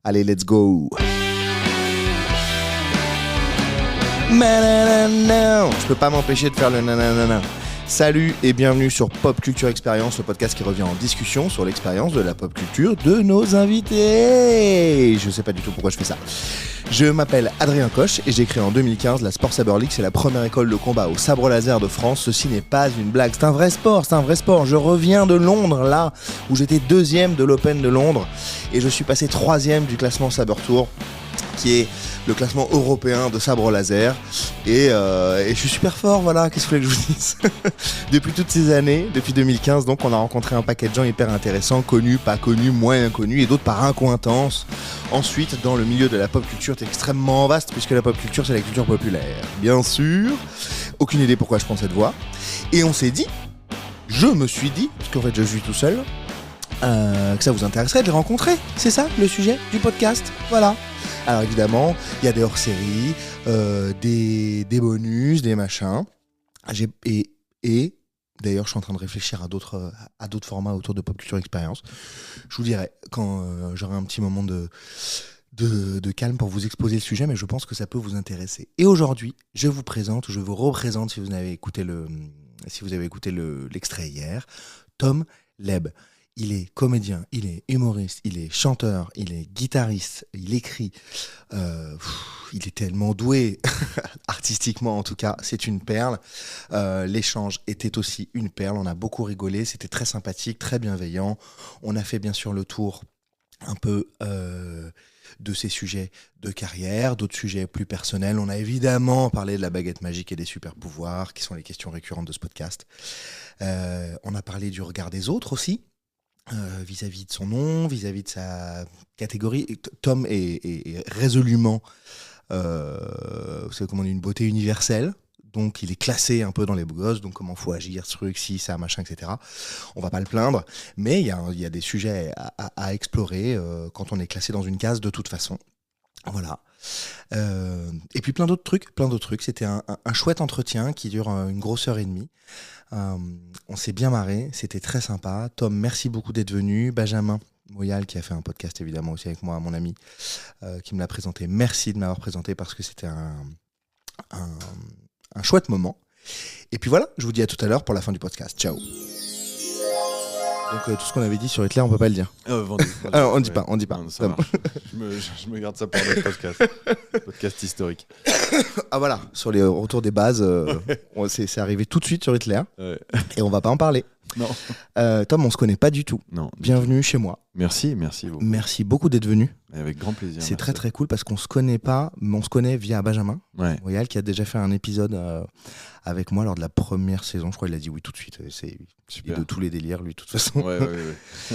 Allez, let's go. Nanana. Je peux pas m'empêcher de faire le nanana. Salut et bienvenue sur Pop Culture Experience, le podcast qui revient en discussion sur l'expérience de la pop culture de nos invités. Je sais pas du tout pourquoi je fais ça. Je m'appelle Adrien Coche et j'ai créé en 2015 la Sport Saber League, c'est la première école de combat au sabre laser de France. Ceci n'est pas une blague, c'est un vrai sport. Je reviens de Londres là, où j'étais 2e de l'Open de Londres et je suis passé 3e du classement Saber Tour, qui est le classement européen de sabre laser et je suis super fort, voilà, qu'est-ce que vous voulez que je vous dise. Depuis toutes ces années, depuis 2015 donc, on a rencontré un paquet de gens hyper intéressants, connus, pas connus, moins connus et d'autres par incointance. Ensuite, dans le milieu de la pop culture, c'est extrêmement vaste puisque la pop culture c'est la culture populaire, bien sûr. Aucune idée pourquoi je prends cette voie et je me suis dit, parce qu'en fait je suis tout seul, que ça vous intéresserait de les rencontrer, c'est ça le sujet du podcast, voilà. Alors évidemment, il y a des hors-séries, des bonus, des machins. Et d'ailleurs, je suis en train de réfléchir à d'autres formats autour de Pop Culture Experience. Je vous dirai quand j'aurai un petit moment de calme pour vous exposer le sujet, mais je pense que ça peut vous intéresser. Et aujourd'hui, je vous représente, si vous avez écouté l'extrait hier, Tom Leb. Il est comédien, il est humoriste, il est chanteur, il est guitariste, il écrit. Il est tellement doué, artistiquement en tout cas, c'est une perle. L'échange était aussi une perle, on a beaucoup rigolé, c'était très sympathique, très bienveillant. On a fait bien sûr le tour un peu de ces sujets de carrière, d'autres sujets plus personnels. On a évidemment parlé de la baguette magique et des super pouvoirs, qui sont les questions récurrentes de ce podcast. On a parlé du regard des autres aussi. Vis-à-vis de son nom, vis-à-vis de sa catégorie. Tom est résolument vous savez comment on dit, une beauté universelle, donc il est classé un peu dans les beaux gosses, donc comment faut agir, ce truc, si, ça, machin, etc. On va pas le plaindre, mais il y a des sujets à explorer quand on est classé dans une case de toute façon. Voilà. Et puis plein d'autres trucs. C'était un chouette entretien qui dure une grosse heure et demie. On s'est bien marré, c'était très sympa. Tom, merci beaucoup d'être venu. Benjamin Moyal, qui a fait un podcast évidemment aussi avec moi, mon ami, qui me l'a présenté. Merci de m'avoir présenté parce que c'était un chouette moment. Et puis voilà, je vous dis à tout à l'heure pour la fin du podcast. Ciao. Donc tout ce qu'on avait dit sur Hitler, on peut pas le dire. Vendu. Alors, on dit pas. Non, ça marche. Je me garde ça pour le podcast historique. Ah voilà, sur les retours des bases, c'est arrivé tout de suite sur Hitler, et on va pas en parler. Non. Tom, on se connaît pas du tout. Non. Bienvenue chez moi. Merci beaucoup. Merci beaucoup d'être venu. Et avec grand plaisir. C'est très très cool parce qu'on se connaît pas, mais on se connaît via Benjamin Royal, qui a déjà fait un épisode avec moi lors de la première saison. Je crois qu'il a dit oui tout de suite. C'est de tous les délires, lui, de toute façon. Ouais.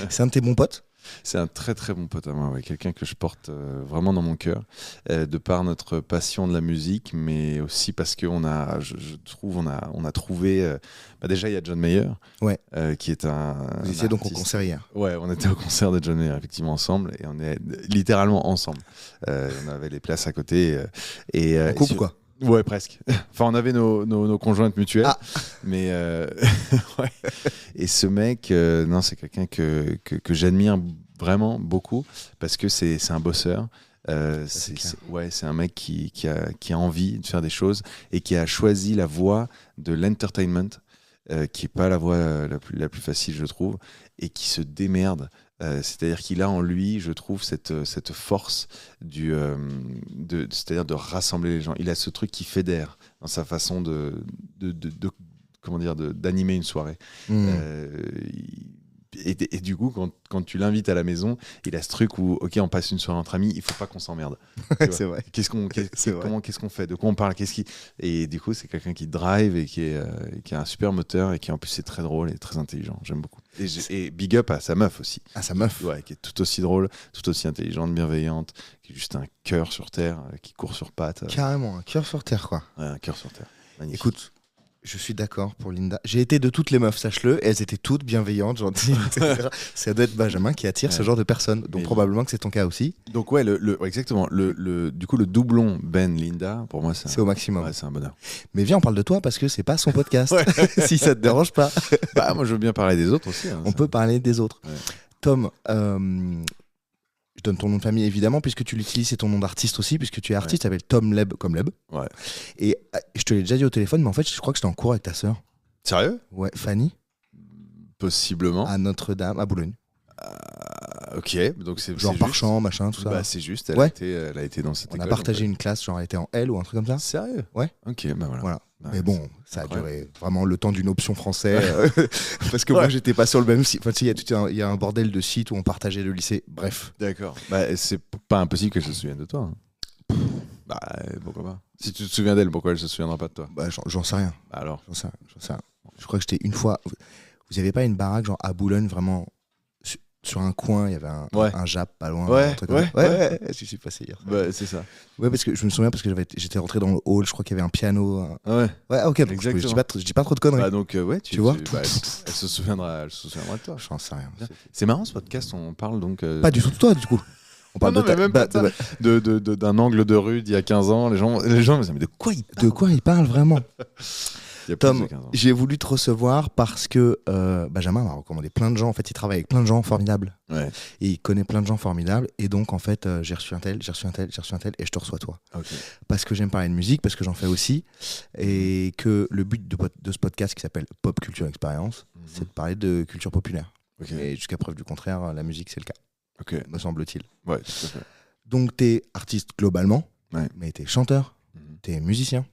C'est un de tes bons potes. C'est un très très bon pote à moi, quelqu'un que je porte vraiment dans mon cœur, de par notre passion de la musique, mais aussi parce qu'on a, je trouve, on a trouvé. Déjà, il y a John Mayer, qui est un. Vous étiez donc au concert hier. Ouais, on était au concert de John Mayer, effectivement, ensemble, et on est littéralement ensemble. On avait les places à côté. En couple, quoi. Ouais, presque. Enfin, on avait nos conjointes mutuelles. Ah. Mais ouais. Et ce mec, non, c'est quelqu'un que j'admire vraiment beaucoup parce que c'est un bosseur. C'est un mec qui a envie de faire des choses et qui a choisi la voie de l'entertainment, qui est pas la voie la plus facile, je trouve, et qui se démerde. C'est-à-dire qu'il a en lui, je trouve, cette force c'est-à-dire de rassembler les gens. Il a ce truc qui fédère dans sa façon d'animer une soirée. Et du coup, quand tu l'invites à la maison, il a ce truc où, ok, on passe une soirée entre amis, il faut pas qu'on s'emmerde. C'est vrai. Qu'est-ce qu'on fait, de quoi on parle, et du coup, c'est quelqu'un qui drive et qui a un super moteur et qui en plus est très drôle et très intelligent. J'aime beaucoup. Et big up à sa meuf aussi. À sa meuf. Ouais, qui est tout aussi drôle, tout aussi intelligente, bienveillante, qui est juste un cœur sur terre, qui court sur pattes. Carrément, un cœur sur terre, quoi. Ouais, un cœur sur terre. Magnifique. Écoute, je suis d'accord pour Linda. J'ai été de toutes les meufs, sache-le. Elles étaient toutes bienveillantes, gentilles, etc. Ça doit être Benjamin qui attire ce genre de personnes. Donc probablement que c'est ton cas aussi. Donc ouais, exactement. Du coup, le doublon Ben-Linda, pour moi, c'est au maximum. Ouais, c'est un bonheur. Mais viens, on parle de toi parce que c'est pas son podcast. Si ça te dérange pas. Moi, je veux bien parler des autres aussi. On peut parler des autres. Ouais. Tom, Je donne ton nom de famille évidemment, puisque tu l'utilises, c'est ton nom d'artiste aussi, puisque tu es artiste, tu t'appelles Tom Leb comme Leb. Ouais. Et je te l'ai déjà dit au téléphone, mais en fait, je crois que j'étais en cours avec ta sœur. Sérieux? Ouais, Fanny. Possiblement. À Notre-Dame, à Boulogne. Ok, donc c'est genre c'est par juste. champ, machin, tout ça. Bah, c'est juste, Ouais. elle a été dans cette On école. a partagé donc, une classe, genre elle était en L ou un truc comme ça. Sérieux? Ouais. Ok, bah voilà. Voilà. Ouais, Mais bon, c'est ça a incroyable. duré vraiment le temps d'une option français. Parce que moi, j'étais pas sur le même site. Enfin, tu sais, il y a un bordel de sites où on partageait le lycée. Bref. D'accord. Bah, c'est pas impossible qu'elle se souvienne de toi. Hein. Bah, pourquoi pas? Si tu te souviens d'elle, pourquoi elle se souviendra pas de toi? Bah, j'en sais rien. Bah alors. J'en sais rien. Je crois que j'étais une fois. Vous avez pas une baraque, genre à Boulogne, vraiment. Sur un coin, il y avait un Jap pas loin. Ouais, un truc comme ça. Ouais, je suis passé hier. Bah, c'est ça. Ouais, parce que je me souviens, parce que j'étais rentré dans le hall, je crois qu'il y avait un piano. Ouais. Ouais, ok, donc Exactement. je dis pas trop de conneries. Bah, donc, ouais, Tu vois bah, elle se souviendra de toi. J'en sais rien. C'est marrant ce podcast, on parle donc. Pas du tout de toi, du coup. On parle non, de mais même pas de ça. D'un angle de rue d'il y a 15 ans. Les gens me disaient, mais de quoi il parle? De quoi il parle vraiment? Il y a plus Tom, de 15 ans. j'ai voulu te recevoir parce que Benjamin m'a recommandé plein de gens. En fait, il travaille avec plein de gens formidables. Ouais. Et il connaît plein de gens formidables. Et donc, en fait, j'ai reçu un tel, et je te reçois toi. Ok. Parce que j'aime parler de musique, parce que j'en fais aussi. Et que le but de ce podcast qui s'appelle Pop Culture Experience, c'est de parler de culture populaire. Ok. Et jusqu'à preuve du contraire, la musique, c'est le cas, Ok. me semble-t-il. Ouais, tout à fait. Donc, t'es artiste globalement, Ouais. mais t'es chanteur, t'es musicien,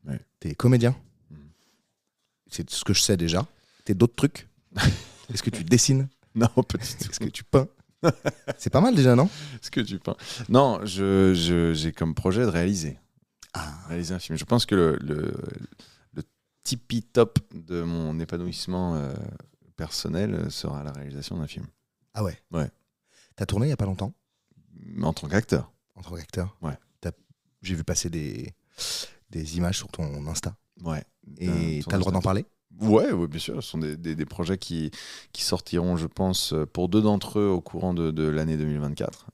Ouais. t'es comédien. Mhm. C'est ce que je sais déjà. T'es d'autres trucs. Est-ce que tu dessines? Non, pas du tout. Est-ce que tu peins? C'est pas mal déjà, non? Est-ce que tu peins? Non, j'ai comme projet de réaliser. Ah. Réaliser un film. Je pense que le tipi top de mon épanouissement personnel sera la réalisation d'un film. Ah ouais? Ouais. T'as tourné il y a pas longtemps En tant qu'acteur. en tant qu'acteur? Ouais. J'ai vu passer des images sur ton Insta. Ouais. Et t'as le droit d'en parler? Ouais, bien sûr. Ce sont des projets qui sortiront, je pense, pour 2 d'entre eux au courant de l'année 2024.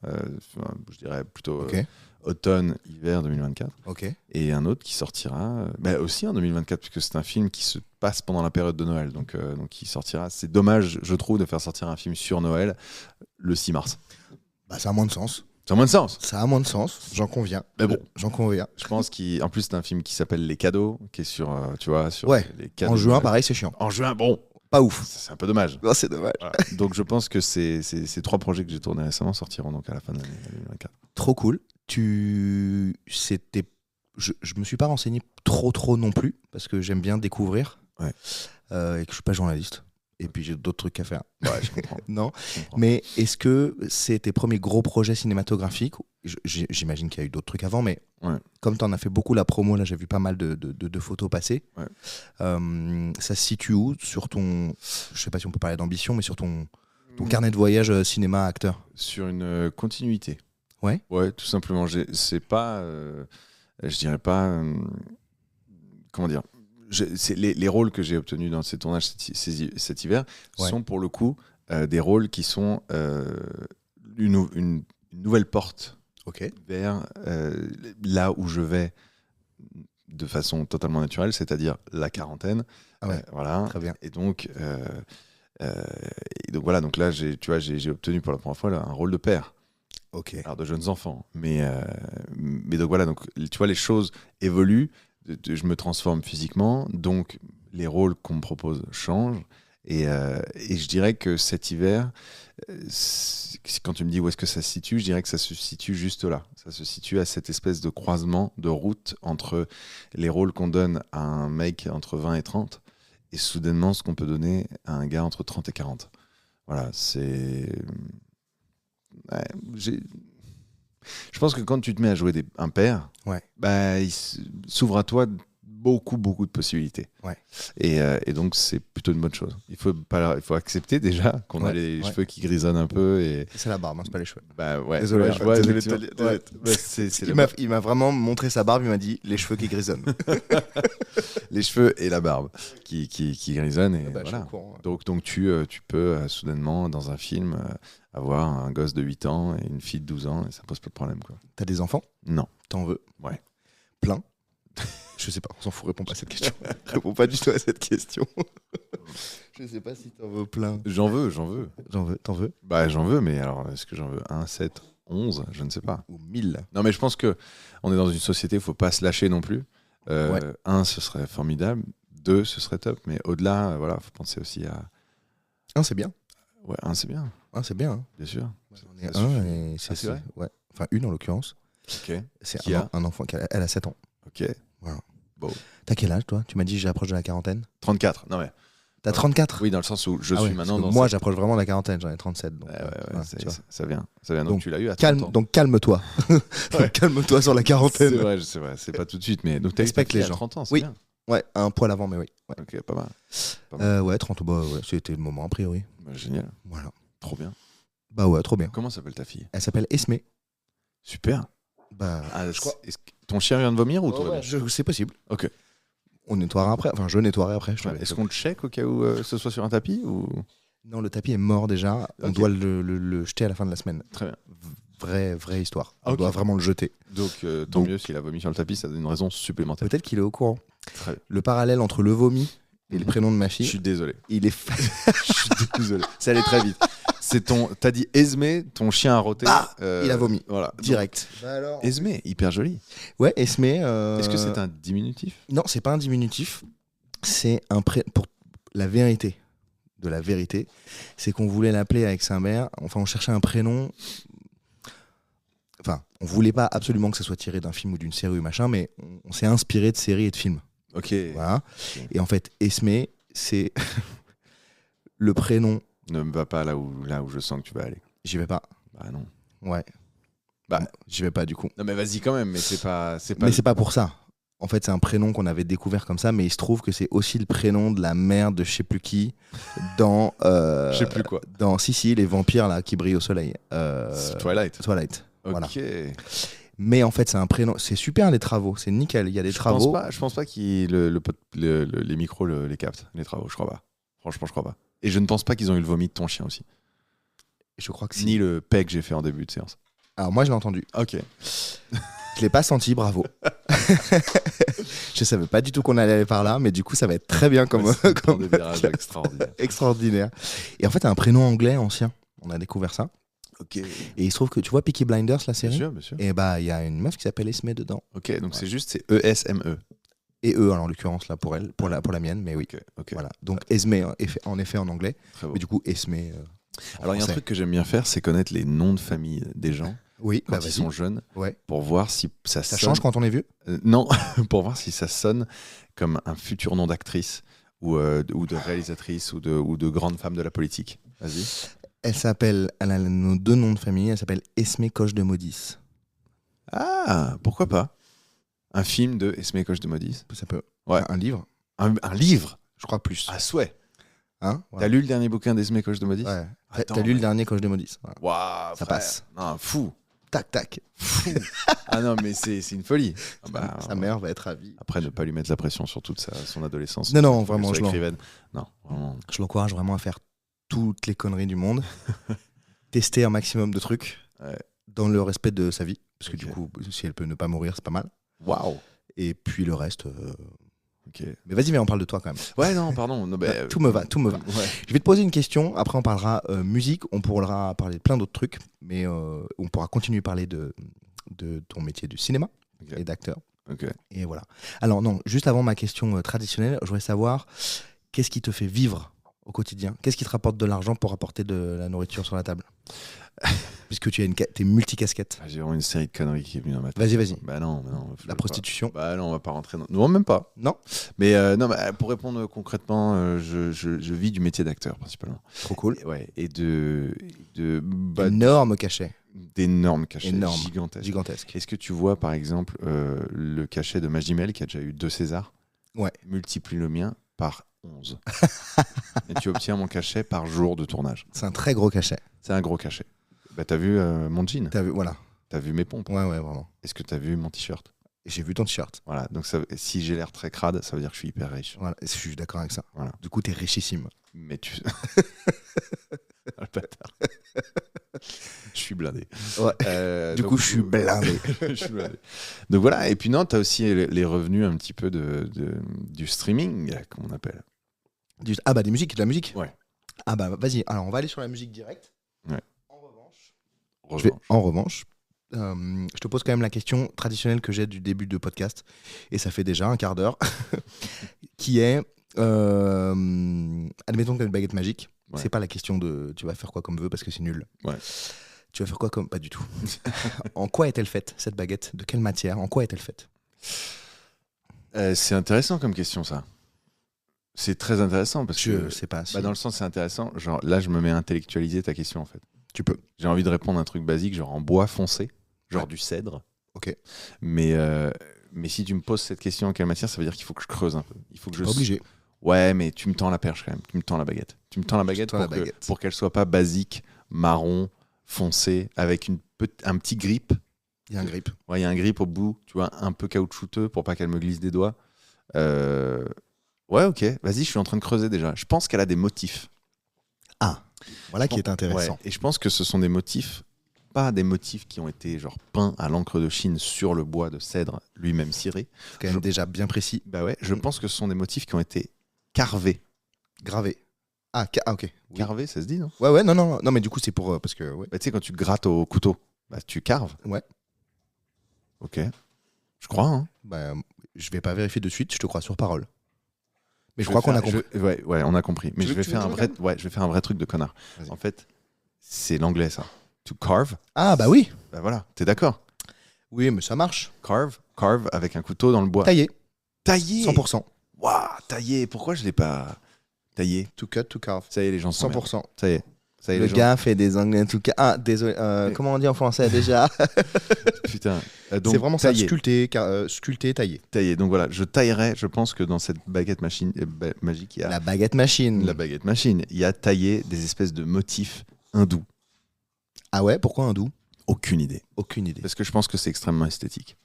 Je dirais plutôt Ok. automne-hiver 2024. Ok. Et un autre qui sortira aussi en 2024, puisque c'est un film qui se passe pendant la période de Noël. Donc il sortira. C'est dommage, je trouve, de faire sortir un film sur Noël le 6 mars. Bah, ça a moins de sens. Ça a moins de sens. Ça a moins de sens, j'en conviens. Mais bon. J'en conviens. Je pense qu'en plus, c'est un film qui s'appelle Les Cadeaux, qui est sur, tu vois, sur Ouais. les cadeaux. En de juin, Noël. pareil, c'est chiant. En juin, bon, Pas ouf. c'est un peu dommage. Non, c'est dommage. Voilà. Donc je pense que ces 3 projets que j'ai tournés récemment sortiront donc à la fin de l'année 2024. Trop cool. C'était. Je me suis pas renseigné trop non plus, parce que j'aime bien découvrir. Ouais. Et que je suis pas journaliste. Et puis j'ai d'autres trucs à faire. Ouais, je comprends. Non. Je comprends. Mais est-ce que c'est tes premiers gros projets cinématographiques? J'imagine qu'il y a eu d'autres trucs avant, mais Ouais. comme tu en as fait beaucoup la promo, là j'ai vu pas mal de photos passer. Ouais. Ça se situe où sur ton, je sais pas si on peut parler d'ambition, mais sur ton carnet de voyage cinéma acteur? Sur une continuité. Ouais. Ouais, tout simplement. C'est pas, je dirais pas, comment dire. C'est les rôles que j'ai obtenus dans ces tournages cet hiver Ouais. sont pour le coup des rôles qui sont une nouvelle porte Ok. vers là où je vais de façon totalement naturelle, c'est-à-dire la quarantaine. Ah ouais. Voilà. Très bien. Et donc voilà, donc là j'ai obtenu pour la première fois là, un rôle de père. Ok. Alors de jeunes enfants, mais donc voilà, donc tu vois les choses évoluent, je me transforme physiquement, donc les rôles qu'on me propose changent, et je dirais que cet hiver, quand tu me dis où est-ce que ça se situe, je dirais que ça se situe juste là, ça se situe à cette espèce de croisement de route entre les rôles qu'on donne à un mec entre 20 et 30 et soudainement ce qu'on peut donner à un gars entre 30 et 40. Voilà, c'est... Ouais, je pense que quand tu te mets à jouer un père, Ouais. bah, il s'ouvre à toi beaucoup de possibilités. Ouais. Et donc c'est plutôt une bonne chose. Il faut accepter déjà qu'on a les cheveux qui grisonnent un peu. Et... C'est la barbe, hein, c'est pas les cheveux. Bah ouais. Désolé, je vois, désolé de effectivement. te le dire. Ouais. Bah, c'est la Il m'a vraiment montré sa barbe, il m'a dit les cheveux qui grisonnent. les cheveux et la barbe qui grisonnent. Et Bah, je suis voilà. au courant. Donc tu peux soudainement dans un film avoir un gosse de 8 ans et une fille de 12 ans et ça pose pas de problème, quoi. T'as des enfants? Non. T'en veux? Ouais. Plein? Je sais pas, on s'en fout, réponds pas à cette question. Réponds pas du tout à cette question. Je sais pas si t'en veux plein. J'en veux. T'en veux? Bah j'en veux, mais alors est-ce que j'en veux 1, 7 11, je ne sais pas. Ou 1000. Non, mais je pense qu'on est dans une société, il ne faut pas se lâcher non plus. 1, ce serait formidable. 2, ce serait top. Mais au-delà, voilà, faut penser aussi à... 1, c'est bien. Ouais, 1, c'est bien. 1, c'est bien. Hein. Bien sûr. On est 1 et c'est vrai. Ouais. Enfin, une en l'occurrence. Ok. C'est Qui a un enfant, elle a 7 ans. Ok. Voilà. Bon. T'as quel âge, toi? Tu m'as dit que j'approche de la quarantaine. 34. Non, mais... T'as 34? Oui, dans le sens où je Ah suis ouais, maintenant parce que dans... moi, j'approche vraiment de la quarantaine, j'en ai 37. Donc, Ouais, tu vois. ça vient. Donc Donc, tu l'as eu à 30 ans. Donc calme-toi. Ouais. Calme-toi sur la quarantaine. C'est vrai, c'est pas tout de suite, mais donc t'as eu Respecte ta les fille à gens. 30 ans, c'est Oui. bien. Ouais, un poil avant, mais oui. Ouais, Ok, pas mal. ouais 30, bah ouais, c'était le moment a priori. Bah, génial, Voilà. trop bien. Bah ouais, trop bien. Comment s'appelle ta fille? Elle s'appelle Esmé. Super. Bah, Je crois. Est-ce que ton chien vient de vomir ou tout va bien? c'est possible. Ok. On nettoiera après. Enfin, je nettoierai après. Je Ouais, est-ce qu'on le check au cas où ce soit sur un tapis ou... Non, le tapis est mort déjà. On Ok. doit le jeter à la fin de la semaine. Très bien. Vraie histoire. On Ok. doit vraiment le jeter. Donc tant mieux s'il a vomi sur le tapis, ça donne une raison supplémentaire. Peut-être qu'il est au courant. Très bien. Le parallèle entre le vomi et le prénom de ma Je fille, suis désolé. il est Je suis désolé. Ça allait très vite. T'as dit Esmé, ton chien a roté. Ah, il a vomi. Voilà. direct. Donc, Esmé, hyper joli. Ouais, Esmé. Est-ce que c'est un diminutif? Non, c'est pas un diminutif. C'est un pour la vérité de la vérité, c'est qu'on voulait l'appeler avec sa mère. Enfin, on cherchait un prénom. Enfin, on voulait pas absolument que ça soit tiré d'un film ou d'une série ou machin, mais on s'est inspiré de séries et de films. Ok. Voilà. Et en fait, Esmé, c'est le prénom. Ne me va pas là où je sens que tu vas aller. J'y vais pas. Bah non. Ouais. Bah. J'y vais pas du coup. Non mais vas-y quand même, mais c'est pas. Mais c'est pas pour ça. En fait, c'est un prénom qu'on avait découvert comme ça, mais il se trouve que c'est aussi le prénom de la mère de je sais plus qui dans. Je sais plus quoi. Dans si, les vampires là qui brillent au soleil. Twilight. Twilight. Ok. Voilà. Mais en fait, c'est un prénom. C'est super les travaux. C'est nickel. Il y a des travaux. Je pense pas qu'ils les micros les captent, les travaux. Je crois pas. Franchement, je crois pas. Et je ne pense pas qu'ils ont eu le vomi de ton chien aussi. Je crois que si. Ni le peg que j'ai fait en début de séance. Alors moi, je l'ai entendu. Ok. Je l'ai pas senti, bravo. Je savais pas du tout qu'on allait aller par là, mais du coup, ça va être très bien comme des virages extraordinaires. Extraordinaire. Et en fait, un prénom anglais ancien. On a découvert ça. Ok. Et il se trouve que tu vois Peaky Blinders, la série. Bien sûr. Et bah, il y a une meuf qui s'appelle Esmé dedans. Ok, donc c'est ESME. Et en l'occurrence là pour elle, pour la mienne, mais oui. Ok. Voilà. Donc Esmé, en effet en anglais. Très beau. Mais du coup Esmé. Alors il y a un truc que j'aime bien faire, c'est connaître les noms de famille des gens Oui. quand ils sont jeunes, Ouais. pour voir si ça Ça sonne. change quand on est vieux. Non, pour voir si ça sonne comme un futur nom d'actrice ou de réalisatrice ou de grande femme de la politique. Vas-y. Elle a nos deux noms de famille. Elle s'appelle Esmé Coche de Maudis. Ah, pourquoi pas? Un film de Esmé Coche de Maudis. Ça peut. Ouais. Un livre. Un livre? Je crois plus. Ah, souhait. Hein T'as lu le dernier bouquin d'Esmé Coche de Maudis? Ouais. Attends, T'as lu le dernier Coche de Maudis. Voilà. Waouh, Ça frère. passe. Non, fou. Tac tac. Ah non, mais c'est une folie. Ah bah, Sa mère va être ravie. Après, ne pas lui mettre la pression sur toute son adolescence. Non, vraiment, je écrivaine. Non, vraiment. Je l'encourage vraiment à faire toutes les conneries du monde. Tester un maximum de trucs. Ouais. Dans le respect de sa vie. Parce que Ok. du coup, si elle peut ne pas mourir, c'est pas mal. Waouh. Et puis le reste. Ok. Mais vas-y, mais on parle de toi quand même. Ouais, non, pardon. Non, Tout me va. Ouais. Je vais te poser une question. Après, on parlera musique. On pourra parler de plein d'autres trucs. Mais on pourra continuer à parler de ton métier du cinéma Ok. et d'acteur. Ok. Et voilà. Alors, non, juste avant ma question traditionnelle, je voudrais savoir qu'est-ce qui te fait vivre au quotidien? Qu'est-ce qui te rapporte de l'argent pour apporter de la nourriture sur la table? Puisque tu as t'es multicasquette. J'ai vraiment une série de conneries qui est venue dans ma tête. Vas-y. Bah non. La prostitution. Bah non, on va pas rentrer dans. Non, même pas. Non. Mais non, bah, pour répondre concrètement, je vis du métier d'acteur principalement. Trop cool. Ouais. Et Énorme cachet. d'énormes cachets Énorme. gigantesques. Est-ce que tu vois par exemple le cachet de Magimel qui a déjà eu 2 Césars? Ouais. Multiplie le mien par 11. Et tu obtiens mon cachet par jour de tournage. C'est un très gros cachet. C'est un gros cachet. Bah t'as vu mon jean? T'as vu, voilà. T'as vu mes pompes? Ouais, vraiment. Est-ce que t'as vu mon t-shirt? J'ai vu ton t-shirt. Voilà, donc si j'ai l'air très crade, ça veut dire que je suis hyper riche. Voilà. Je suis d'accord avec ça. Voilà. Du coup, t'es richissime. Mais tu... Ah, le bâtard. Je suis blindé. Ouais. Du coup, je suis blindé. Je suis blindé. Donc voilà, et puis non, t'as aussi les revenus un petit peu du streaming, comme on appelle. Ah bah, de la musique. Ouais. Ah bah, vas-y. Alors, on va aller sur la musique directe. Ouais. En revanche, En revanche, je te pose quand même la question traditionnelle que j'ai du début de podcast, et ça fait déjà un quart d'heure, qui est, admettons que tu as une baguette magique, c'est pas la question de tu vas faire quoi comme vœu parce que c'est nul. Tu vas faire quoi comme... Pas du tout. En quoi est-elle faite, cette baguette ? De quelle matière ? En quoi est-elle faite ? C'est intéressant comme question, ça. C'est très intéressant parce que... Je sais pas. Si... dans le sens, c'est intéressant. Genre, là, je me mets à intellectualiser ta question, en fait. Tu peux. J'ai envie de répondre à un truc basique, genre en bois foncé, genre du cèdre. Ok. Mais si tu me poses cette question en quelle matière, ça veut dire qu'il faut que je creuse un peu. Il faut que je... Pas obligé. Ouais, mais tu me tends la perche quand même. Tu me tends la baguette. Tu me tends la baguette pour qu'elle soit pas basique, marron, foncé, avec un petit grip. Il y a un grip. Ouais, il y a un grip au bout, tu vois, un peu caoutchouteux pour pas qu'elle me glisse des doigts. Ouais, ok. Vas-y, je suis en train de creuser déjà. Je pense qu'elle a des motifs. Ah, voilà qui est intéressant. Ouais, et je pense que ce sont des motifs, pas des motifs qui ont été genre peints à l'encre de Chine sur le bois de cèdre lui-même ciré. C'est quand même déjà bien précis. Bah ouais, je pense que ce sont des motifs qui ont été carvés. Gravés. Ah, ok. Oui. Carvés, ça se dit, non ? Ouais, non, mais du coup, c'est pour... parce que... Ouais. Bah, tu sais, quand tu grattes au couteau, bah, tu carves. Ouais. Ok. Je crois, hein. Bah, je vais pas vérifier de suite, je te crois sur parole. Mais je crois qu'on a compris. Ouais, on a compris. Mais je vais faire un vrai truc de connard. Vas-y. En fait, c'est l'anglais, ça. To carve. Ah, bah oui. Bah voilà, t'es d'accord ? Oui, mais ça marche. Carve avec un couteau dans le bois. Taillé. 100%. Waouh, taillé. Pourquoi je l'ai pas taillé ? To cut, to carve. Ça y est, les gens sont 100%. bien. Ça y est, Le les gens. gars fait des anglais to cut. Ah, désolé. Comment on dit en français déjà ? Putain. Donc, c'est vraiment taillé. ça, sculpté, taillé. Taillé. Donc voilà, je taillerai. Je pense que dans cette baguette magique, il y a La baguette machine. la baguette machine. Il y a taillé des espèces de motifs hindous. Ah ouais, pourquoi hindou ? Aucune idée. Aucune idée. Parce que je pense que c'est extrêmement esthétique.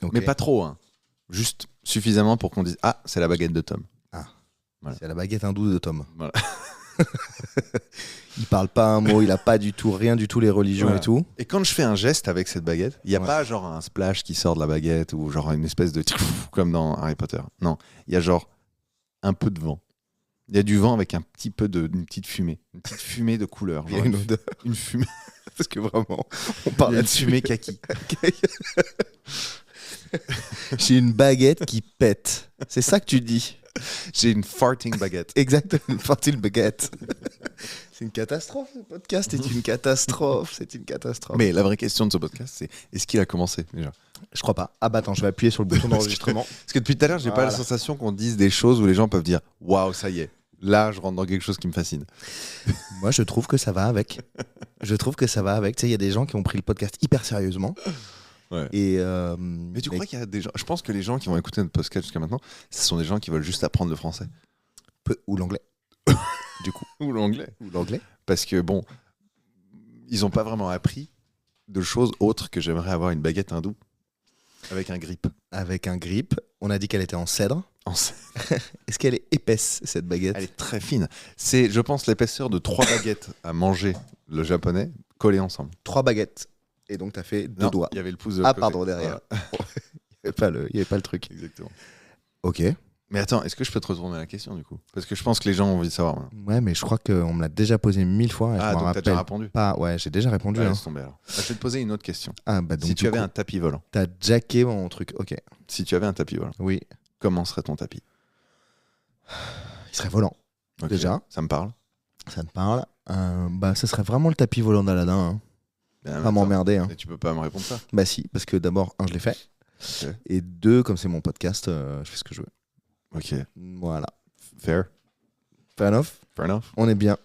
Ok. Mais pas trop, hein. Juste suffisamment pour qu'on dise « Ah, c'est la baguette de Tom ». Voilà. C'est la baguette hindoue de Tom. Voilà. Il parle pas un mot, il a pas du tout, rien du tout les religions Voilà. et tout. Et quand je fais un geste avec cette baguette, il n'y a pas genre un splash qui sort de la baguette ou genre une espèce de comme dans Harry Potter. Non, il y a genre un peu de vent. Il y a du vent avec un petit peu une petite fumée. Une petite fumée de couleur. Il y a une odeur. Une fumée. Parce que vraiment, on Il parle y a une là-dessus. fumée kaki. J'ai une baguette qui pète. C'est ça que tu dis. J'ai une farting baguette. Exactement, une farting baguette. C'est une catastrophe, ce podcast est une catastrophe. C'est une catastrophe. Mais la vraie question de ce podcast, c'est est-ce qu'il a commencé déjà ? Je crois pas. Ah bah attends, je vais appuyer sur le bouton d'enregistrement. Parce que depuis tout à l'heure, j'ai pas la sensation qu'on dise des choses où les gens peuvent dire « Waouh, ça y est, là, je rentre dans quelque chose qui me fascine. » Moi, je trouve que ça va avec. Je trouve que ça va avec. Tu sais, il y a des gens qui ont pris le podcast hyper sérieusement. Ouais. Et Mais tu crois qu'il y a des gens... Je pense que les gens qui vont écouter notre podcast jusqu'à maintenant, ce sont des gens qui veulent juste apprendre le français. ou l'anglais. Du coup. Ou l'anglais. Ou l'anglais. Parce que bon, ils n'ont pas vraiment appris de choses autres que j'aimerais avoir une baguette hindoue avec un grip. Avec un grip. On a dit qu'elle était en cèdre. Est-ce qu'elle est épaisse, cette baguette ? Elle est très fine. C'est, je pense, l'épaisseur de 3 baguettes à manger, le japonais, collées ensemble. 3 baguettes. Et donc, tu as fait 2 doigts. Il y avait le pouce de Ah, l'autre côté. pardon, derrière. Voilà. Il n'y avait pas le truc. Exactement. Ok. Mais attends, est-ce que je peux te retourner la question du coup ? Parce que je pense que les gens ont envie de savoir. Maintenant. Ouais, mais je crois qu'on me l'a déjà posé 1000 fois. Et je m'en Donc t'as rappelle déjà répondu ? pas. Ouais, j'ai déjà répondu. Laisse tomber alors. Je vais te poser une autre question. Ah, bah donc, Si tu avais un tapis volant. T'as jacké mon truc. Ok. Si tu avais un tapis volant. Oui. Comment serait ton tapis ? Il serait volant. Okay. Déjà. Ça me parle. Ça te parle. Bah, ce serait vraiment le tapis volant d'Aladin. Hein. Pas m'emmerder. Hein. Mais tu peux pas me répondre ça. Bah si, parce que d'abord, 1, je l'ai fait. Okay. Et 2, comme c'est mon podcast, je fais ce que je veux. Ok. Voilà. Fair enough. On est bien.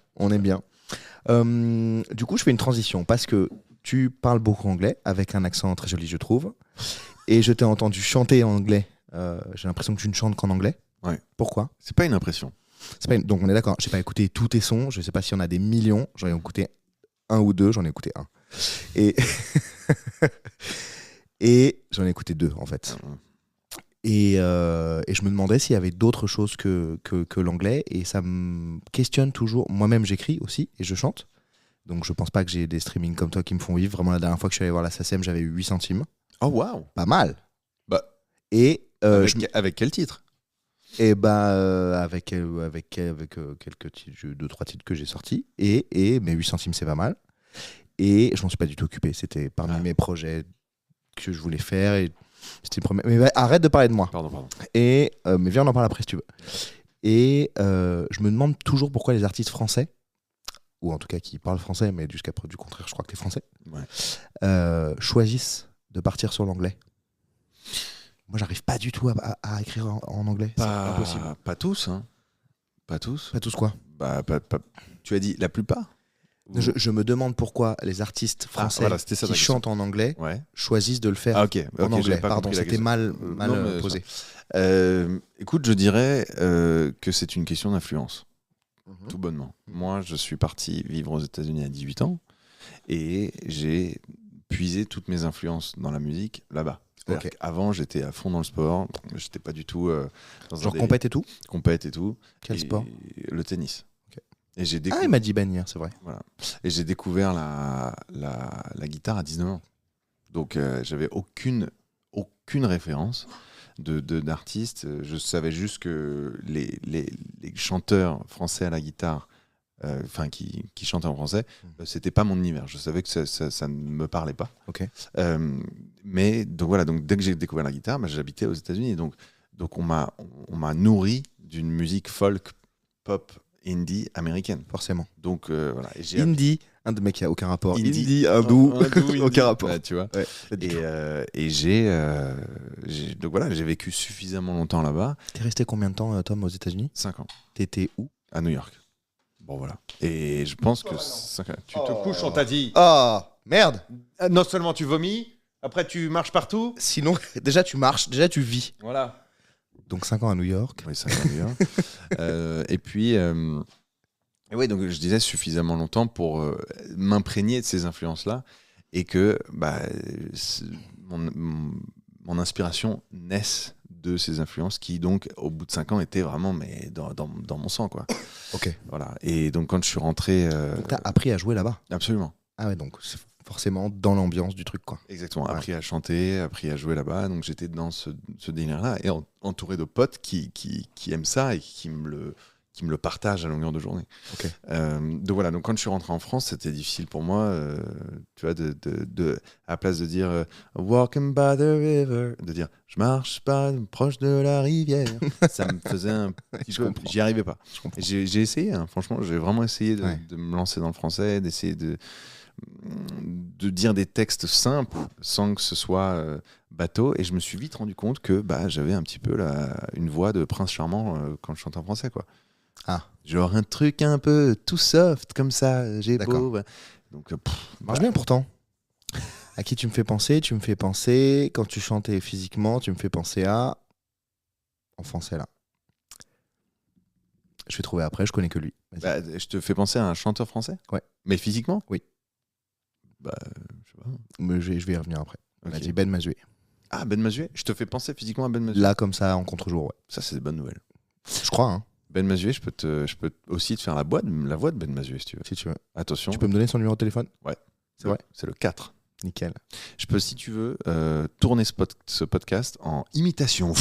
Du coup, je fais une transition parce que tu parles beaucoup anglais avec un accent très joli, je trouve. Et je t'ai entendu chanter en anglais. J'ai l'impression que tu ne chantes qu'en anglais. Ouais. Pourquoi ? C'est pas une impression. Donc on est d'accord. J'ai pas écouté tous tes sons. Je sais pas s'il y en a des millions. J'en ai écouté 1 ou 2. J'en ai écouté 1. Et et j'en ai écouté 2 en fait. Et je me demandais s'il y avait d'autres choses que l'anglais, et ça me questionne toujours. Moi-même, j'écris aussi et je chante. Donc, je pense pas que j'ai des streamings comme toi qui me font vivre. Vraiment, la dernière fois que je suis allé voir la SACEM, j'avais eu 8 centimes. Oh, waouh! Pas mal! Bah, et avec quel titre? Et bah, avec quelques titres, 2-3 titres que j'ai sortis. Et mes 8 centimes, c'est pas mal. Et je m'en suis pas du tout occupé. C'était parmi mes projets que je voulais faire. Et c'était une première... Mais arrête de parler de moi. Pardon. Et, mais viens, on en parle après si tu veux. Et je me demande toujours pourquoi les artistes français, ou en tout cas qui parlent français, mais jusqu'à preuve du contraire, je crois que les Français, choisissent de partir sur l'anglais. Moi, j'arrive pas du tout à écrire en anglais. C'est impossible. Pas tous, hein. Pas tous. Pas tous quoi. Tu as dit la plupart. Je me demande pourquoi les artistes français qui chantent en anglais choisissent de le faire en anglais. Pardon, c'était mal posé. Écoute, je dirais que c'est une question d'influence. Tout bonnement. Moi, je suis parti vivre aux États-Unis à 18 ans et j'ai puisé toutes mes influences dans la musique là-bas. Avant, j'étais à fond dans le sport. J'étais pas du tout dans genre compète et tout. Compète et tout. Quel sport? Le tennis. Et il m'a dit Ben hier, c'est vrai. Voilà. Et j'ai découvert la guitare à 19 ans. Donc, j'avais aucune référence d'artiste. Je savais juste que les chanteurs français à la guitare, qui chantaient en français, c'était pas mon univers. Je savais que ça ne me parlait pas. Mais donc voilà, donc dès que j'ai découvert la guitare, j'habitais aux États-Unis. Donc on m'a nourri d'une musique folk, pop, indie américaine. Forcément. Donc voilà. Et indie, un de mecs qui a aucun rapport. Indie, hindou, aucun rapport. Ouais, tu vois. Et donc voilà, j'ai vécu suffisamment longtemps là-bas. T'es resté combien de temps, Tom, aux États-Unis? 5 ans. T'étais où? À New York. Bon voilà. Et je pense que tu te couches, on t'a dit. Ah merde. Non seulement tu vomis, après tu marches partout. Sinon, déjà tu marches, déjà tu vis. Voilà. Donc 5 ans à New York. Oui, 5 ans à New York. Et puis, oui, donc je disais suffisamment longtemps pour m'imprégner de ces influences-là et que mon inspiration naisse de ces influences qui, donc, au bout de 5 ans, étaient vraiment dans mon sang, quoi. Voilà. Et donc, quand je suis rentré... Donc, t'as appris à jouer là-bas? Absolument. Ah ouais, donc c'est forcément dans l'ambiance du truc, quoi. Exactement. Appris à chanter, appris à jouer là-bas. Donc, j'étais dans ce délire-là et entouré de potes qui aiment ça et qui me le partagent à longueur de journée. Donc voilà, donc quand je suis rentré en France, c'était difficile pour moi, tu vois, à la place de dire walking by the river, de dire je marche pas proche de la rivière. Ça me faisait j'y arrivais pas. J'ai essayé, hein, franchement, j'ai vraiment essayé de me lancer dans le français, d'essayer de dire des textes simples sans que ce soit bateau, et je me suis vite rendu compte que j'avais un petit peu une voix de prince charmant quand je chante en français, quoi. Genre un truc un peu tout soft comme ça, j'ai beau. Donc marche bien pourtant. À qui tu me fais penser? Tu me fais penser, quand tu chantais physiquement, tu me fais penser à... En français là. Je vais trouver après, je connais que lui. Je te fais penser à un chanteur français? Ouais. Mais physiquement? Oui. Je sais pas. Mais je vais y revenir après. On a dit Ben Mazué. Ah, Ben Mazué? Je te fais penser physiquement à Ben Mazué? Là, comme ça, en contre-jour, ouais. Ça, c'est des bonnes nouvelles. Je crois, hein. Ben Mazué, je peux aussi te faire la voix de Ben Mazué, si tu veux. Si tu veux. Attention. Tu peux me donner son numéro de téléphone? Ouais. C'est vrai? C'est le 4. Nickel. Je peux, si tu veux, tourner ce podcast en imitation.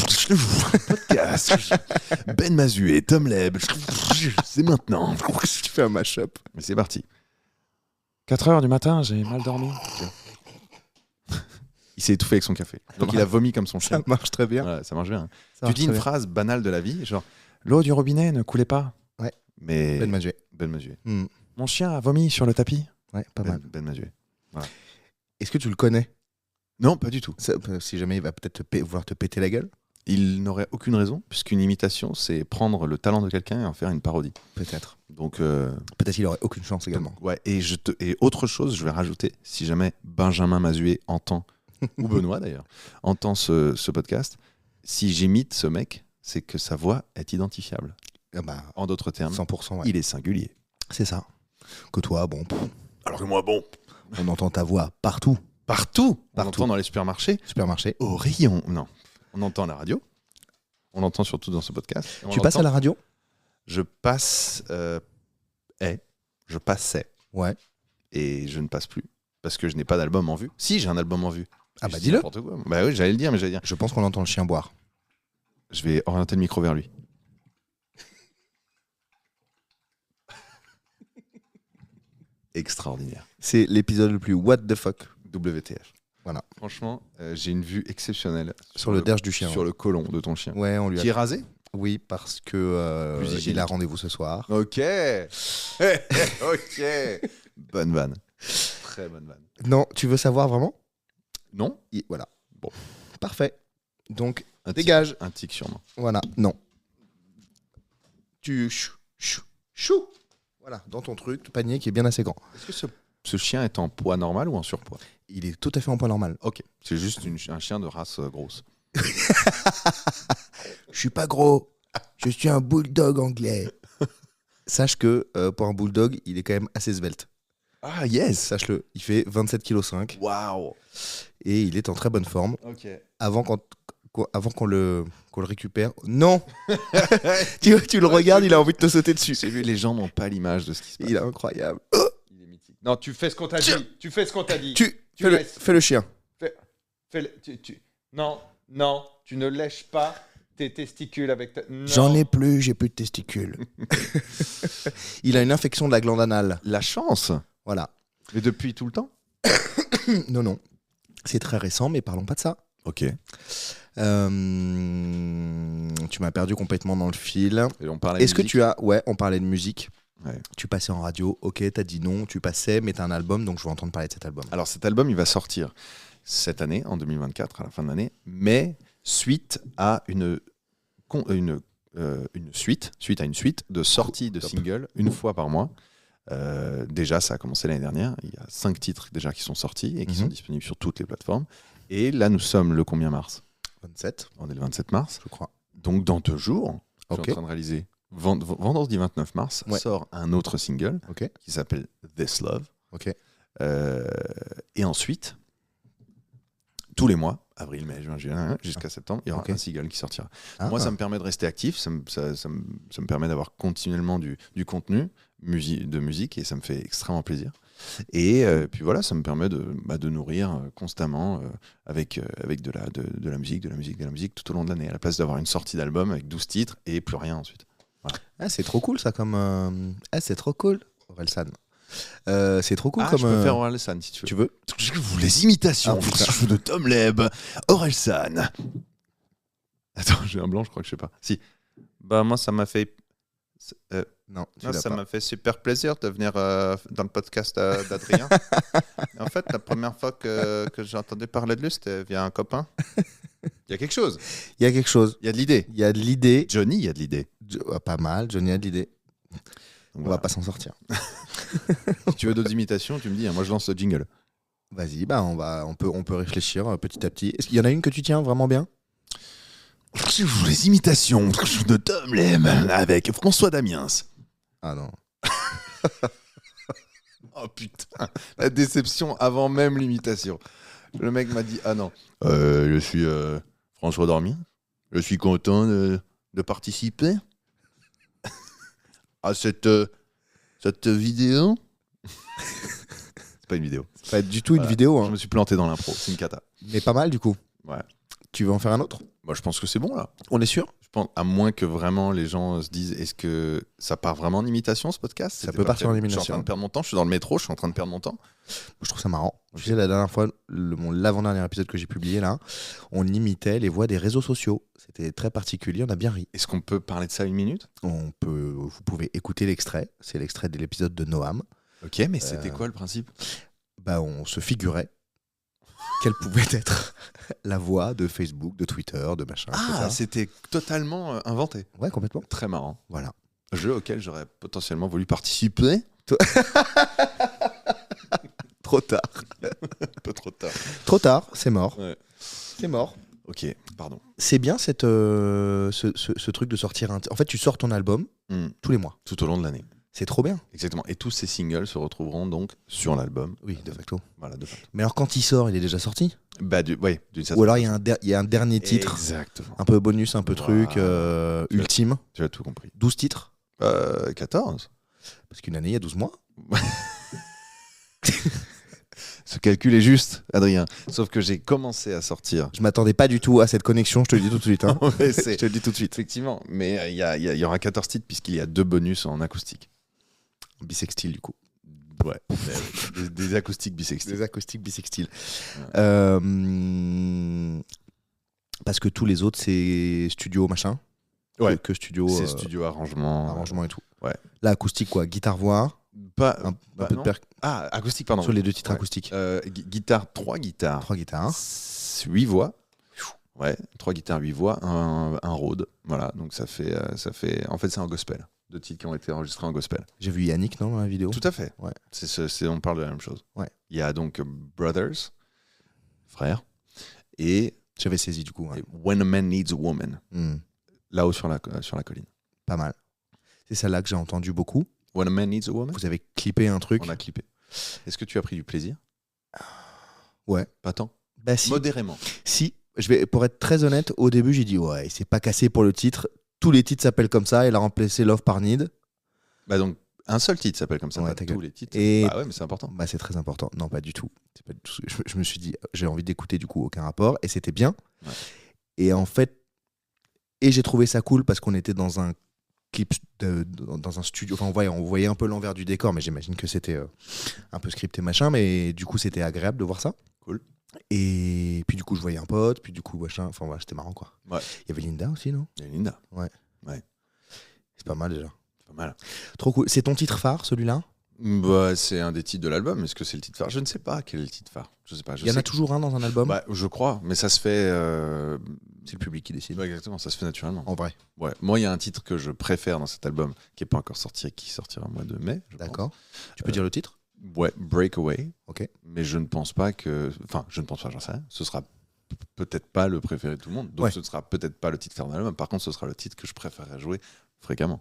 Podcast. Ben Mazué, Tom Leb. C'est maintenant. Tu fais un mash-up. Mais c'est parti. 4h du matin, j'ai mal dormi. Il s'est étouffé avec son café. Donc il a vomi comme son chien. Ça marche très bien. Ouais, ça marche bien. Tu dis une phrase banale de la vie, genre l'eau du robinet ne coulait pas. Ouais. Mais Ben Mazué. Ben Mazué. Mon chien a vomi sur le tapis. Ouais, pas mal. Ben Mazué. Voilà. Est-ce que tu le connais? Non, pas du tout. Si jamais il va peut-être vouloir te péter la gueule? Il n'aurait aucune raison, puisqu'une imitation, c'est prendre le talent de quelqu'un et en faire une parodie. Peut-être. Donc peut-être qu'il aurait aucune chance également. Donc, ouais. Et autre chose, je vais rajouter, si jamais Benjamin Mazué entend, ou Benoît d'ailleurs, entend ce podcast, si j'imite ce mec, c'est que sa voix est identifiable. En d'autres termes, 100%, ouais. Il est singulier. C'est ça. Que toi, bon. Alors que moi, bon. On entend ta voix partout. Partout. On entend dans les supermarchés. Au rayon. Non. On entend à la radio. On l'entend surtout dans ce podcast. Tu passes à la radio? Je passe. Je passais. Ouais. Et je ne passe plus. Parce que je n'ai pas d'album en vue. Si, j'ai un album en vue. Ah bah dis-le. Bah oui, j'allais le dire, mais j'allais dire. Je pense qu'on entend le chien boire. Je vais orienter le micro vers lui. Extraordinaire. C'est l'épisode le plus what the fuck. WTF. Voilà. Franchement, j'ai une vue exceptionnelle Sur le derge du chien. Sur le côlon de ton chien. Ouais, on lui a... Qui est rasé? Oui, parce que il a rendez-vous ce soir. Ok. Ok. Bonne vanne. Très bonne vanne. Non, tu veux savoir vraiment? Non? Voilà. Bon. Parfait. Donc, Un dégage. Un tic sûrement. Voilà. Non. Tu... Chou. Voilà, dans ton truc, ton panier qui est bien assez grand. Est-ce que ce chien est en poids normal ou en surpoids? Il est tout à fait en poids normal. Ok. C'est juste un chien de race grosse. Je suis pas gros. Je suis un bulldog anglais. Sache que pour un bulldog, il est quand même assez svelte. Ah yes. Sache-le, il fait 27,5 kg. Waouh. Et il est en très bonne forme. Ok. Avant qu'on le récupère. Non. tu le regardes, il a envie de te sauter dessus. J'ai vu, les gens n'ont pas l'image de ce qui se passe. Il est incroyable. Il est mythique. Non, tu fais ce qu'on t'a dit. Tu fais ce qu'on t'a dit. Fais le chien. Non, tu ne lèches pas tes testicules avec ta... Non. J'en ai plus, j'ai plus de testicules. Il a une infection de la glande anale. La chance. Voilà. Et depuis tout le temps? Non. C'est très récent, mais parlons pas de ça. Ok. Tu m'as perdu complètement dans le fil. Et on parlait Est-ce que tu as... Ouais, on parlait de musique. Ouais. Tu passais en radio, ok, t'as dit non, tu passais, mais t'as un album, donc je veux entendre parler de cet album. Alors cet album, il va sortir cette année, en 2024, à la fin de l'année, mais suite à une suite de sorties de singles une fois par mois. Déjà, ça a commencé l'année dernière. Il y a 5 titres déjà qui sont sortis et qui sont disponibles sur toutes les plateformes. Et là, nous sommes le combien mars? 27. On est le 27 mars. Je crois. Donc dans 2 jours, je suis Ok. en train de réaliser. Vendredi 29 mars sort un autre single qui s'appelle This Love. Ok. Et ensuite, tous les mois, avril, mai, juin, juillet, jusqu'à septembre, il y aura un single qui sortira. Moi, ça me permet de rester actif, ça me permet d'avoir continuellement du contenu de musique et ça me fait extrêmement plaisir. Et puis voilà, ça me permet de nourrir constamment avec de la musique tout au long de l'année, à la place d'avoir une sortie d'album avec 12 titres et plus rien ensuite. Voilà. Ah, c'est trop cool ça comme... c'est trop cool, Orelsan. C'est trop cool comme... Je peux faire Orelsan si tu veux. Tu veux? Les imitations de Tom Leb, Orelsan. Attends, j'ai un blanc, je crois que je sais pas. Si. Bah moi ça m'a fait non, ça m'a fait super plaisir de venir dans le podcast d'Adrien. En fait, la première fois que j'ai entendu parler de lui, c'était via un copain. Il y a quelque chose. Il y a quelque chose. Il y a de l'idée. Il y a de l'idée. Johnny, il y a de l'idée. Pas mal, Johnny a de l'idée. Donc, on va pas s'en sortir. Si tu veux d'autres imitations, tu me dis. Moi, je lance le jingle. Vas-y, on peut réfléchir petit à petit. Est-ce qu'il y en a une que tu tiens vraiment bien? Les imitations de Tom Lem avec François Damiens. Ah non. Oh putain, la déception avant même l'imitation. Le mec m'a dit ah non. Je suis François Damiens. Je suis content de participer à cette vidéo. C'est pas une vidéo. C'est pas du tout une vidéo. Hein. Je me suis planté dans l'impro. C'est une cata. Mais pas mal du coup. Ouais. Tu veux en faire un autre? Moi, je pense que c'est bon là. On est sûr? Je pense, à moins que vraiment les gens se disent est-ce que ça part vraiment en imitation ce podcast? Ça peut partir en imitation. Je suis en train de perdre mon temps. Je suis dans le métro. Je suis en train de perdre mon temps. Je trouve ça marrant. Tu sais, la dernière fois, l'avant-dernier épisode que j'ai publié là, on imitait les voix des réseaux sociaux. C'était très particulier. On a bien ri. Est-ce qu'on peut parler de ça une minute? Vous pouvez écouter l'extrait. C'est l'extrait de l'épisode de Noam. Ok, mais c'était quoi le principe? On se figurait quelle pouvait être la voix de Facebook, de Twitter, de machin. Ah, c'était totalement inventé. Ouais, complètement. Très marrant. Voilà. Jeu auquel j'aurais potentiellement voulu participer. Trop tard. Un peu trop tard. Trop tard, c'est mort. Ouais. C'est mort. Ok, pardon. C'est bien ce truc de sortir un... En fait, tu sors ton album tous les mois. Tout au long de l'année. C'est trop bien. Exactement. Et tous ces singles se retrouveront donc sur l'album. Oui, de facto. Voilà, de facto. Mais alors, quand il sort, il est déjà sorti? Bah, d'une certaine Ou alors, il y a un dernier titre. Exactement. Un peu bonus, un peu truc, ultime. Tu as tout compris. 12 titres. 14. Parce qu'une année, il y a 12 mois. Ce calcul est juste, Adrien. Sauf que j'ai commencé à sortir. Je m'attendais pas du tout à cette connexion, je te le dis tout de suite. Hein. Je te le dis tout de suite. Effectivement. Mais il y aura 14 titres puisqu'il y a 2 bonus en acoustique. Bisextile, du coup. Ouais. Des acoustiques bisextiles. Des acoustiques bisextiles. Ouais. Parce que tous les autres, c'est studio machin. Ouais. Que studio. C'est studio arrangement. Arrangement et tout. Ouais. Là, acoustique, quoi. Guitare-voix. Pas, Un peu de non. perc. Ah, acoustique, pardon. Sur les 2 titres Ouais. acoustiques. Guitare, 3 guitares. 3 guitares. 8 voix. Ouais, 3 guitares, 8 voix, un Rhodes. Voilà, donc ça fait. En fait, c'est un gospel. 2 titres qui ont été enregistrés en gospel. J'ai vu Yannick, non, dans la vidéo. Tout à fait. Ouais. On parle de la même chose. Ouais. Il y a donc Brothers, frères, et J'avais saisi, du coup. Ouais. When a Man Needs a Woman, Hmm. là-haut sur la colline. Pas mal. C'est celle-là que j'ai entendu beaucoup. When a Man Needs a Woman, Vous avez clippé un truc. on a clippé. Est-ce que tu as pris du plaisir? Ouais. Pas tant. Bah si. Modérément. Si, pour être très honnête, au début j'ai dit ouais, il s'est pas cassé pour le titre. Tous les titres s'appellent comme ça. Il a remplacé Love par Need. Bah donc, un seul titre s'appelle comme ça, Ouais, pas ta tous gueule. les titres. Et Bah ouais, mais c'est important. bah c'est très important. Non, pas du tout. C'est pas du tout. Je me suis dit, j'ai envie d'écouter du coup aucun rapport et c'était bien. Ouais. Et en fait, j'ai trouvé ça cool parce qu'on était dans un clip dans un studio. Enfin, on voyait un peu l'envers du décor, mais j'imagine que c'était un peu scripté machin. Mais du coup, c'était agréable de voir ça. Cool. Et puis du coup, je voyais un pote. Puis du coup, machin. Enfin, voilà, c'était marrant quoi. Ouais. Il y avait Linda aussi, non? Il y a Linda. C'est pas mal déjà. C'est pas mal. Trop cool. C'est ton titre phare, celui-là? Bah, c'est un des titres de l'album. Est-ce que c'est le titre phare? Je ne sais pas quel est le titre phare. Je sais pas. Il y en a toujours un dans un album? Bah, je crois, mais ça se fait. C'est le public qui décide. Ouais, exactement, ça se fait naturellement. En vrai. Ouais. Moi, il y a un titre que je préfère dans cet album qui n'est pas encore sorti et qui sortira au mois de mai. je D'accord. Tu peux dire le titre? pense. Ouais, Breakaway. Ok. Mais je ne pense pas que. Enfin, je ne pense pas, j'en sais rien. Ce sera peut-être pas le préféré de tout le monde. Donc, Ouais. ce ne sera peut-être pas le titre phare de l'album. Par contre, ce sera le titre que je préférerais jouer fréquemment.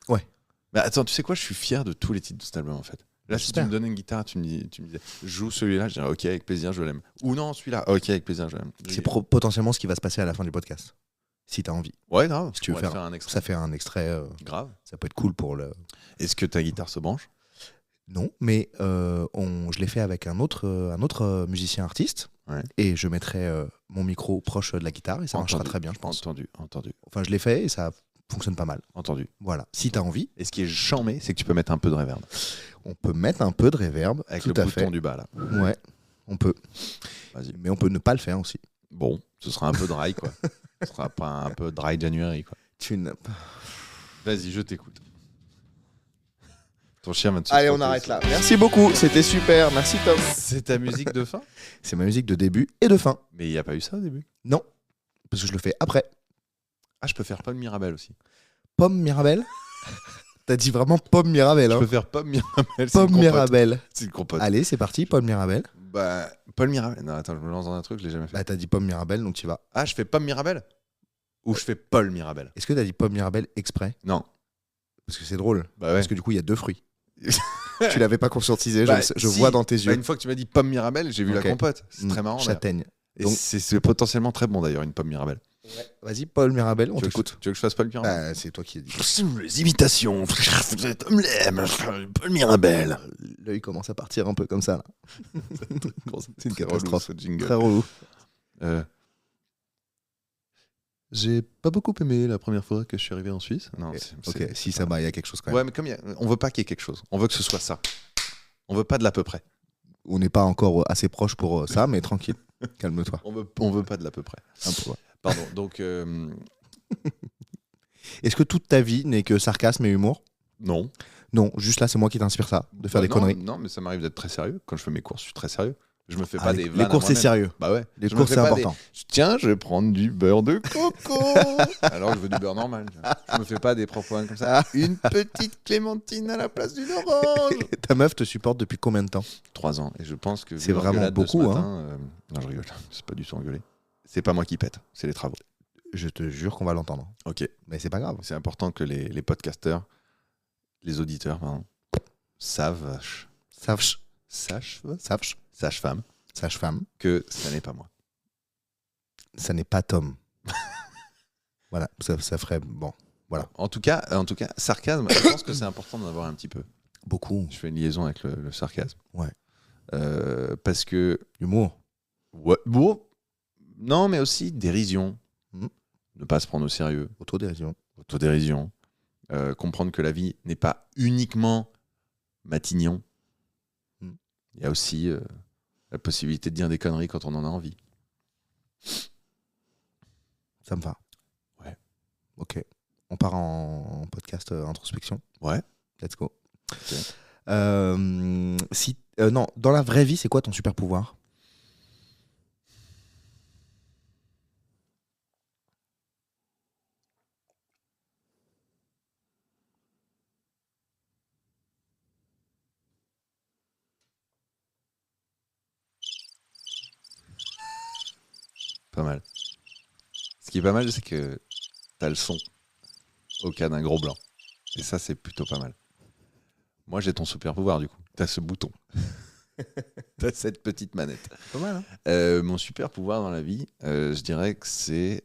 Ouais. Mais attends, tu sais quoi? Je suis fier de tous les titres de cet album en fait. Là, si tu J'espère. me donnais une guitare, tu me disais, joue celui-là, je dirais ok, avec plaisir, je l'aime. Ou non, celui-là, ok, avec plaisir, je l'aime. C'est potentiellement ce qui va se passer à la fin du podcast. Si t'as envie. Ouais, grave. Si tu veux On va faire un extrait. Ça fait un extrait. Grave. Ça peut être cool pour le. Est-ce que ta guitare se branche? Non, mais je l'ai fait avec un autre musicien artiste. Ouais. Et je mettrai mon micro proche de la guitare et ça marchera très bien, je pense. Entendu. Enfin, je l'ai fait et ça fonctionne pas mal. Entendu. Voilà. Si t'as envie, Et ce qui est charmé, c'est que tu peux mettre un peu de reverb. on peut mettre un peu de reverb. Avec tout le à bouton fait. du bas là. Ouais, on peut. Vas-y. Mais on peut ne pas le faire aussi. Bon, ce sera un peu dry quoi. Ce sera pas un peu dry January quoi. Tu n'as pas. Vas-y, je t'écoute. Ton chien va te Allez, on arrête là. Merci beaucoup, c'était super. Merci Tom. C'est ta musique de fin? C'est ma musique de début et de fin. Mais il n'y a pas eu ça au début. Non, parce que je le fais après. Ah, je peux faire Pomme Mirabelle aussi. Pomme Mirabelle. T'as dit vraiment Pomme Mirabelle. Je Hein. peux faire Pomme Mirabelle. c'est une Pomme compote. Mirabelle. C'est une compote. Allez, c'est parti, Pomme Mirabelle. Bah, Pomme Mirabelle. Non, attends, je me lance dans un truc, je l'ai jamais fait. Bah, t'as dit Pomme Mirabelle, donc tu vas. Ah, je fais Pomme Mirabelle? Ou je fais Paul Mirabelle? Est-ce que t'as dit Pomme Mirabelle exprès? Non. Parce que c'est drôle. Bah ouais. Parce que du coup, il y a 2 fruits. Tu l'avais pas conscientisé, Bah, je si. vois dans tes yeux. Bah, une fois que tu m'as dit Pomme Mirabelle, j'ai vu Ok. la compote. C'est très marrant. d'ailleurs. Châtaigne. Et Donc- c'est potentiellement très bon d'ailleurs, une Pomme Mirabelle. Vas-y, Paul Mirabelle, on Tu veux que t'écoute. tu veux que je fasse Paul Mirabelle? Bah, c'est toi qui as dit. Les imitations, Paul Mirabelle. L'œil commence à partir un peu comme ça. Là. C'est une catastrophe. Relou, ce jingle. Très relou. J'ai pas beaucoup aimé la première fois que je suis arrivé en Suisse. Non, Ok, si ça va, il y a quelque chose quand même. Ouais, mais comme on veut pas qu'il y ait quelque chose. On veut que ce soit ça. On veut pas de l'à peu près. On n'est pas encore assez proche pour ça, mais tranquille. Calme-toi. On veut pas de l'à peu près. Un peu, ouais. Pardon. Donc Est-ce que toute ta vie n'est que sarcasme et humour? non. Non, juste là, c'est moi qui t'inspire ça, de faire des Non, conneries. Non, mais ça m'arrive d'être très sérieux. Quand je fais mes courses, je suis très sérieux. Je me fais Ah, pas les des vannes. courses, à c'est moi-même. sérieux. Bah ouais. Les Je me courses, fais c'est pas important. Tiens, je vais prendre du beurre de coco. Alors je veux du beurre normal. Tu vois. Je me fais pas des propres comme ça. Une petite clémentine à la place d'une orange. Ta meuf te supporte depuis combien de temps? 3 ans. Et je pense que C'est vu vraiment l'engueulade de ce beaucoup, matin, non, je rigole. C'est pas du tout engueulé. C'est pas moi qui pète, c'est les travaux. Je te jure qu'on va l'entendre. Ok. Mais c'est pas grave. C'est important que les podcasteurs, les auditeurs, pardon, sachent Sage-femme, que ça n'est pas moi. ça n'est pas Tom. Voilà, ça ferait. Bon, voilà. En tout cas, sarcasme, je pense que c'est important d'en avoir un petit peu. Beaucoup. Je fais une liaison avec le sarcasme. Ouais. Parce que. Humour. Ouais, bon, non, mais aussi dérision. Mhm. Ne pas se prendre au sérieux. Autodérision. Autodérision. Comprendre que la vie n'est pas uniquement Matignon. Il y a aussi la possibilité de dire des conneries quand on en a envie. Ça me va. Ouais. Ok. On part en podcast introspection. Ouais. Let's go. Okay. Non, dans la vraie vie, c'est quoi ton super pouvoir? Pas mal. Ce qui est pas mal, c'est que t'as le son au cas d'un gros blanc. Et ça, c'est plutôt pas mal. Moi, j'ai ton super pouvoir, du coup. T'as ce bouton. T'as cette petite manette. Pas mal, hein? Mon super pouvoir dans la vie, je dirais que c'est...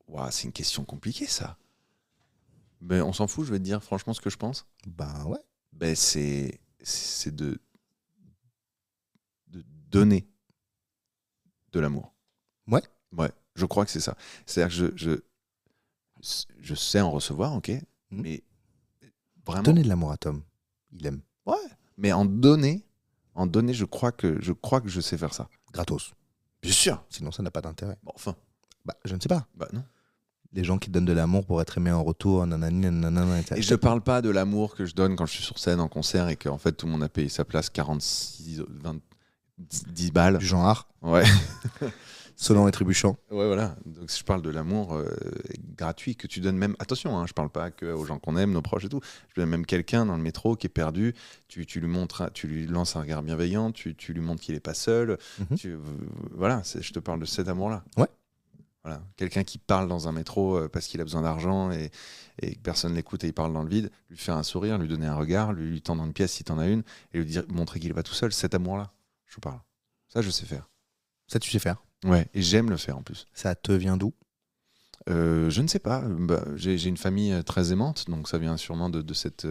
Ouah, c'est une question compliquée, ça. Mais on s'en fout, je vais te dire franchement ce que je pense. Ben ouais. Ben, c'est de donner de l'amour. Ouais. Ouais, je crois que c'est ça. C'est-à-dire que je sais en recevoir, ok, mais vraiment... Donner de l'amour à Tom. Il aime. Ouais, mais en donner, je crois que je sais faire ça. Gratos. Bien sûr. Sinon, ça n'a pas d'intérêt. Bon, enfin. Bah, je ne sais pas. Bah non. Les gens qui te donnent de l'amour pour être aimé en retour, nanani, nanana, etc. Et je parle pas de l'amour que je donne quand je suis sur scène en concert et qu'en fait tout le monde a payé sa place 46, 20, 10 balles. Du genre, Ouais. sonnant et trébuchant. Ouais, voilà. Donc je parle de l'amour gratuit que tu donnes même. Attention, hein, je parle pas que aux gens qu'on aime, nos proches et tout. Je donne même quelqu'un dans le métro qui est perdu. Tu lui montres, tu lui lances un regard bienveillant. Tu lui montres qu'il est pas seul. Voilà, je te parle de cet amour-là. Ouais. Voilà. Quelqu'un qui parle dans un métro parce qu'il a besoin d'argent et que personne l'écoute et il parle dans le vide, lui faire un sourire, lui donner un regard, lui tendre une pièce si t'en as une et lui dire, montrer qu'il est pas tout seul. Cet amour-là, je parle. Ça, je sais faire. Ça, tu sais faire. Ouais, et j'aime le faire en plus. Ça te vient d'où? Je ne sais pas. J'ai une famille très aimante, donc ça vient sûrement de cette...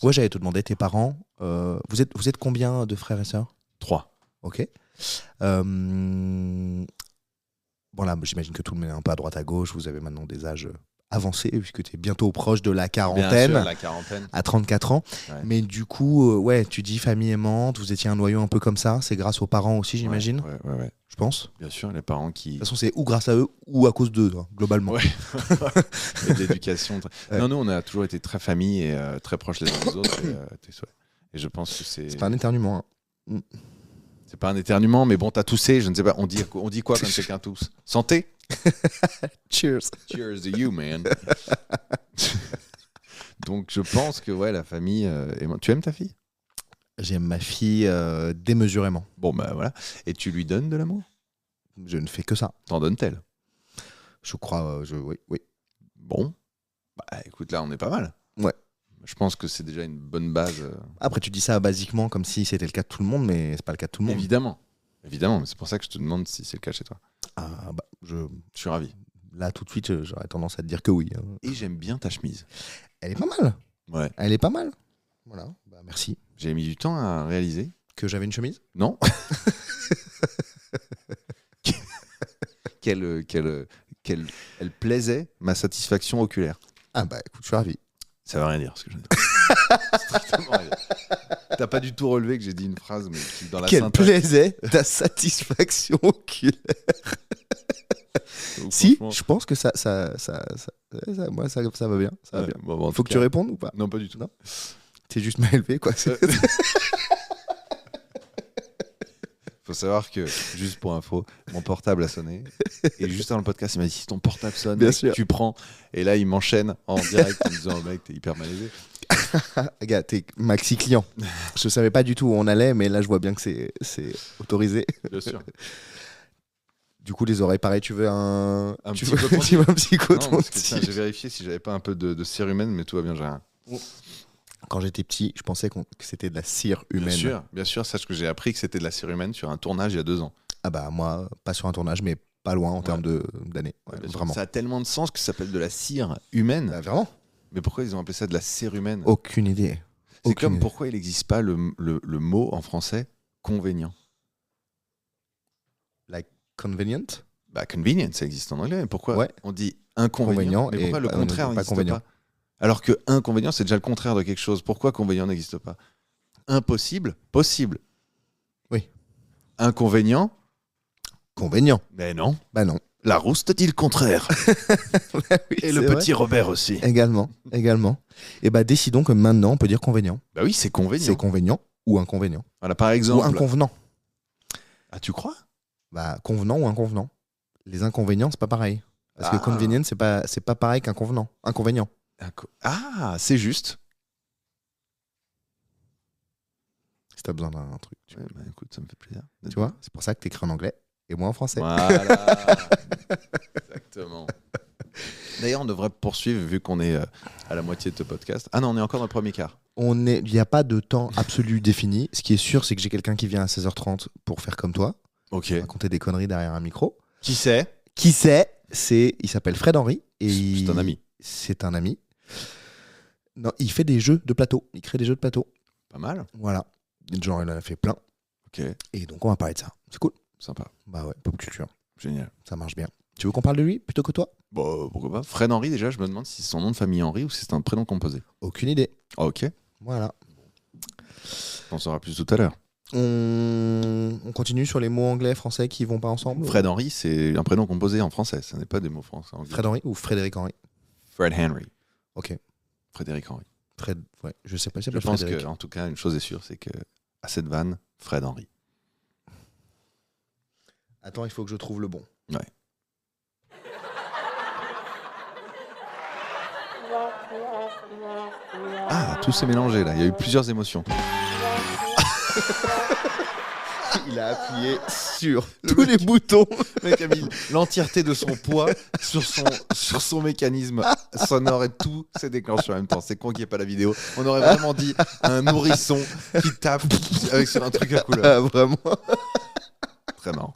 Ouais, j'allais te demander, tes parents, vous êtes combien de frères et sœurs? 3. Ok. Bon là, j'imagine que tout le monde est un peu à droite à gauche. Vous avez maintenant des âges avancés, puisque tu es bientôt proche de la quarantaine. Bien sûr, la quarantaine. À 34 ans. Ouais. Mais du coup, ouais, tu dis famille aimante, vous étiez un noyau un peu comme ça. C'est grâce aux parents aussi, j'imagine. Ouais. Je pense. Bien sûr, les parents qui... De toute façon, c'est ou grâce à eux ou à cause d'eux, hein, globalement. Ouais. Et de l'éducation. Ouais. Non, nous, on a toujours été très famille et très proches les uns des autres. Et je pense que c'est... C'est pas un éternuement. Hein. C'est pas un éternuement, mais bon, t'as toussé, je ne sais pas. On dit quoi quand quelqu'un tousse? Santé? Cheers. Cheers to you, man. Donc, je pense que ouais, la famille... Tu aimes ta fille? J'aime ma fille démesurément. Bon, bah voilà. Et tu lui donnes de l'amour? Je ne fais que ça. T'en donnes-t-elle? Je crois, oui. Bon. Bah écoute, là, on est pas mal. Ouais. Je pense que c'est déjà une bonne base. Après, tu dis ça basiquement comme si c'était le cas de tout le monde, mais c'est pas le cas de tout le monde. Évidemment, mais c'est pour ça que je te demande si c'est le cas chez toi. Ah, bah, Je suis ravi. là, tout de suite, j'aurais tendance à te dire que oui. Hein. Et j'aime bien ta chemise. Elle est pas mal. Ouais. Elle est pas mal. Voilà. Bah, merci. J'ai mis du temps à réaliser. Que j'avais une chemise? Non. Elle plaisait ma satisfaction oculaire. Ah bah écoute, je suis ravi. Ça veut rien dire ce que je dis. Strictement rien. T'as pas du tout relevé que j'ai dit une phrase, mais qui dans la Qu'elle syntaxe. plaisait ta satisfaction oculaire. Donc, Si, franchement, je pense que ça moi, ça va bien. Ça va ouais, bien. bon, en Faut tout que cas- tu répondes ou pas? Non, pas du tout. Non. T'es juste mal élevé, quoi. Faut savoir que, juste pour info, mon portable a sonné. Et juste avant le podcast, il m'a dit si ton portable sonne, Bien mec, sûr. tu prends. Et là, il m'enchaîne en direct en me disant mec, t'es hyper malaisé. Gars, t'es maxi client. Je savais pas du tout où on allait, mais là, je vois bien que c'est autorisé. Bien sûr. Du coup, les oreilles, pareil, tu veux un Un tu petit veux, coton. tu veux un petit Non, coton parce que, tiens, j'ai vérifié si j'avais pas un peu de cire humaine, mais tout va bien, j'ai rien. Quand j'étais petit, je pensais que c'était de la cire humaine. Bien sûr, sache que j'ai appris que c'était de la cire humaine sur un tournage il y a 2 ans. Ah bah moi, pas sur un tournage, mais pas loin en termes d'années. Ouais, Bien sûr. vraiment. Ça a tellement de sens que ça s'appelle de la cire humaine. Bah, vraiment. Mais pourquoi ils ont appelé ça de la cire humaine? Aucune idée. C'est Aucune comme idée. pourquoi il n'existe pas le mot en français convénient. Like convenient. Bah, convenient, ça existe en anglais. Mais pourquoi Ouais. on dit inconvénient? Convénient Mais pourquoi et le pas- contraire pas n'existe convénient. pas? Alors que inconvénient, c'est déjà le contraire de quelque chose. Pourquoi convénient n'existe pas? Impossible, possible. Oui. Inconvénient, Convénient. mais non. Bah non. Larousse te dit le contraire. Oui, Et le c'est petit Robert aussi. vrai. Également. Et bah décidons que maintenant on peut dire convénient. Bah oui, c'est convénient. C'est convénient ou inconvénient. Voilà, par Ou exemple. inconvenant. Ah, tu crois? Bah convenant ou inconvenant. Les inconvénients, c'est pas pareil. Parce que convenient, c'est pas pareil qu'inconvenant. Inconvénient. Ah, c'est juste. Si t'as besoin d'un truc. Ouais, bah, écoute, ça me fait plaisir. Tu vois, c'est pour ça que t'écris en anglais et moi en français. Voilà. Exactement. D'ailleurs, on devrait poursuivre vu qu'on est à la moitié de ce podcast. Ah non, on est encore dans le premier quart. Il n'y a pas de temps absolu défini. Ce qui est sûr, c'est que j'ai quelqu'un qui vient à 16h30 pour faire comme toi, Ok. raconter des conneries derrière un micro. Qui c'est? Qui c'est? Il s'appelle Fred Henry. Et C'est un ami. C'est un ami. Non, il fait des jeux de plateau. Il crée des jeux de plateau. Pas mal. Voilà. Genre, il en a fait plein. Ok. Et donc, on va parler de ça. C'est cool. Sympa. Bah ouais, pop culture. Génial. Ça marche bien. Tu veux qu'on parle de lui plutôt que toi? Bon, pourquoi pas. Fred Henry, déjà, je me demande si c'est son nom de famille Henry ou si c'est un prénom composé. Aucune idée. Ah, ok. Voilà. On en saura plus tout à l'heure. On continue sur les mots anglais, français qui vont pas ensemble. Fred Henry, c'est un prénom composé en français. Ce n'est pas des mots français. Fred Henry ou Frédéric Henry? Fred Henry. Ok. Frédéric Henry. Fred, ouais. Je sais pas si Je c'est pense Frédéric. qu'en tout cas, une chose est sûre, c'est que à cette vanne, Fred Henry. Attends, il faut que je trouve le bon. Ouais. Ah, tout s'est mélangé là. Il y a eu plusieurs émotions. Il a appuyé sur tous les boutons. Le mec a mis l'entièreté de son poids sur son mécanisme sonore et tout s'est déclenché en même temps. C'est con qu'il n'y ait pas la vidéo. On aurait vraiment dit un nourrisson qui tape sur un truc à couleur. Vraiment. Très marrant.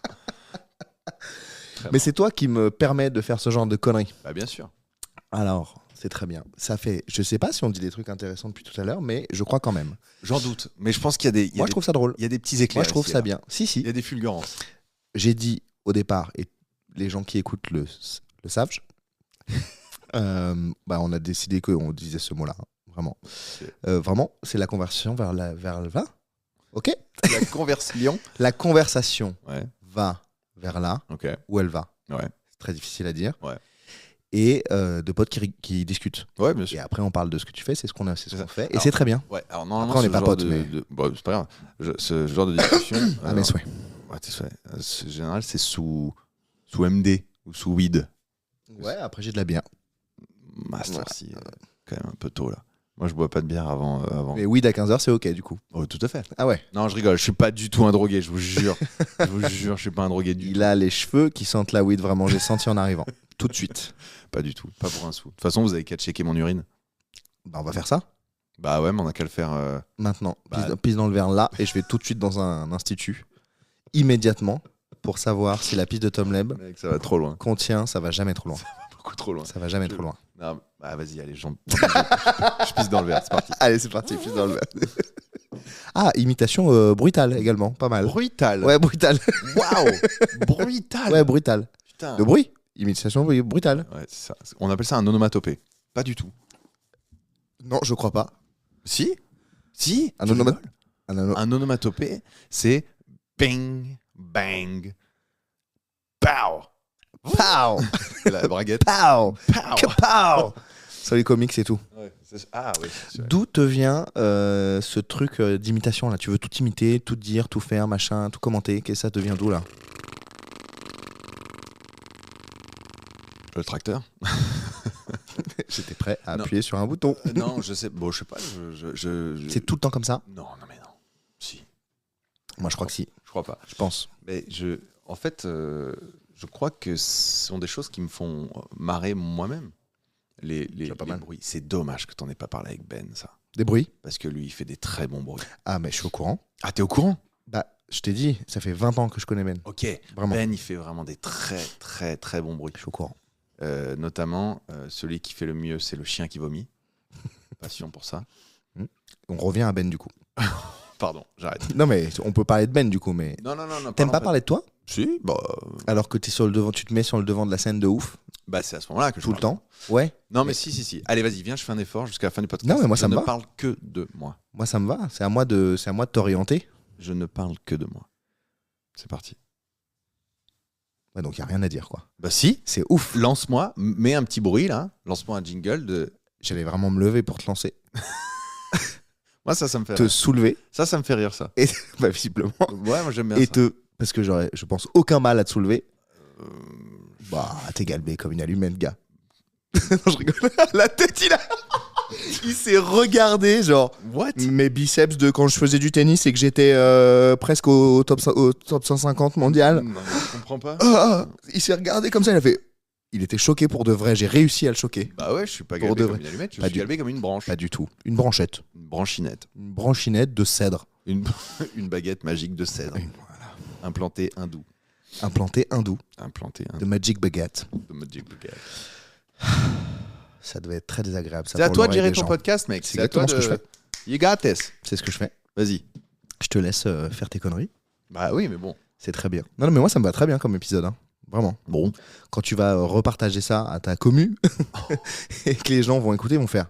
Mais c'est toi qui me permets de faire ce genre de conneries. Bah, bien sûr. Alors, c'est très bien. Ça fait. Je sais pas si on dit des trucs intéressants depuis tout à l'heure, mais je crois quand même. J'en doute. Mais je pense qu'il y a des. Moi, je trouve ça drôle. Il y a des petits éclairs. Moi, je trouve ici, ça là. bien. Si. Il y a des fulgurances. J'ai dit au départ, et les gens qui écoutent le savent, on a décidé qu'on disait ce mot-là. Hein, vraiment. Vraiment, c'est la conversation vers le vin. Ok. La conversion. La conversation Ouais. va vers là Ok. où elle va. Ouais. C'est très difficile à dire. Ouais. Et de potes qui discutent. Ouais, bien Et sûr. après, on parle de ce que tu fais, c'est ce qu'on fait. Et Alors, c'est très bien. Ouais. Alors normalement, Après, on ce n'est pas genre potes, mais- bon, c'est pas grave. Ce genre de discussion. Ah, mais souhait. Ouais, tes souhaits. En général, c'est sous MD ou sous weed. Ouais, après, j'ai de la bière. Master, si, quand même un peu tôt là. Moi, je bois pas de bière avant. Mais weed à 15h, c'est ok du coup. Oh, tout à fait. Ah ouais. Non, je rigole. Je suis pas du tout un drogué. Je vous jure. Je vous jure, je suis pas un drogué du tout. Il a les cheveux qui sentent la weed, vraiment. J'ai senti en arrivant. Tout de suite. Pas du tout. Pas pour un sou. De toute façon, vous avez qu'à checker mon urine. Bah, on va faire ça Bah ouais, mais on a qu'à le faire. maintenant. Bah- Pisse dans le verre là, et je vais tout de suite dans un institut. Immédiatement. Pour savoir si la piste de Tom Leb Mec, ça va trop loin. contient, ça va jamais trop loin. Beaucoup trop loin. Ça va jamais trop loin. Non, bah vas-y, allez, je pisse dans le verre. C'est parti. Allez, c'est parti, pisse dans le verre. Ah, imitation brutale également, pas mal. Brutal. Ouais, brutale. Waouh. Brutal. Ouais, brutale. Putain. Le bruit. Imitation brutale. Ouais, c'est ça. On appelle ça un onomatopée. Pas du tout. Non, je crois pas. Si. Si. Un Tu onoma- rigoles Un Un onomatopée, c'est bing, bang, pow. Pow. C'est la braguette. Pow. Pow. Kapow. Sur les comics et tout. Ouais, ah oui, c'est sûr. D'où te vient ce truc d'imitation là? Tu veux tout imiter, tout dire, tout faire, machin, tout commenter. Qu'est-ce que ça te vient d'où là? Le tracteur. J'étais prêt à Non. appuyer sur un bouton. Non, je sais. Bon, je sais pas. C'est tout le temps comme ça? Non, mais non. Si. Moi je crois que si. Je crois pas. Je pense. Mais en fait, je crois que ce sont des choses qui me font marrer moi-même. Les pas mal. bruits. C'est dommage que t'en aies pas parlé avec Ben, ça. Des bruits? Parce que lui, il fait des très bons bruits. Ah mais je suis au courant. Ah, t'es au courant? Bah je t'ai dit, ça fait 20 ans que je connais Ben. Ok. Vraiment. Ben, il fait vraiment des très, très, très bons bruits. Je suis au courant. Notamment, celui qui fait le mieux, c'est le chien qui vomit. Passion pour ça. On revient à Ben du coup. Pardon, j'arrête. Non mais on peut parler de Ben du coup, mais Non. t'aimes parlons pas parler de toi? Si, bah. Alors que t'es sur le devant, tu te mets sur le devant de la scène de ouf Bah, c'est à ce moment-là que je tout le parle. temps. Ouais. Non, mais si. Allez, vas-y, viens, je fais un effort jusqu'à la fin du podcast. Non, mais moi, je ça me ne va. parle que de moi. Moi, ça me va. C'est à moi de t'orienter. Je ne parle que de moi. C'est parti. Ouais, donc il y a rien à dire, quoi. Bah, si. C'est ouf. Lance-moi, mets un petit bruit là. Lance-moi un jingle de. J'allais vraiment me lever pour te lancer, Moi, ça me fait te rire. soulever Ça me fait rire, ça. et bah, visiblement Ouais, moi, j'aime bien et ça. parce que j'aurais, je pense, aucun mal à te soulever. Bah, t'es galbé comme une allumette, gars. Non, je rigole. La tête, il s'est regardé, genre. What? Mes biceps de quand je faisais du tennis et que j'étais presque au top 150 mondial. Non, mais je comprends pas. Il s'est regardé comme ça, il était choqué pour de vrai. J'ai réussi à le choquer. Bah ouais, je suis pas Pour galbé de comme vrai. une allumette, je Pas suis du- galbé comme une branche. Pas du tout. Une branchette. Une branchinette. Une branchinette de cèdre. Une, une baguette magique de cèdre. Voilà. Implantée hindou. Implanté hindou. Implantée De hindou. Magic Baguette. De Magic Baguette. Ça devait être très désagréable. Ça, C'est à pour toi de l'oreille gérer des ton gens. podcast, mec. C'est à toi exactement ce que je fais. You got this. C'est ce que je fais. Vas-y. Je te laisse faire tes conneries. Bah oui, mais bon. C'est très bien. Non, mais moi, ça me va très bien comme épisode. Hein. Vraiment. Bon. Quand tu vas repartager ça à ta commu et que les gens vont écouter, ils vont faire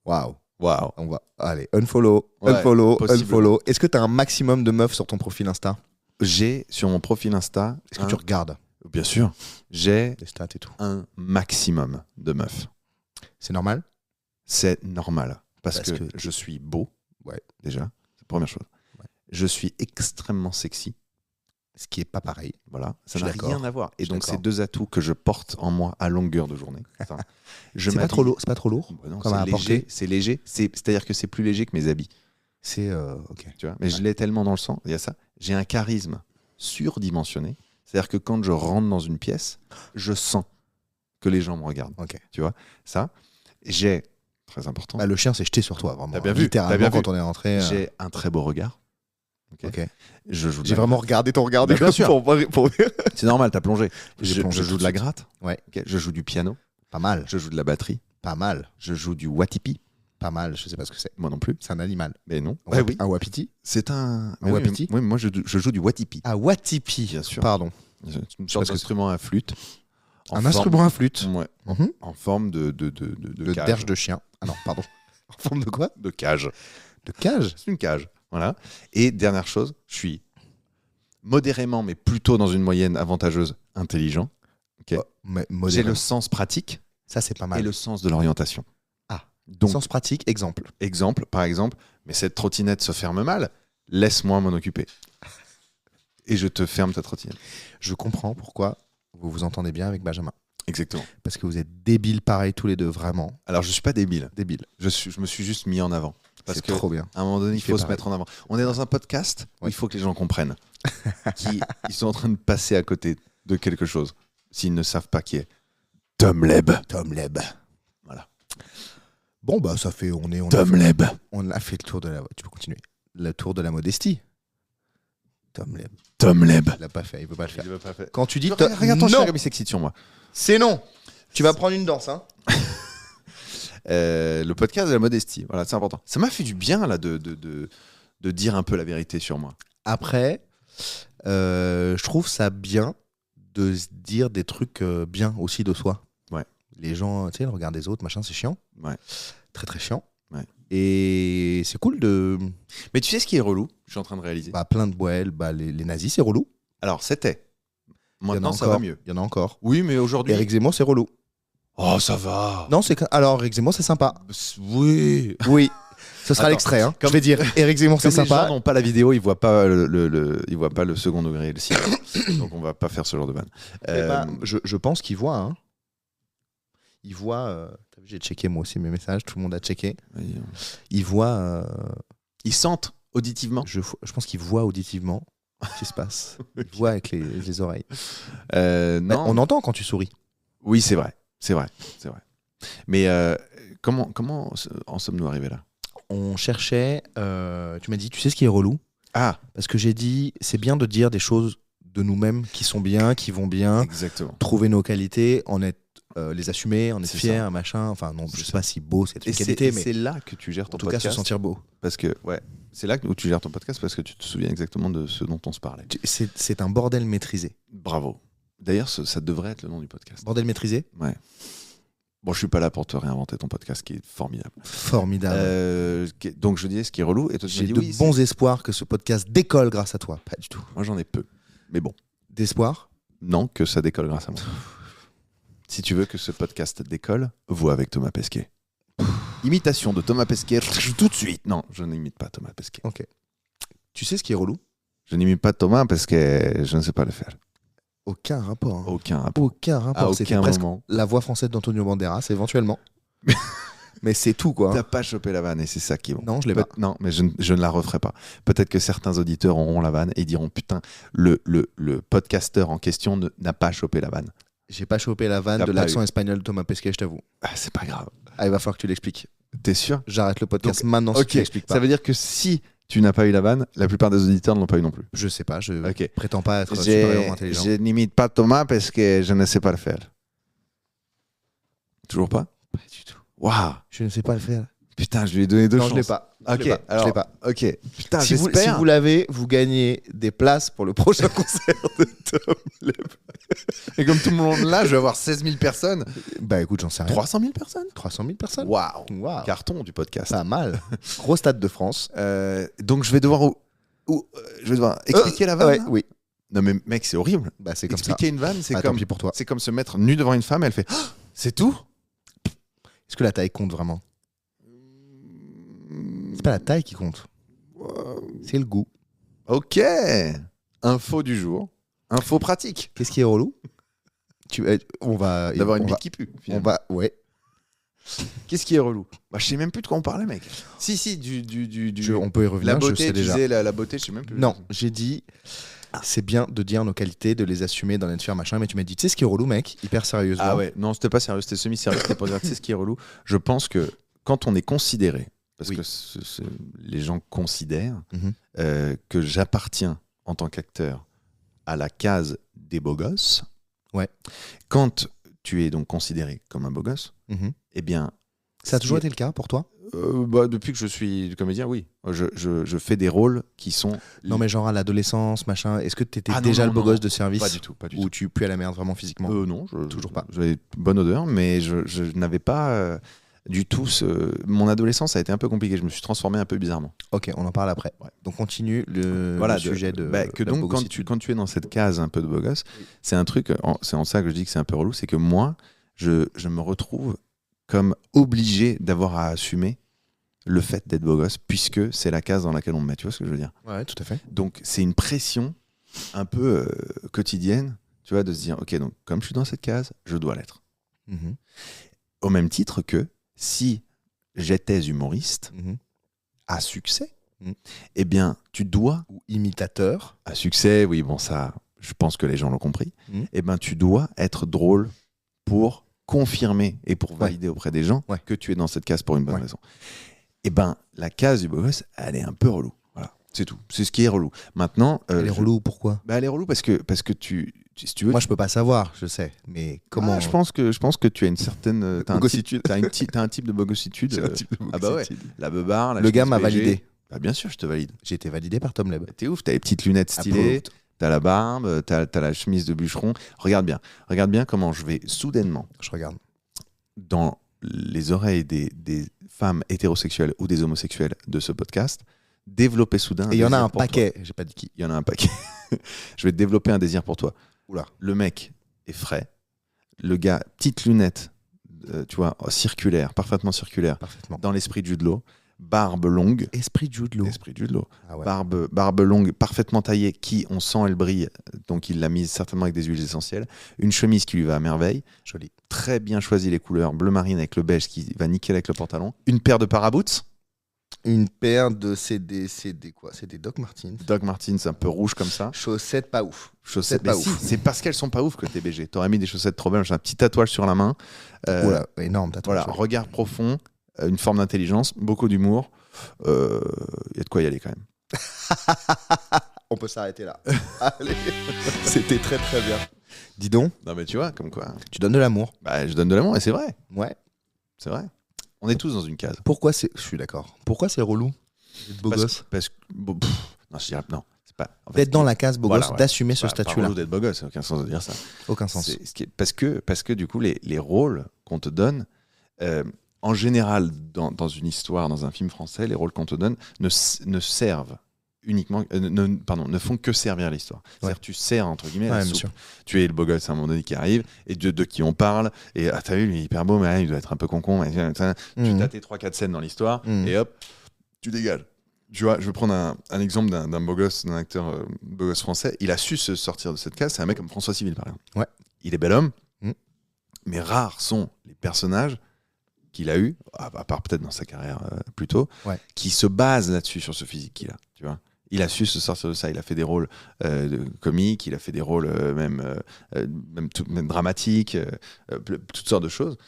waouh. Waouh. On va. Allez, unfollow, Ouais, unfollow, possiblement. unfollow. Est-ce que tu as un maximum de meufs sur ton profil Insta? J'ai sur mon profil Insta. Est-ce que tu regardes Bien sûr. J'ai les stats et tout? un maximum de meufs. C'est normal? C'est normal. Parce Parce que, que je suis beau. Ouais. Déjà. C'est la première chose. Ouais. Je suis extrêmement sexy. Ce qui est pas pareil. Voilà, ça Je suis n'a d'accord. rien à voir. Et Je suis donc, d'accord. c'est deux atouts que je porte en moi à longueur de journée. Enfin, je C'est pas m'habille- trop lourd. C'est pas trop lourd. Bah non, comme à c'est apporter. léger. C'est léger. C'est-à-dire que c'est plus léger que mes habits. C'est ok. Tu vois. Mais je l'ai tellement dans le sang. Il y a ça. J'ai un charisme surdimensionné. C'est-à-dire que quand je rentre dans une pièce, je sens que les gens me regardent. Ok. Tu vois. Ça. J'ai, très important, Bah, le chien s'est jeté sur toi vraiment. T'as bien vu, Littéralement t'as bien quand vu. on est rentré. j'ai un très beau regard. Ok. Je joue de J'ai la- vraiment regardé ton regard. Bah, bien sûr. Pour... C'est normal, t'as plongé. J'ai Je, plongé je tout joue de de la suite. gratte. Ouais. Ok. Je joue du piano. Pas mal. Je joue de la batterie. Pas mal. Je joue du watipi. Pas mal. Je sais pas ce que c'est. Moi non plus. C'est un animal. Mais non. Un wapi- Un wapiti. C'est un. Un Oui, wapiti oui, moi je joue du watipi. Ah, watipi. Bien sûr. Pardon. C'est une sais pas sorte ce que d'instrument à flûte. En Un forme- instrument à flûte. Ouais. Mhm. En forme de De cage. derge de chien. Ah non, pardon. En forme de quoi? De cage. De cage? C'est une cage. Voilà. Et dernière chose, je suis modérément, mais plutôt dans une moyenne avantageuse, intelligent. Ok. Oh, mais J'ai modéré. le sens pratique Ça, c'est pas mal. et le sens de l'orientation. Ah. Donc, Sens pratique, exemple. par exemple, mais cette trottinette se ferme mal, laisse-moi m'en occuper. Et je te ferme ta trottinette. Je comprends pourquoi vous vous entendez bien avec Benjamin. Exactement. Parce que vous êtes débiles pareil tous les deux, vraiment. Alors, je suis pas débile. Débiles. Je me suis juste mis en avant. Parce C'est que trop bien. à un moment donné, il Il fait faut se pareil. mettre en avant. On est dans un podcast où Oui. il faut que les gens comprennent qu'ils sont en train de passer à côté de quelque chose s'ils ne savent pas qui est Tom Leb. Tom Leb. Voilà. Bon, bah, ça fait. On Leb. on a fait le tour de la. Tu peux continuer. Le tour de la modestie. Tom Leb. Tom Leb. Il l'a pas fait, il peut pas le faire. Il veut pas faire. Quand tu dis. Regarde ton non, chien, il s'excite sur moi. c'est non. Tu vas prendre une danse, hein. Le podcast de la modestie, voilà, c'est important. Ça m'a fait du bien là de dire un peu la vérité sur moi. Après, je trouve ça bien de se dire des trucs bien aussi de soi. Ouais. Les gens, tu sais, le regard des autres, machin, c'est chiant. Ouais. Très très chiant. Ouais. Et c'est cool de. Mais tu sais ce qui est relou? Je suis en train de réaliser. Bah, plein de boîtes, bah, les nazis, c'est relou. Alors, c'était. Il y en a Maintenant, ça encore. va mieux. Il y en a encore. Oui, mais aujourd'hui. Eric Zemmour, c'est relou. Oh, ça va. Non, alors Eric Zemmour, c'est sympa. Oui. Oui. Ce sera Attends, l'extrait. Hein. comme- Je vais dire Eric Zemmour, c'est Comme les gens sympa. n'ont pas la vidéo, ils voient pas ils voient pas le second degré et le cinéma. Donc on va pas faire ce genre de vanne. Eh ben, je pense qu'il voit. Hein. Il voit. T'as vu, j'ai checké moi aussi mes messages. Tout le monde a checké. Il voit. Ils sentent auditivement. Je pense qu'il voit auditivement ce qui se passe. Il voit avec les oreilles. Non. On entend quand tu souris. Oui, c'est vrai. Mais comment en sommes-nous arrivés là? On cherchait. Tu m'as dit, tu sais ce qui est relou? Ah, Parce que j'ai dit, c'est bien de dire des choses de nous-mêmes qui sont bien, qui vont bien, exactement. trouver nos qualités, en être les assumer, en être C'est fier, machin. Enfin, non, je sais pas si beau, c'est une qualité, mais c'est là que tu gères ton en tout cas, podcast. se sentir beau. Parce que, c'est là où tu gères ton podcast parce que tu te souviens exactement de ce dont on se parlait. C'est un bordel maîtrisé. Bravo. D'ailleurs, ça devrait être le nom du podcast. Bordel maîtrisé. Ouais. Bon, je suis pas là pour te réinventer ton podcast qui est formidable. Formidable. Donc je disais ce qui est relou et toi tu J'ai m'as dit de oui. bons espoirs que ce podcast décolle grâce à toi. Pas du tout. Moi j'en ai peu. Mais bon, D'espoir. non que ça décolle grâce à moi. Si tu veux que ce podcast décolle, vois avec Thomas Pesquet. Imitation de Thomas Pesquet tout de suite. Non, je n'imite pas Thomas Pesquet. Ok. Tu sais ce qui est relou? Je n'imite pas Thomas parce que je ne sais pas le faire. Aucun rapport. Hein. Aucun rapport. Aucun rapport. À C'était aucun presque moment. la voix française d'Antonio Banderas, éventuellement. Mais c'est tout, quoi. T'as pas chopé la vanne et c'est ça qui est bon. Non, je l'ai pas. Non, mais je ne la referai pas. Peut-être que certains auditeurs auront la vanne et diront putain, le podcasteur en question n'a pas chopé la vanne. J'ai pas chopé la vanne T'as de pas l'accent eu. espagnol de Thomas Pesquet, je t'avoue. Ah, c'est pas grave. Ah, il va falloir que tu l'expliques. T'es sûr? J'arrête le podcast Donc, maintenant si ok, tu l'expliques pas. ça veut dire que si tu n'as pas eu la vanne, la plupart des auditeurs ne l'ont pas eu non plus. Je sais pas, je Ok. prétends pas être supérieur ou intelligent. Je n'imite pas Thomas parce que je ne sais pas le faire. Toujours pas? Pas du tout. Waouh! Je ne sais pas le faire. Putain, je lui ai donné deux Non, chances. je l'ai pas. Ok, Je alors, l'ai pas. ok. Putain, Si vous j'espère. l'avez, vous gagnez des places pour le prochain concert de Tom Leb. Et comme tout le monde là, je vais avoir 16 000 personnes. Bah écoute, j'en sais rien. 300 000 personnes? 300 000 personnes. Waouh! Waouh. Carton du podcast. Pas mal. Gros stade de France. Donc je vais devoir je vais devoir expliquer la vanne. Ouais, là oui. Non mais mec, c'est horrible. Bah c'est comme Expliquer une vanne, c'est ça. Ah, tant comme pis pour toi. c'est comme se mettre nu devant une femme et elle fait ah, c'est tout. Est-ce que la taille compte vraiment? C'est pas la taille qui compte. C'est le goût. Ok. Info du jour. Info pratique. Qu'est-ce qui est relou? On va. D'avoir une on bite va- qui pue. On finalement. va. Ouais. Qu'est-ce qui est relou? Bah je sais même plus de quoi on parlait, mec. Si du On peut y revenir. la je beauté. sais Tu déjà. disais la beauté, je sais même plus. Non, j'ai dit. C'est bien de dire nos qualités, de les assumer, d'en être fier, machin. Mais tu m'as dit, tu sais ce qui est relou, mec? Hyper sérieusement. Ah ouais, non, c'était pas sérieux, c'était semi-sérieux. C'était pour dire, tu sais ce qui est relou. Je pense que quand on est considéré, parce Oui. que les gens considèrent Mhm. que j'appartiens en tant qu'acteur à la case des beaux gosses. Ouais. Quand tu es donc considéré comme un beau gosse, Mhm. eh bien. Ça a toujours été le cas pour toi? Depuis que je suis comédien, oui. Je fais des rôles qui sont. Non, mais genre à l'adolescence, machin. Est-ce que t'étais Ah non, déjà non, le beau non, gosse non. de service? Pas du tout, pas du Ou tout. tu pues à la merde vraiment physiquement? Non, Toujours pas. J'avais bonne odeur, mais je n'avais pas du tout mon adolescence a été un peu compliquée. Je me suis transformé un peu bizarrement. Ok, on en parle après. Ouais. Donc continue le Voilà, sujet de. que la donc bogossitude. quand tu es dans cette case un peu de beau gosse, c'est un truc, c'est en ça que je dis que c'est un peu relou, c'est que moi, je me retrouve comme obligé d'avoir à assumer le fait d'être beau gosse, puisque c'est la case dans laquelle on me met, tu vois ce que je veux dire? Ouais, tout à fait. Donc c'est une pression un peu quotidienne, tu vois, de se dire, ok, donc comme je suis dans cette case, je dois l'être. Mhm. Au même titre que si j'étais humoriste Mhm. à succès, Mhm. eh bien, tu dois, Ou imitateur. à succès, oui, bon, ça, je pense que les gens l'ont compris, Mhm. eh ben, tu dois être drôle pour confirmer et pour valider auprès des gens Ouais. que tu es dans cette case pour une bonne Ouais. raison. Eh ben, la case du beau gosse, elle est un peu relou. Voilà, c'est tout. C'est ce qui est relou. Maintenant, Elle est relou, pourquoi? Bah, elle est relou parce que si tu veux. Moi, je peux pas savoir, je sais. Mais comment? Ah, je pense que tu as une certaine. T'as Bogossitude. t'as un type de bogossitude. J'ai un type de Ah bah ouais. bogossitude. La beubare, la Le gars chemise m'a BG. validé. Bah, bien sûr, je te valide. J'ai été validé par Tom Leb. T'es ouf, t'as les petites lunettes stylées, Approved. t'as la barbe, t'as la chemise de bûcheron. Regarde bien comment je vais soudainement, Je regarde. dans les oreilles des femmes hétérosexuelles ou des homosexuels de ce podcast, développer soudain. Et il y en a désir un pour toi. paquet. J'ai pas dit qui. Il y en a un paquet. Je vais développer un désir pour toi. Oula. Le mec est frais. Le gars, petite lunette, tu vois, circulaire, parfaitement circulaire, Parfaitement. dans l'esprit de Jude Law. Barbe longue. Esprit de Jude Law. Esprit de Jude Law. Ah ouais. Barbe longue, parfaitement taillée, qui, on sent, elle brille. Donc, il l'a mise certainement avec des huiles essentielles. Une chemise qui lui va à merveille. Joli. Très bien choisi les couleurs. Bleu marine avec le beige qui va nickel avec le pantalon. Une paire de paraboots. Une paire de. C'est des quoi? C'est des Doc Martens. Doc Martens, un peu rouge comme ça. Chaussettes pas ouf. Chaussettes pas mais si, ouf. c'est parce qu'elles sont pas ouf que t'es BG. T'aurais mis des chaussettes trop belles. J'ai un petit tatouage sur la main. Oula, énorme tatouage. Voilà, regard profond, une forme d'intelligence, beaucoup d'humour. Il y a de quoi y aller quand même. On peut s'arrêter là. Allez. C'était très très bien. Dis donc, Non, mais tu vois, comme quoi. tu donnes de l'amour. Bah, je donne de l'amour et c'est vrai. Ouais. C'est vrai. On est tous dans une case. Pourquoi c'est... Je suis d'accord. Pourquoi c'est relou d'être beau gosse? Parce que. Non, je dirais. Non, c'est pas. En fait, D'être dans la case beau gosse, voilà. d'assumer ce Pas statut-là. relou d'être beau gosse, aucun sens de dire ça. Aucun sens. Parce que du coup, les rôles qu'on te donne, en général, dans une histoire, dans un film français, les rôles qu'on te donne ne servent uniquement, ne font que servir l'histoire. C'est-à-dire que tu sers, entre guillemets, la Ouais, bien soupe. sûr. Tu es le beau gosse à un moment donné qui arrive, et de qui on parle, et t'as vu, lui, il est hyper beau, mais il doit être un peu con-con. Tu as tes 3-4 scènes dans l'histoire, et hop, tu dégages. Tu vois, je vais prendre un exemple d'un beau gosse, d'un acteur beau gosse français. Il a su se sortir de cette case. C'est un mec comme François Civil, par exemple. Ouais. Il est bel homme, mais rares sont les personnages qu'il a eu, à part peut-être dans sa carrière plus tôt, qui se basent là-dessus, sur ce physique qu'il a. Tu vois. Il a su se sortir de ça. Il a fait des rôles comiques, il a fait des rôles même dramatiques, toutes sortes de choses.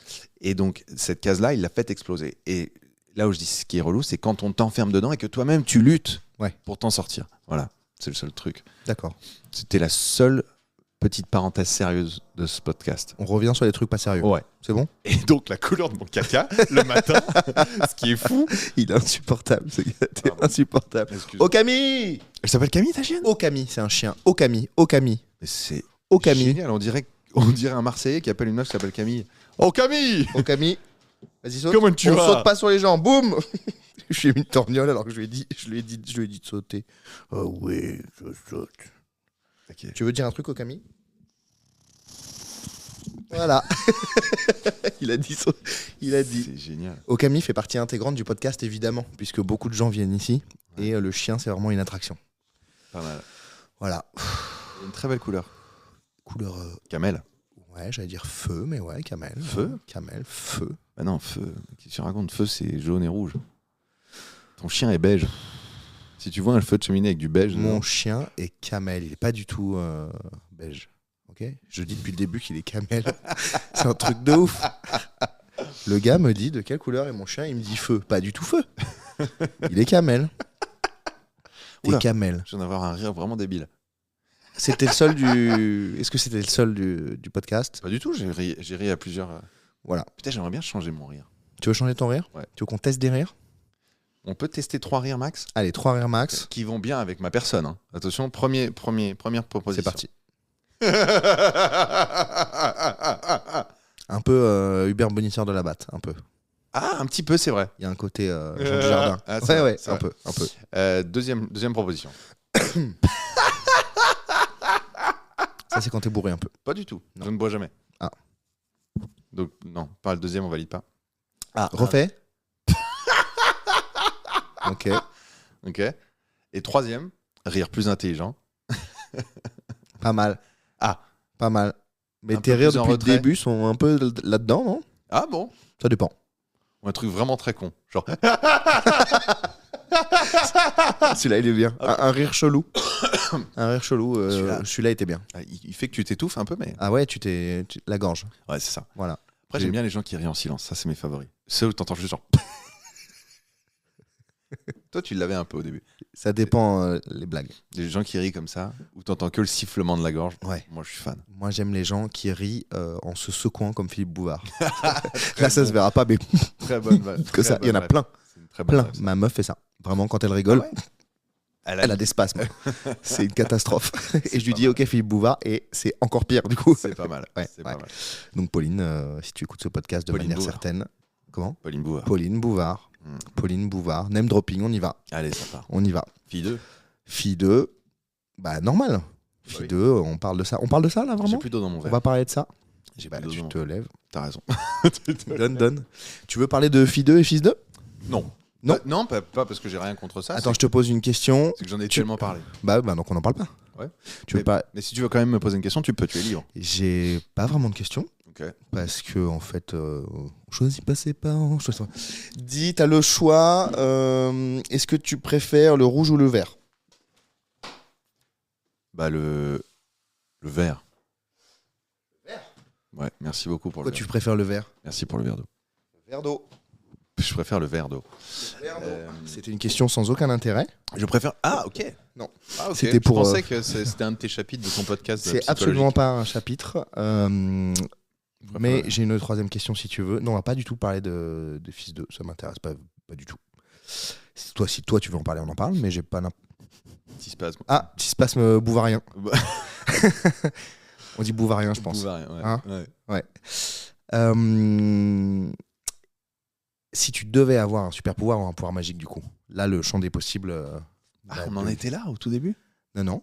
Et donc, cette case-là, il l'a fait exploser. Et là où je dis ce qui est relou, c'est quand on t'enferme dedans et que toi-même, tu luttes pour t'en sortir. Voilà, c'est le seul truc. D'accord. C'était la seule petite parenthèse sérieuse de ce podcast. On revient sur les trucs pas sérieux. Ouais. C'est bon? Et donc, la couleur de mon caca, le matin, ce qui est fou. Il est insupportable, ce gars. T'es insupportable. Excuse-moi. Okami! Elle s'appelle Camille, ta chienne? Okami, c'est un chien. Okami. Okami. Mais c'est Okami. génial, on dirait un Marseillais qui appelle une meuf qui s'appelle Camille. Oh Camille! Okami. Vas-y, saute. Comment tu On vas? saute pas sur les gens. Boum! Je lui ai mis une torgnole alors que je lui ai dit de sauter. Oh oui, je saute. Okay. Tu veux dire un truc, Okami? Voilà. Il a dit. C'est génial. Okami fait partie intégrante du podcast, évidemment, puisque beaucoup de gens viennent ici. Et le chien, c'est vraiment une attraction. Pas mal. Voilà. Il a une très belle couleur. Couleur. Camel. Ouais, j'allais dire feu, mais ouais, camel. Feu? Camel, feu. Bah non, feu. Qu'est-ce que tu racontes? Feu, c'est jaune et rouge. Ton chien est beige. Si tu vois un feu de cheminée avec du beige. Mon chien est camel. Il est pas du tout beige. Ok? Je dis depuis le début qu'il est camel. C'est un truc de ouf. Le gars me dit de quelle couleur est mon chien. Il me dit feu. Pas du tout feu. Il est camel. T'es Oula. camel. Je viens d'avoir un rire vraiment débile. C'était le seul du. Est-ce que c'était le seul du podcast? Pas du tout, j'ai ri à plusieurs. Voilà. Putain, j'aimerais bien changer mon rire. Tu veux changer ton rire? Ouais. Tu veux qu'on teste des rires? On peut tester 3 rires max Allez, 3 rires max. qui vont bien avec ma personne. Hein. Attention, première proposition. C'est parti. Un peu Hubert Bonisseur de la Batte, un peu. Ah, un petit peu, c'est vrai. Il y a un côté Jean Dujardin. Ah, c'est vrai, ouais, c'est un vrai. peu. Deuxième proposition. Ça, c'est quand t'es bourré un peu. Pas du tout. Non. Je ne bois jamais. Ah. Donc, non, pas le deuxième, on valide pas. Ah, refais. Ok. Ok. Et troisième, rire plus intelligent. Pas mal. Ah. Pas mal. Mais Un tes peu rires plus en depuis le retrait. début sont un peu là-dedans, non? Ah bon? Ça dépend. Ou un truc vraiment très con. Genre. Celui-là, il est bien. Un rire chelou. Un rire chelou. Celui-là était bien. Ah, il fait que tu t'étouffes un peu, mais. Ah ouais, la gorge. Ouais, c'est ça. Voilà. Après, j'aime bien les gens qui rient en silence. Ça, c'est mes favoris. Ceux où t'entends juste genre. Toi, tu l'avais un peu au début. Ça dépend les blagues. Des gens qui rient comme ça, où t'entends que le sifflement de la gorge. Ouais. Moi, je suis fan. Moi, j'aime les gens qui rient en se secouant comme Philippe Bouvard. Là, ça se verra pas, mais Très bonne vanne. que ça, il y en a plein. C'est une très bonne Plein. vanne, ça. Ma meuf fait ça. Vraiment, quand elle rigole, Ah ouais. elle a des spasmes. C'est une catastrophe. Et je lui dis, ok, Philippe Bouvard, et c'est encore pire, du coup. C'est pas mal. Ouais, c'est ouais. pas mal. Donc, Pauline, si tu écoutes ce podcast de Pauline manière Bouvard. certaine. Comment? Pauline Bouvard. Pauline Bouvard. Pauline Bouvard. Name dropping, on y va. Allez, ça part. On y va. Fille 2. Fille 2, bah normal. Fille oui. 2, on parle de ça. On parle de ça, là, J'ai vraiment? plus d'eau dans mon On verre. va parler de ça. J'ai Bah, plus d'eau tu dans te mon lèves. T'as raison. Donne. Tu veux parler de Fille 2 et Fils 2? Non. Non. Non, pas parce que j'ai rien contre ça. Attends, je te pose une question. C'est que j'en ai tu- tellement parlé. Bah donc on n'en parle pas. Ouais. Tu veux pas... Mais si tu veux quand même me poser une question, tu peux, tu es libre. J'ai pas vraiment de questions. Ok. Parce que, en fait, on choisit pas ses parents. Dis, t'as le choix. Est-ce que tu préfères le rouge ou le vert? Bah, le verre. Ouais, merci beaucoup pour Pourquoi le tu verre. préfères le vert? Merci pour le verre d'eau. Verre d'eau. Je préfère le verre d'eau. C'était une question sans aucun intérêt. Je préfère. Ah, ok. Non. Ah, ok. C'était pour, Je pensais que c'était un de tes chapitres de ton podcast. C'est absolument pas un chapitre. Mais j'ai une troisième question si tu veux. Non, on va pas du tout parler de Fils 2. Ça m'intéresse pas du tout. Si toi tu veux en parler, on en parle, mais j'ai pas. Petit spasme. Ah, petit spasme bouvarien. On dit bouvarien, je pense. Bouvarien, ouais. Hein ouais. Si tu devais avoir un super pouvoir ou un pouvoir magique, du coup, là, le champ des possibles. On en était là au tout début. Non.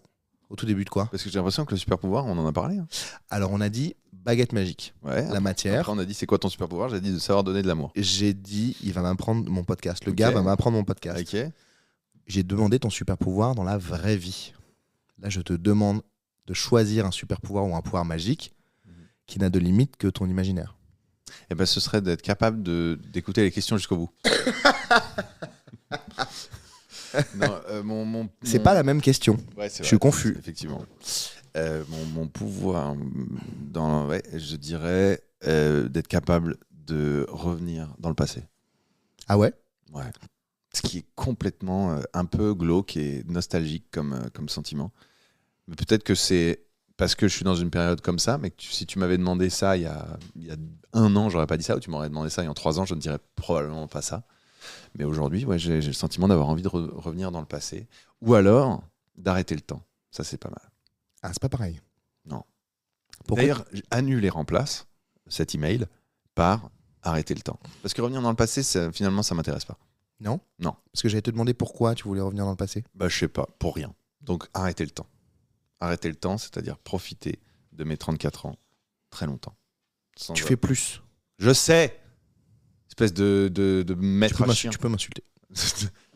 Au tout début de quoi? Parce que j'ai l'impression que le super pouvoir, on en a parlé. Hein. Alors, on a dit baguette magique. Ouais. La matière. Après, on a dit c'est quoi ton super pouvoir? J'ai dit de savoir donner de l'amour. J'ai dit il va m'apprendre mon podcast. Le gars va m'apprendre mon podcast. Ok. J'ai demandé ton super pouvoir dans la vraie vie. Là, je te demande de choisir un super pouvoir ou un pouvoir magique qui n'a de limite que ton imaginaire. Eh ben, ce serait d'être capable d'écouter les questions jusqu'au bout. Non, c'est pas la même question. Ouais, je suis confus. Effectivement. Mon pouvoir, je dirais d'être capable de revenir dans le passé. Ah ouais? Ouais. Ce qui est complètement un peu glauque et nostalgique comme sentiment. Mais peut-être que c'est parce que je suis dans une période comme ça, mais que si tu m'avais demandé ça il y a 1 an, j'aurais pas dit ça, ou tu m'aurais demandé ça il y a 3 ans, je ne dirais probablement pas ça. Mais aujourd'hui, j'ai le sentiment d'avoir envie de revenir dans le passé. Ou alors, d'arrêter le temps. Ça, c'est pas mal. Ah, c'est pas pareil. Non. Pourquoi? D'ailleurs, annule et remplace cet email par arrêter le temps. Parce que revenir dans le passé, finalement, ça m'intéresse pas. Non? Non. Parce que j'allais te demander pourquoi tu voulais revenir dans le passé. Bah, je sais pas, pour rien. Donc, arrêter le temps. Arrêter le temps, c'est-à-dire profiter de mes 34 ans très longtemps. Tu fais plus. Je sais. Espèce de maître à chien. Tu peux m'insulter.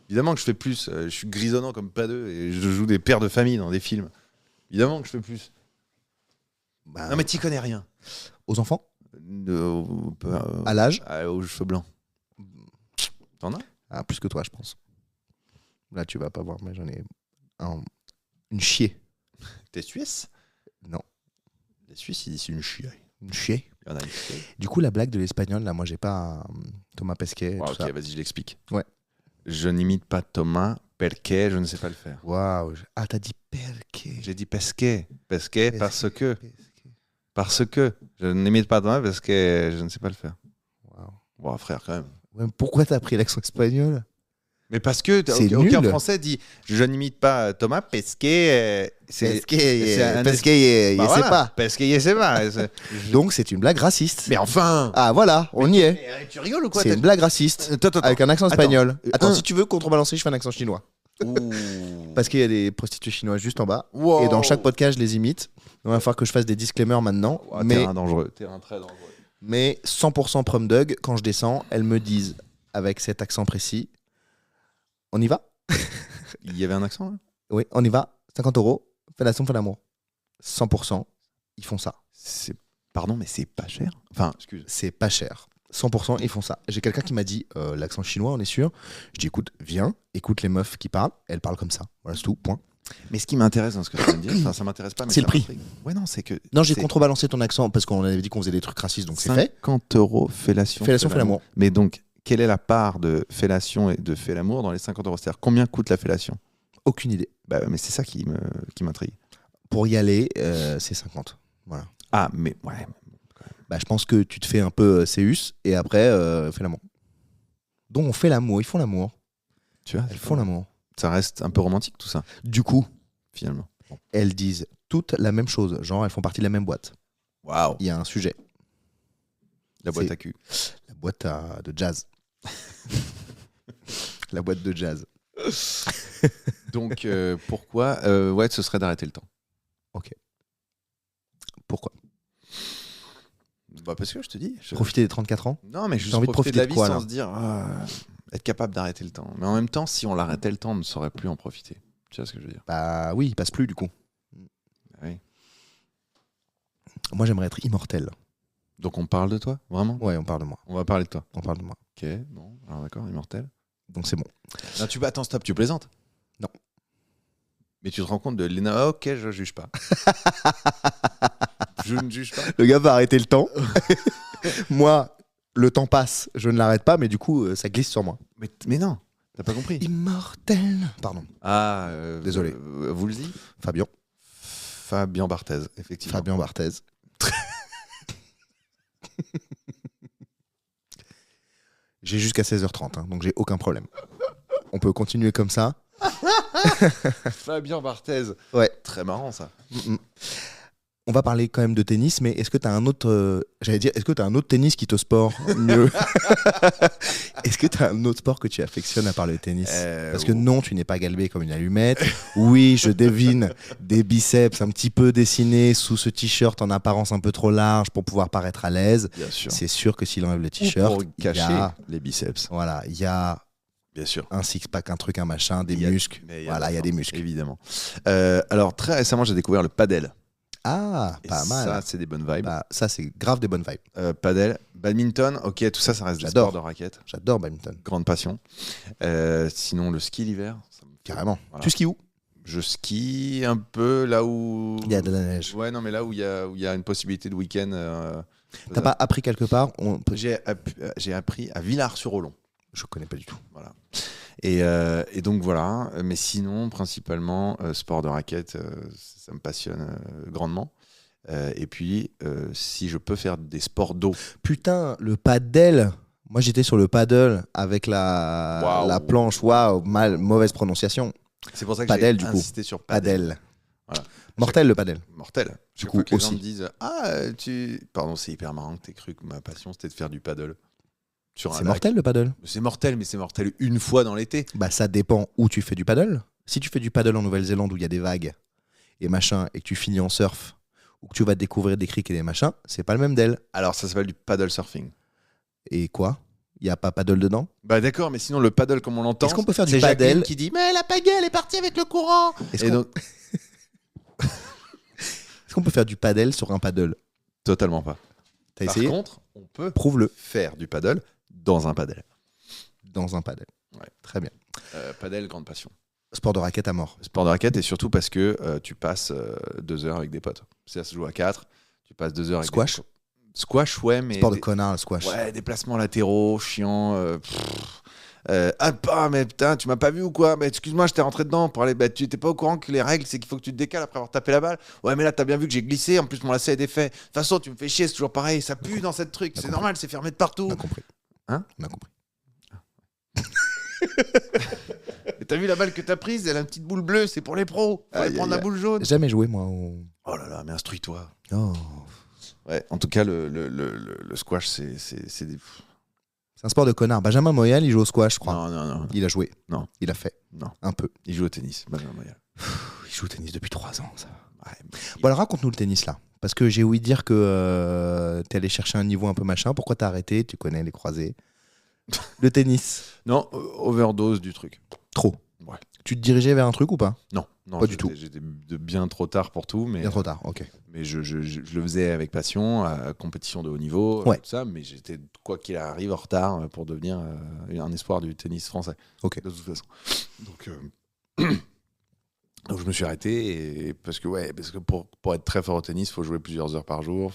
Évidemment que je fais plus. Je suis grisonnant comme pas deux et je joue des pères de famille dans des films. Évidemment que je fais plus. Non mais t'y connais rien. Aux enfants? À l'âge? Aux cheveux blancs. T'en as? Ah, plus que toi, je pense. Là, tu vas pas voir, mais j'en ai une chier. T'es suisse? Non. Les Suisses, ils disent une chier. Une chier. Il y en a une chier. Du coup, la blague de l'espagnol, là, moi, j'ai pas Thomas Pesquet. Wow, tout ok, ça. vas-y, je l'explique. Ouais. Je n'imite pas Thomas Pesquet, je ne sais pas le faire. Waouh. Ah, t'as dit Pesquet. J'ai dit Pesquet. Pesquet parce que. Parce que. Je n'imite pas Thomas parce que je ne sais pas le faire. Waouh. Bon, frère, quand même. Ouais, pourquoi t'as pris l'accent espagnol? Mais parce que aucun Français dit je n'imite pas Thomas Pesquet. Pesquet, il sait pas. Pesquet, il sait pas. Donc c'est une blague raciste. Mais enfin. Ah voilà, on y est. Tu rigoles ou quoi? C'est une blague raciste avec un accent espagnol. Attends, si tu veux contrebalancer, je fais un accent chinois. Ouh. Parce qu'il y a des prostituées chinoises juste en bas. Wow. Et dans chaque podcast, je les imite. Il va falloir que je fasse des disclaimers maintenant. Wow, mais terrain dangereux, terrain très dangereux. Mais 100% prom dog, quand je descends, elles me disent avec cet accent précis, on y va? Il y avait un accent là? Oui, on y va. 50 €. Fais la somme, fais l'amour. 100%, ils font ça. Pardon, mais c'est pas cher. Enfin, excuse. C'est pas cher. 100%, ils font ça. J'ai quelqu'un qui m'a dit l'accent chinois, on est sûr. Je dis écoute, viens, écoute les meufs qui parlent. Elles parlent comme ça. Voilà, c'est tout. Point. Mais ce qui m'intéresse dans ce que tu viens de dire, enfin, ça m'intéresse pas. C'est le prix. Ouais, non, c'est que. Non, j'ai contrebalancé ton accent parce qu'on avait dit qu'on faisait des trucs racistes, donc c'est fait. 50 € fellation. Fellation, fais l'amour. Mais donc, quelle est la part de fellation et de fait l'amour dans les 50 €? C'est-à-dire, combien coûte la fellation? Aucune idée. Bah, mais c'est ça qui m'intrigue. Pour y aller, c'est 50. Voilà. Ah, mais ouais. Bah, je pense que tu te fais un peu Céus et après, fais l'amour. Donc, on fait l'amour. Ils font l'amour. Tu vois, elles font l'amour. Ça reste un peu romantique tout ça. Du coup, finalement, elles disent toutes la même chose. Genre, elles font partie de la même boîte. Waouh. Il y a un sujet. La boîte à cul. La boîte de jazz. La boîte de jazz. Donc, pourquoi ce serait d'arrêter le temps. Ok. Pourquoi? Bah parce que je te dis. Profiter des 34 ans. Non, mais juste envie de profiter de la vie quoi, sans là se dire être capable d'arrêter le temps. Mais en même temps, si on l'arrêtait le temps, on ne saurait plus en profiter. Tu vois ce que je veux dire? Bah oui, il passe plus du coup. Oui. Moi, j'aimerais être immortel. Donc on parle de toi, vraiment? Ouais, on parle de moi. On va parler de toi. On parle de moi. Ok, bon, alors d'accord, immortel. Donc c'est bon. Non, attends, stop, tu plaisantes? Non. Mais tu te rends compte de Léna? Ok, je juge pas. Je ne juge pas. Le gars va arrêter le temps. Moi, le temps passe, je ne l'arrête pas, mais du coup, ça glisse sur moi. Mais non, t'as pas compris. Immortel. Pardon. Ah, Désolé. Vous le dites Fabien Barthez, effectivement. Fabien Barthez. J'ai jusqu'à 16h30, hein, donc j'ai aucun problème. On peut continuer comme ça. Fabien Barthez. Ouais. Très marrant, ça. On va parler quand même de tennis, mais est-ce que tu as un autre... est-ce que tu as un autre tennis qui te sport mieux? Est-ce que tu as un autre sport que tu affectionnes à part le tennis? Parce que non, tu n'es pas galbé comme une allumette. Oui, je devine des biceps un petit peu dessinés sous ce t-shirt en apparence un peu trop large pour pouvoir paraître à l'aise. Bien sûr. C'est sûr que s'il enlève le t-shirt, pour cacher les biceps. Voilà, il y a... Bien sûr. Un six-pack, un truc, un machin, des muscles. Voilà, il y a des muscles. Évidemment. Alors, très récemment, j'ai découvert le padel. Ah, pas mal. Ça, c'est des bonnes vibes. Bah, ça, c'est grave des bonnes vibes. Padel, badminton, ok, tout ça, ça reste des sports de raquettes. J'adore badminton. Grande passion. Sinon, le ski l'hiver. Carrément. Voilà. Tu skis où? Je skie un peu là où... Il y a de la neige. Ouais, non, mais là où il y a une possibilité de week-end. T'as pas appris quelque part? J'ai appris à Villars-sur-Olon. Je connais pas du tout. Voilà. Et donc voilà, mais sinon principalement sport de raquette, ça me passionne grandement. Et puis si je peux faire des sports d'eau. Putain, le paddle. Moi j'étais sur le paddle avec la planche. Waouh, mauvaise prononciation. C'est pour ça que paddle, j'ai insisté sur paddle. Voilà. Mortel le paddle. Mortel. Du coup que les gens me disent pardon, c'est hyper marrant que t'aies cru que ma passion c'était de faire du paddle. C'est mortel le paddle? C'est mortel, mais c'est mortel une fois dans l'été. Bah ça dépend où tu fais du paddle. Si tu fais du paddle en Nouvelle-Zélande où il y a des vagues et machin, et que tu finis en surf, ou que tu vas découvrir des criques et des machins, c'est pas le même d'elle. Alors ça s'appelle du paddle surfing. Et quoi? Il y a pas paddle dedans? Bah d'accord, mais sinon le paddle comme on l'entend, est-ce qu'on peut faire du c'est paddle Jacqueline qui dit mais la pagaie elle est partie avec le courant. Est-ce qu'on peut faire du paddle sur un paddle? Totalement pas. T'as essayé? Par contre, on peut Prouve-le. faire du paddle dans un paddle. Dans un paddle. Ouais. Très bien. Paddle, grande passion. Sport de raquette à mort. Sport de raquette et surtout parce que tu passes 2 heures avec des potes. Ça se joue à 4. Tu passes 2 heures avec squash des potes. Squash, ouais, mais... Sport de connard, le squash. Ouais, déplacements latéraux, chiant. Mais putain, tu m'as pas vu ou quoi? Mais excuse-moi, je t'ai rentré dedans pour aller. Tu étais pas au courant que les règles, c'est qu'il faut que tu te décales après avoir tapé la balle. Ouais, mais là, t'as bien vu que j'ai glissé. En plus, mon lacet est défait. De toute façon, tu me fais chier, c'est toujours pareil. Ça pue dans cette truc. C'est normal, c'est fermé de partout. On a compris. Hein? On a compris. Et t'as vu la balle que t'as prise? Elle a une petite boule bleue, c'est pour les pros. Faut aller prendre la boule jaune. Jamais joué, moi. Oh là là, mais instruis-toi. Oh. Ouais, en tout cas, le squash, c'est des... C'est un sport de connard. Benjamin Moyal, il joue au squash, je crois. Non. Il a joué. Non. Il a fait. Non. Un peu. Il joue au tennis, Benjamin Moyal. Il joue au tennis depuis 3 ans, ça. Ouais, Bon, alors raconte-nous le tennis, là. Parce que j'ai ouï dire que t'es allé chercher un niveau un peu machin. Pourquoi t'as arrêté? Tu connais les croisés. Le tennis. Non, overdose du truc. Trop. Ouais. Tu te dirigeais vers un truc ou pas? Non, pas du tout. J'étais bien trop tard pour tout. Mais, bien trop tard, ok. Mais je le faisais avec passion, à compétition de haut niveau, ouais. Tout ça, mais j'étais, quoi qu'il arrive, en retard pour devenir un espoir du tennis français. Ok. De toute façon. Donc je me suis arrêté, parce que pour être très fort au tennis, il faut jouer plusieurs heures par jour,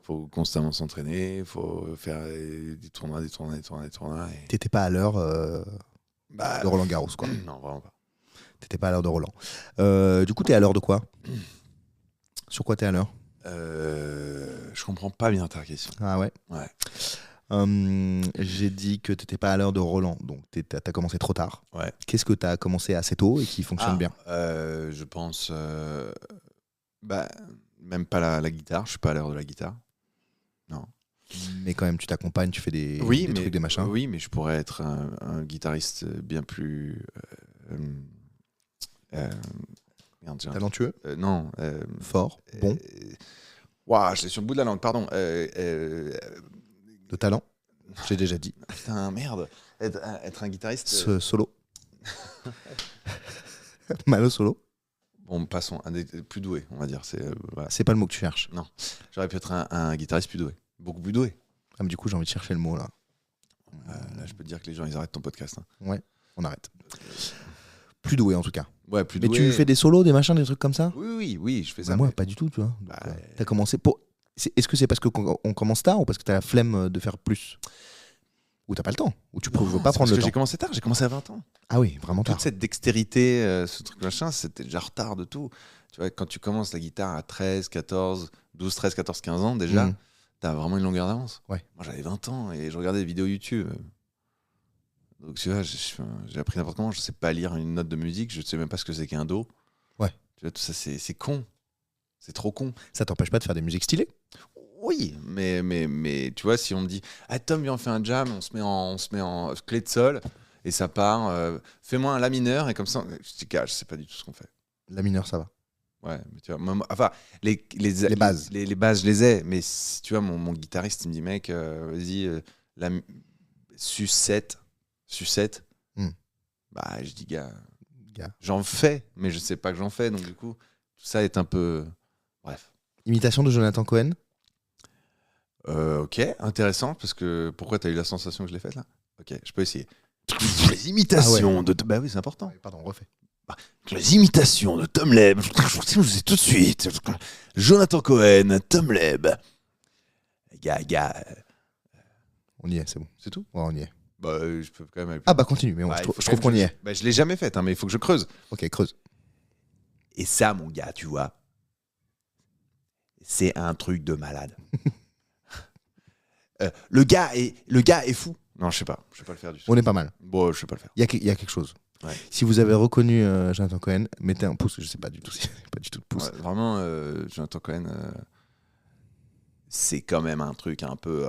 faut constamment s'entraîner, il faut faire des tournois. Et... T'étais pas à l'heure de Roland Garros, quoi. Non, vraiment pas. T'étais pas à l'heure de Roland. Du coup, t'es à l'heure de quoi? Sur quoi t'es à l'heure? Je comprends pas bien ta question. Ah ouais? Ouais. J'ai dit que t'étais pas à l'heure de Roland, donc t'as commencé trop tard. Ouais. Qu'est-ce que t'as commencé assez tôt et qui fonctionne bien? Je pense... même pas la guitare, je suis pas à l'heure de la guitare. Non. Mais quand même, tu t'accompagnes, tu fais des trucs, des machins. Oui, mais je pourrais être un guitariste bien plus... talentueux? Non. Fort? Bon? Waouh, je l'ai sur le bout de la langue, pardon. De talent? J'ai déjà dit. Putain, merde. Être un guitariste... Solo. Malo solo. Bon, passons. Un des plus doués, on va dire. Voilà. C'est pas le mot que tu cherches. Non. J'aurais pu être un guitariste plus doué. Beaucoup plus doué. Ah, mais du coup, j'ai envie de chercher le mot, là. Là, je peux te dire que les gens, ils arrêtent ton podcast. Hein. Ouais, on arrête. Plus doué, en tout cas. Ouais, plus doué. Mais tu fais des solos, des machins, des trucs comme ça? Oui, je fais ça. Moi, pas du tout, tu vois. T'as commencé pour... Est-ce que c'est parce qu'on commence tard ou parce que t'as la flemme de faire plus? Ou t'as pas le temps? Ou tu ne veux pas prendre le temps? J'ai commencé tard, j'ai commencé à 20 ans. Ah oui, vraiment tard. Toute cette dextérité, ce truc machin, c'était déjà retard de tout. Tu vois, quand tu commences la guitare à 13, 14, 12, 13, 14, 15 ans, déjà, t'as vraiment une longueur d'avance. Ouais. Moi, j'avais 20 ans et je regardais des vidéos YouTube. Donc, tu vois, j'ai appris n'importe comment. Je sais pas lire une note de musique, je sais même pas ce que c'est qu'un do. Ouais. Tu vois, tout ça, c'est con. C'est trop con. Ça t'empêche pas de faire des musiques stylées? Oui, mais tu vois, si on me dit ah, Tom, viens, on fait un jam, on se met en clé de sol et ça part, fais-moi un la mineur et comme ça, je dis, je sais pas du tout ce qu'on fait. La mineure, ça va. Ouais, mais tu vois, enfin, les bases. Les bases, je les ai, mais si, tu vois, mon guitariste, il me dit, mec, vas-y, sucette. Bah, je dis, gars, j'en fais, mais je sais pas que j'en fais, donc du coup, tout ça est un peu. Bref. Imitation de Jonathan Cohen? Ok, intéressant, parce que pourquoi t'as eu la sensation que je l'ai faite là? Ok, je peux essayer. Les imitations de. Bah oui, c'est important. Pardon, refais. Les imitations de Tom Leb. Je vous dis tout de suite. Jonathan Cohen, Tom Leb. Gars. On y est, c'est bon. C'est tout? Ouais, on y est. Bah, je peux quand même. Ah bah continue, mais je trouve qu'on y est. Bah, je l'ai jamais faite, hein, mais il faut que je creuse. Ok, creuse. Et ça, mon gars, tu vois, c'est un truc de malade. Le gars est fou. Non, je sais pas. Je sais pas le faire du tout. On est pas mal. Bon, je sais pas le faire. Il y a quelque chose. Ouais. Si vous avez reconnu Jonathan Cohen, mettez un pouce. Je sais pas du tout. Pas du tout de pouce. Ouais, vraiment, Jonathan Cohen, c'est quand même un truc un peu.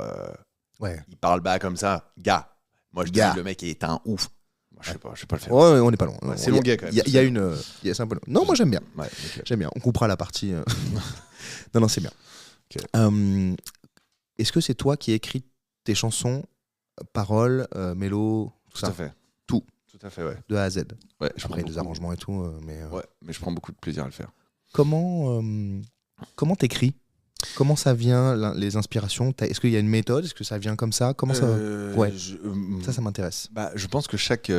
Ouais. Il parle bas comme ça. Gars. Moi, je dis le mec est un ouf. Moi, je sais pas le faire. Ouais, on n'est pas loin. Ouais, c'est longuet quand même. Il y a une. C'est un peu long. Non, moi j'aime bien. Ouais, okay. J'aime bien. On coupera la partie. Non, c'est bien. Okay. Est-ce que c'est toi qui écris tes chansons, paroles, mélos, tout ça? À fait. Tout à fait, ouais. De A à Z. Ouais, après les arrangements et tout. Ouais, mais je prends beaucoup de plaisir à le faire. Comment t'écris? Comment ça vient, les inspirations? Est-ce qu'il y a une méthode? Est-ce que ça vient comme ça? Comment ça? Ouais. Ça m'intéresse. Bah, je pense que chaque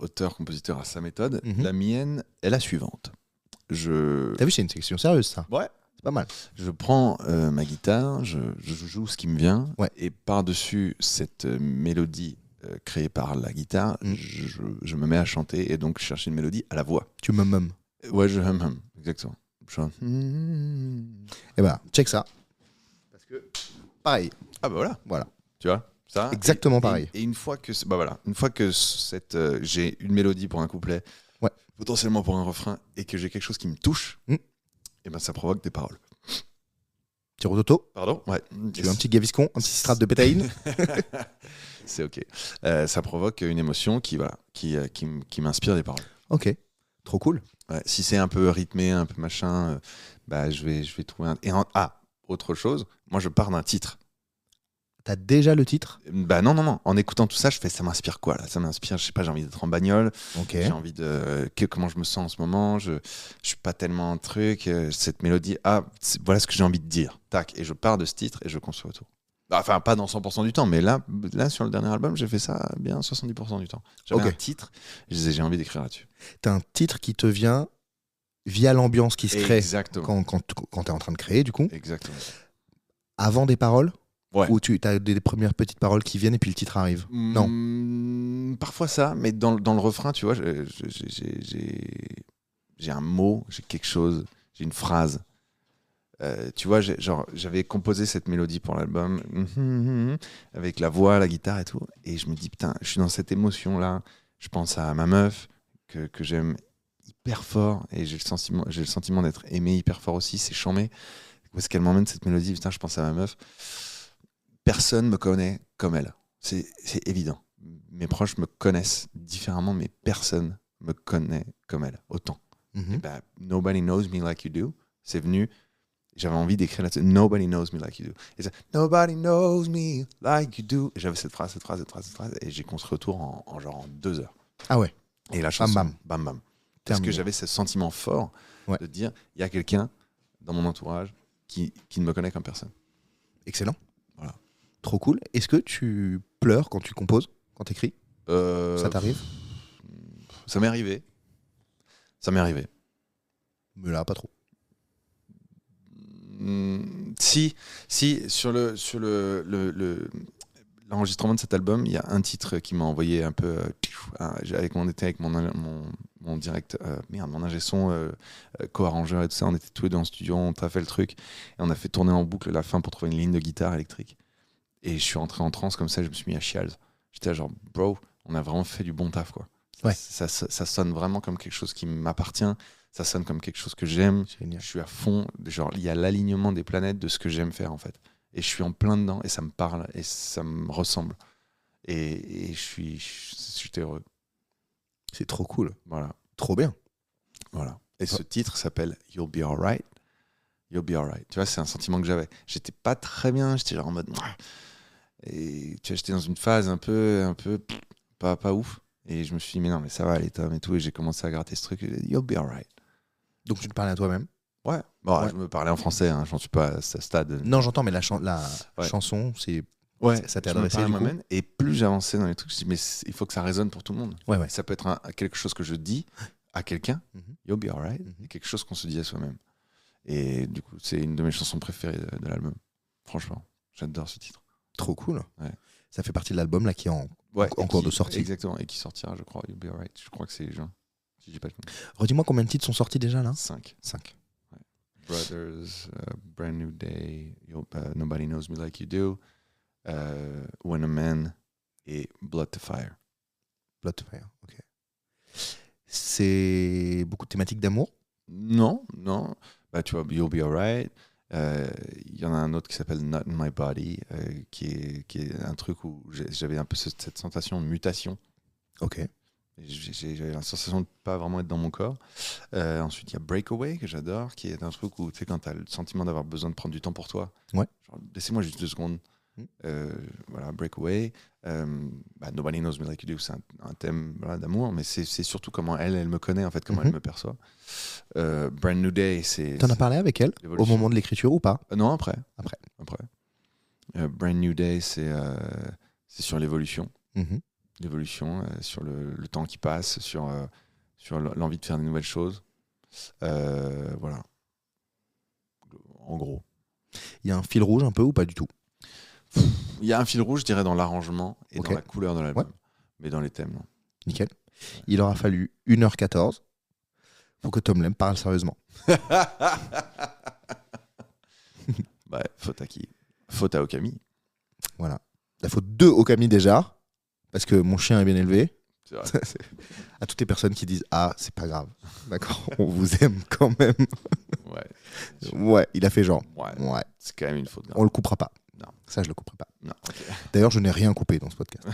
auteur-compositeur a sa méthode. La mienne est la suivante. T'as vu, c'est une section sérieuse, ça. Ouais. C'est pas mal. Je prends ma guitare, je joue ce qui me vient, ouais. Et par-dessus cette mélodie créée par la guitare, je me mets à chanter et donc chercher une mélodie à la voix. Tu me. Ouais, je hum, exactement. Et bah, check ça. Parce que, pareil. Ah bah voilà. Tu vois ça. Exactement pareil. Et une fois que, j'ai une mélodie pour un couplet, ouais. Potentiellement pour un refrain, et que j'ai quelque chose qui me touche, et ben ça provoque des paroles. Petit rototo. Pardon. Ouais. Tu veux un petit gaviscon, un petit strap de pétaïne. C'est ok. Ça provoque une émotion qui m'inspire des paroles. Ok. Trop cool. Ouais, si c'est un peu rythmé, un peu machin, je vais trouver un. Autre chose. Moi, je pars d'un titre. T'as déjà le titre? Bah non. En écoutant tout ça, je fais ça m'inspire quoi là? Ça m'inspire, je sais pas, j'ai envie d'être en bagnole. Okay. J'ai envie de comment je me sens en ce moment. Je suis pas tellement un truc. Cette mélodie, voilà ce que j'ai envie de dire. Tac, et je pars de ce titre et je construis autour. Enfin, pas dans 100% du temps, mais là, sur le dernier album, j'ai fait ça bien 70% du temps. J'avais un titre, j'ai envie d'écrire là-dessus. T'as un titre qui te vient via l'ambiance qui se crée. Exactement. Quand t'es en train de créer, du coup. Exactement. Avant des paroles? Ouais. Ou tu as des premières petites paroles qui viennent et puis le titre arrive? Non. Parfois ça, mais dans le refrain, tu vois, j'ai un mot, j'ai quelque chose, j'ai une phrase. Tu vois, j'avais composé cette mélodie pour l'album avec la voix, la guitare et tout, et je me dis putain, je suis dans cette émotion là. Je pense à ma meuf que j'aime hyper fort et j'ai le sentiment d'être aimé hyper fort aussi. C'est chambé. Où est-ce qu'elle m'emmène cette mélodie? Putain, je pense à ma meuf. Personne me connaît comme elle. C'est évident. Mes proches me connaissent différemment, mais personne me connaît comme elle, autant. Et ben, Nobody knows me like you do. C'est venu. J'avais envie d'écrire là-dessus. Nobody knows me like you do. Et ça, Nobody knows me like you do. Et j'avais cette phrase. Et j'ai construit autour en 2 heures. Ah ouais. Et la chanson, bam. Parce que j'avais ce sentiment fort de dire, il y a quelqu'un dans mon entourage qui ne me connaît comme personne. Excellent. Voilà. Trop cool. Est-ce que tu pleures quand tu composes, quand tu écris? Ça t'arrive? Ça m'est arrivé. Mais là, pas trop. Si, sur l'enregistrement de cet album, il y a un titre qui m'a envoyé un peu on était avec mon direct mon ingé son co-arrangeur et tout ça, on était tous les deux en studio, on t'a fait le truc et on a fait tourner en boucle la fin pour trouver une ligne de guitare électrique et je suis entré en transe comme ça, je me suis mis à chials. J'étais là genre bro, on a vraiment fait du bon taf quoi. Ouais. Ça sonne vraiment comme quelque chose qui m'appartient, ça sonne comme quelque chose que j'aime. Génial. Je suis à fond, genre il y a l'alignement des planètes de ce que j'aime faire en fait. Et je suis en plein dedans et ça me parle et ça me ressemble. Et je suis heureux. C'est trop cool. Voilà. Trop bien. Voilà. Et ce titre s'appelle You'll Be Alright. You'll Be Alright. Tu vois, c'est un sentiment que j'avais. J'étais pas très bien, j'étais genre en mode. Et tu vois, j'étais dans une phase un peu pas ouf. Et je me suis dit, mais non, mais ça va aller, Tom et tout. Et j'ai commencé à gratter ce truc. You'll Be Alright. Donc tu te parlais à toi-même? Ouais. Bon, Ouais. je me parlais en français, hein, j'en suis pas à ce stade. Non, j'entends, mais la Ouais. chanson, c'est. Ouais, Ça t'est je me adressé parlais du à coup moi-même. Et plus j'avançais dans les trucs, je me suis dit, mais il faut que ça résonne pour tout le monde. Ouais. Ça peut être quelque chose que je dis à quelqu'un, You'll Be Alright, Mhm. et quelque chose qu'on se dit à soi-même. Et du coup, c'est une de mes chansons préférées de l'album. Franchement, j'adore ce titre. Trop cool. Ouais. Ça fait partie de l'album là qui est en Et cours de sortie. Exactement, et qui sortira, je crois, You'll Be Alright. Je crois que c'est juin. Si je dis pas de Redis-moi combien de titres sont sortis déjà là? 5. 5. Brothers, Brand New Day, Nobody Knows Me Like You Do, When a Man et Blood to Fire. Blood to Fire, ok. C'est beaucoup de thématiques d'amour? Non. Bah, tu vois, You'll Be Alright. Il y en a un autre qui s'appelle Not in My Body, qui est un truc où j'avais un peu cette sensation de mutation. Ok. J'avais la sensation de pas vraiment être dans mon corps. Ensuite, il y a Breakaway, que j'adore, qui est un truc où tu sais, quand tu as le sentiment d'avoir besoin de prendre du temps pour toi. Ouais. Genre, laissez-moi juste 2 secondes. Voilà, Breakaway. Nobody Knows Me Like You Do, c'est un thème d'amour, mais c'est surtout comment elle me connaît, en fait, comment elle me perçoit. Brand New Day, c'est. T'en as parlé avec elle au moment de l'écriture ou pas? Non, après. Après. Brand New Day, c'est sur l'évolution. Mhm. L'évolution, sur le temps qui passe, sur l'envie de faire de nouvelles choses. Voilà. En gros. Il y a un fil rouge un peu ou pas du tout? Il y a un fil rouge, je dirais, dans l'arrangement et Ok. dans la couleur de l'album. Ouais. Mais dans les thèmes, non. Nickel. Il aura fallu 1h14 pour que Tom Lem parle sérieusement. Ouais, faute à qui? Faute à Okami. Voilà. Il faut 2 Okami déjà, parce que mon chien est bien élevé. C'est vrai. À toutes les personnes qui disent ah, c'est pas grave. D'accord, on vous aime quand même. Ouais. Ouais, il a fait genre. Ouais. Ouais, C'est quand même une faute grave. on le coupera pas. Non. Ça, je le couperai pas. Non, ok. D'ailleurs, je n'ai rien coupé dans ce podcast.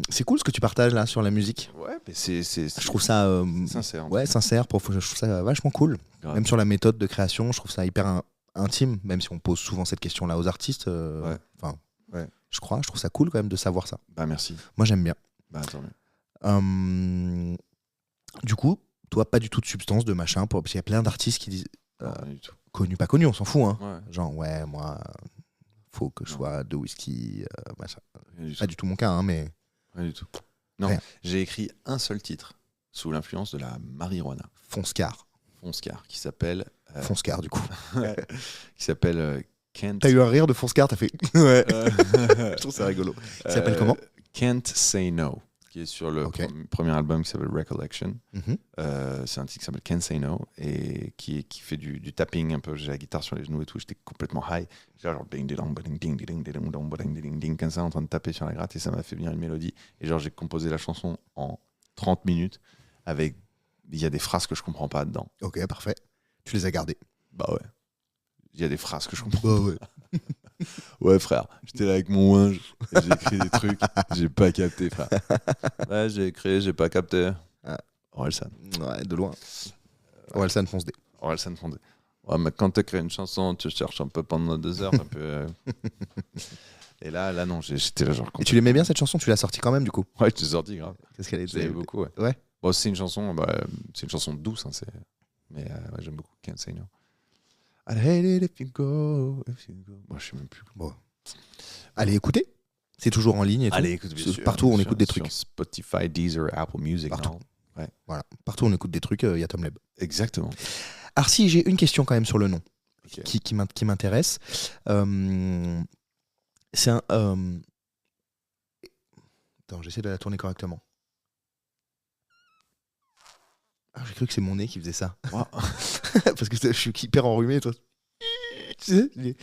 C'est cool ce que tu partages là sur la musique. Ouais, mais c'est Je trouve ça sincère. ouais, sincère, je trouve ça vachement cool. Grave. Même sur la méthode de création, je trouve ça hyper intime, même si on pose souvent cette question-là aux artistes. Ouais. Enfin, Ouais. je trouve ça cool quand même de savoir ça. Bah, merci. Moi, j'aime bien. Bah, tant mieux. Du coup, toi, pas du tout de substance, de machin, parce qu'il y a plein d'artistes qui disent Non, pas du tout. connu, pas connu, on s'en fout. Hein. Ouais, Genre, ouais, moi, faut que je Non. sois de whisky, machin. rien du tout. Pas du tout mon cas, hein, mais Rien du tout. Non, Rien. j'ai écrit un seul titre sous l'influence de la marijuana, fonce-car. Foncecar, qui s'appelle Fonce-car, du coup. Can't. T'as eu un rire de fonce-car, t'as fait. Ouais. Je trouve ça rigolo. Il s'appelle comment? Can't Say No, qui est sur le Ok. premier album qui s'appelle Recollection. Mhm. C'est un titre qui s'appelle Can't Say No et qui fait du tapping un peu. J'ai la guitare sur les genoux et tout. J'étais complètement high. J'étais genre ding ding ding ding ding ding ding ding ding comme ça en train de taper sur la gratte et ça m'a fait venir une mélodie. Et genre j'ai composé la chanson en 30 minutes avec. Il y a des phrases que je comprends pas dedans. Ok, parfait. Tu les as gardées. Bah ouais. Il y a des phrases que je comprends. Bah ouais. Ouais frère, j'étais là avec mon winge et j'ai écrit des trucs, j'ai pas capté frère. Ouais, j'ai écrit, j'ai pas capté. Ah. Orelsan. Ouais, de loin. Orelsan fonce D. Orelsan fondé. Ouais, mais quand tu crées une chanson, tu cherches un peu pendant 2 heures, un peu. Et là non, j'étais là genre. Et tu l'aimais bien cette chanson? Tu l'as sortie quand même, du coup? Ouais, tu t'es sorti grave. Qu'est-ce qu'elle J'aimais était? beaucoup, ouais. Ouais. Bon, c'est une chanson douce, hein, mais ouais, j'aime beaucoup. Can't Say No. I'd hate it if you go. Moi, je sais même plus. Bon. Allez, écoutez. C'est toujours en ligne et tout. Allez, écoute, bien sûr, Partout, bien on sûr, écoute des sur trucs. Spotify, Deezer, Apple Music. Partout. non Voilà. Partout, on écoute des trucs, il y a Tom Leb. Exactement. Alors, si j'ai une question quand même sur le nom. Ok. qui m'intéresse. C'est un... Attends, j'essaie de la tourner correctement. Ah, j'ai cru que c'est mon nez qui faisait ça. Wow. Parce que je suis hyper enrhumé, toi. Tu sais,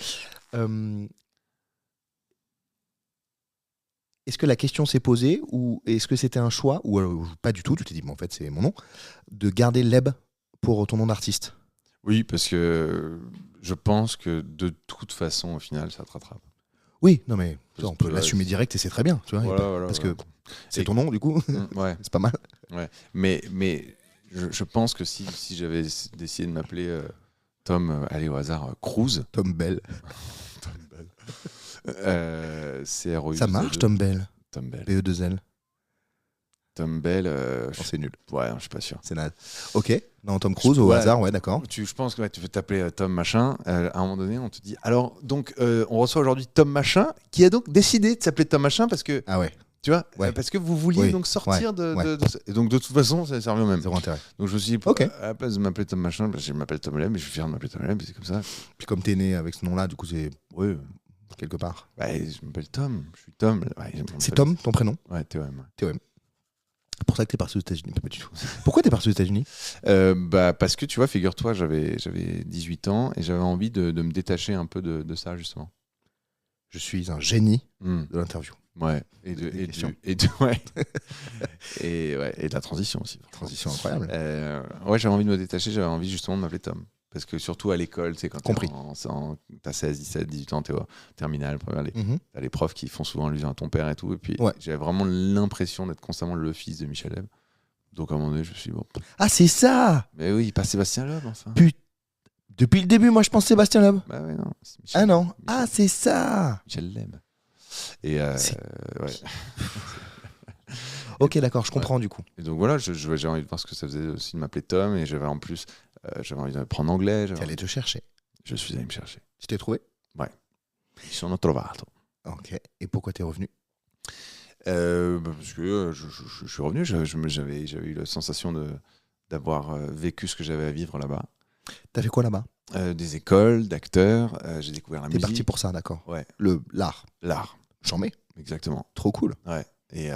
est-ce que la question s'est posée ou est-ce que c'était un choix ou pas du tout, tu t'es dit, mais en fait, c'est mon nom, de garder Leb pour ton nom d'artiste? Oui, parce que je pense que de toute façon, au final, ça te rattrape. Oui, non mais Parce on peut que, l'assumer direct et c'est très bien, tu vois. Voilà, Parce voilà. que c'est Et- ton nom, du coup, Ouais, c'est pas mal. ouais. Mais je pense que si j'avais décidé de m'appeler Tom, allez au hasard, Cruise, Tom Bell. C-R-O-U-Z-E. Ça marche, Tom Bell. Tom Bell. BE2L. Tom Bell, Non, c'est nul. ouais, je suis pas sûr. C'est naze. Ok. Non, Tom Cruise au Ouais. hasard, ouais, d'accord. Je pense que tu veux t'appeler Tom machin. À un moment donné, on te dit alors donc on reçoit aujourd'hui Tom machin qui a donc décidé de s'appeler Tom machin parce que Ah ouais, tu vois Ouais. parce que vous vouliez Oui. donc sortir Ouais. et donc de toute façon ça servait au même. zéro intérêt. Donc je me suis dit Ok. à la place de m'appeler Tom machin, je m'appelle Tom Lem et je suis fier de m'appeler Tom Lem, c'est comme ça. Puis comme t'es né avec ce nom-là, du coup, c'est Oui. quelque part. Ouais, je m'appelle Tom, je suis Tom. Ouais, C'est Tom, ton prénom? Ouais, TOM. C'est pour ça que t'es parti aux États-Unis? Pas du tout. Pourquoi t'es parti aux États-Unis? Bah parce que tu vois, figure-toi, j'avais 18 ans et j'avais envie de me détacher un peu de ça justement. Je suis un génie Hmm. de l'interview. Ouais, Des questions. ouais. et de la transition aussi. Transition incroyable. Ouais, j'avais envie de me détacher, j'avais envie justement de m'appeler Tom. Parce que surtout à l'école, tu sais, quand Compris. t'as 16, 17, 18 ans, t'es au terminal, première, Mhm. t'as les profs qui font souvent allusion à ton père et tout. Et puis Ouais. j'avais vraiment l'impression d'être constamment le fils de Michel Leb. Donc à un moment donné, je me suis dit, bon. Ah, c'est ça! Mais oui, pas Sébastien Loeb, enfin. Depuis le début, moi, je pense Sébastien Loeb. Bah ouais, non. c'est Michel- Ah non. Michel- Ah, c'est ça! Michel Leb. Et C'est- ouais. Ok, d'accord, je comprends du coup. Et donc voilà, j'ai envie de voir ce que ça faisait aussi de m'appeler Tom. Et j'avais en plus, j'avais envie d'apprendre anglais. Tu allais te chercher. Je suis allé me chercher. Tu t'es trouvé? Ils sont trovato. Ok. Et pourquoi t'es revenu? Parce que je suis revenu, j'avais eu la sensation d'avoir vécu ce que j'avais à vivre là-bas. T'as fait quoi là-bas? Des écoles, d'acteurs, j'ai découvert la T'es musique. parti pour ça, d'accord. Ouais, L'art. l'art, J'en mets. exactement. Trop cool. Ouais. Et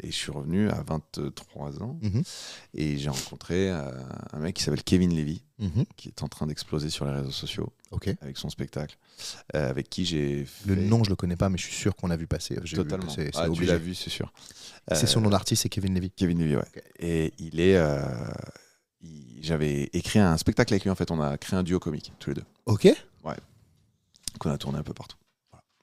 je suis revenu à 23 ans Mhm. et j'ai rencontré un mec qui s'appelle Kevin Levy, Mhm. qui est en train d'exploser sur les réseaux sociaux Ok. avec son spectacle, avec qui j'ai fait... Le nom, je le connais pas, mais je suis sûr qu'on l'a vu passer. J'ai vu que Totalement. c'est Ah, tu obligé. l'as vu, c'est sûr. C'est son nom d'artiste, c'est Kevin Levy. Kevin Levy, ouais. Ok. Et il est... j'avais écrit un spectacle avec lui, en fait. On a créé un duo comique, tous les deux. Ok. Qu'on a tourné un peu partout.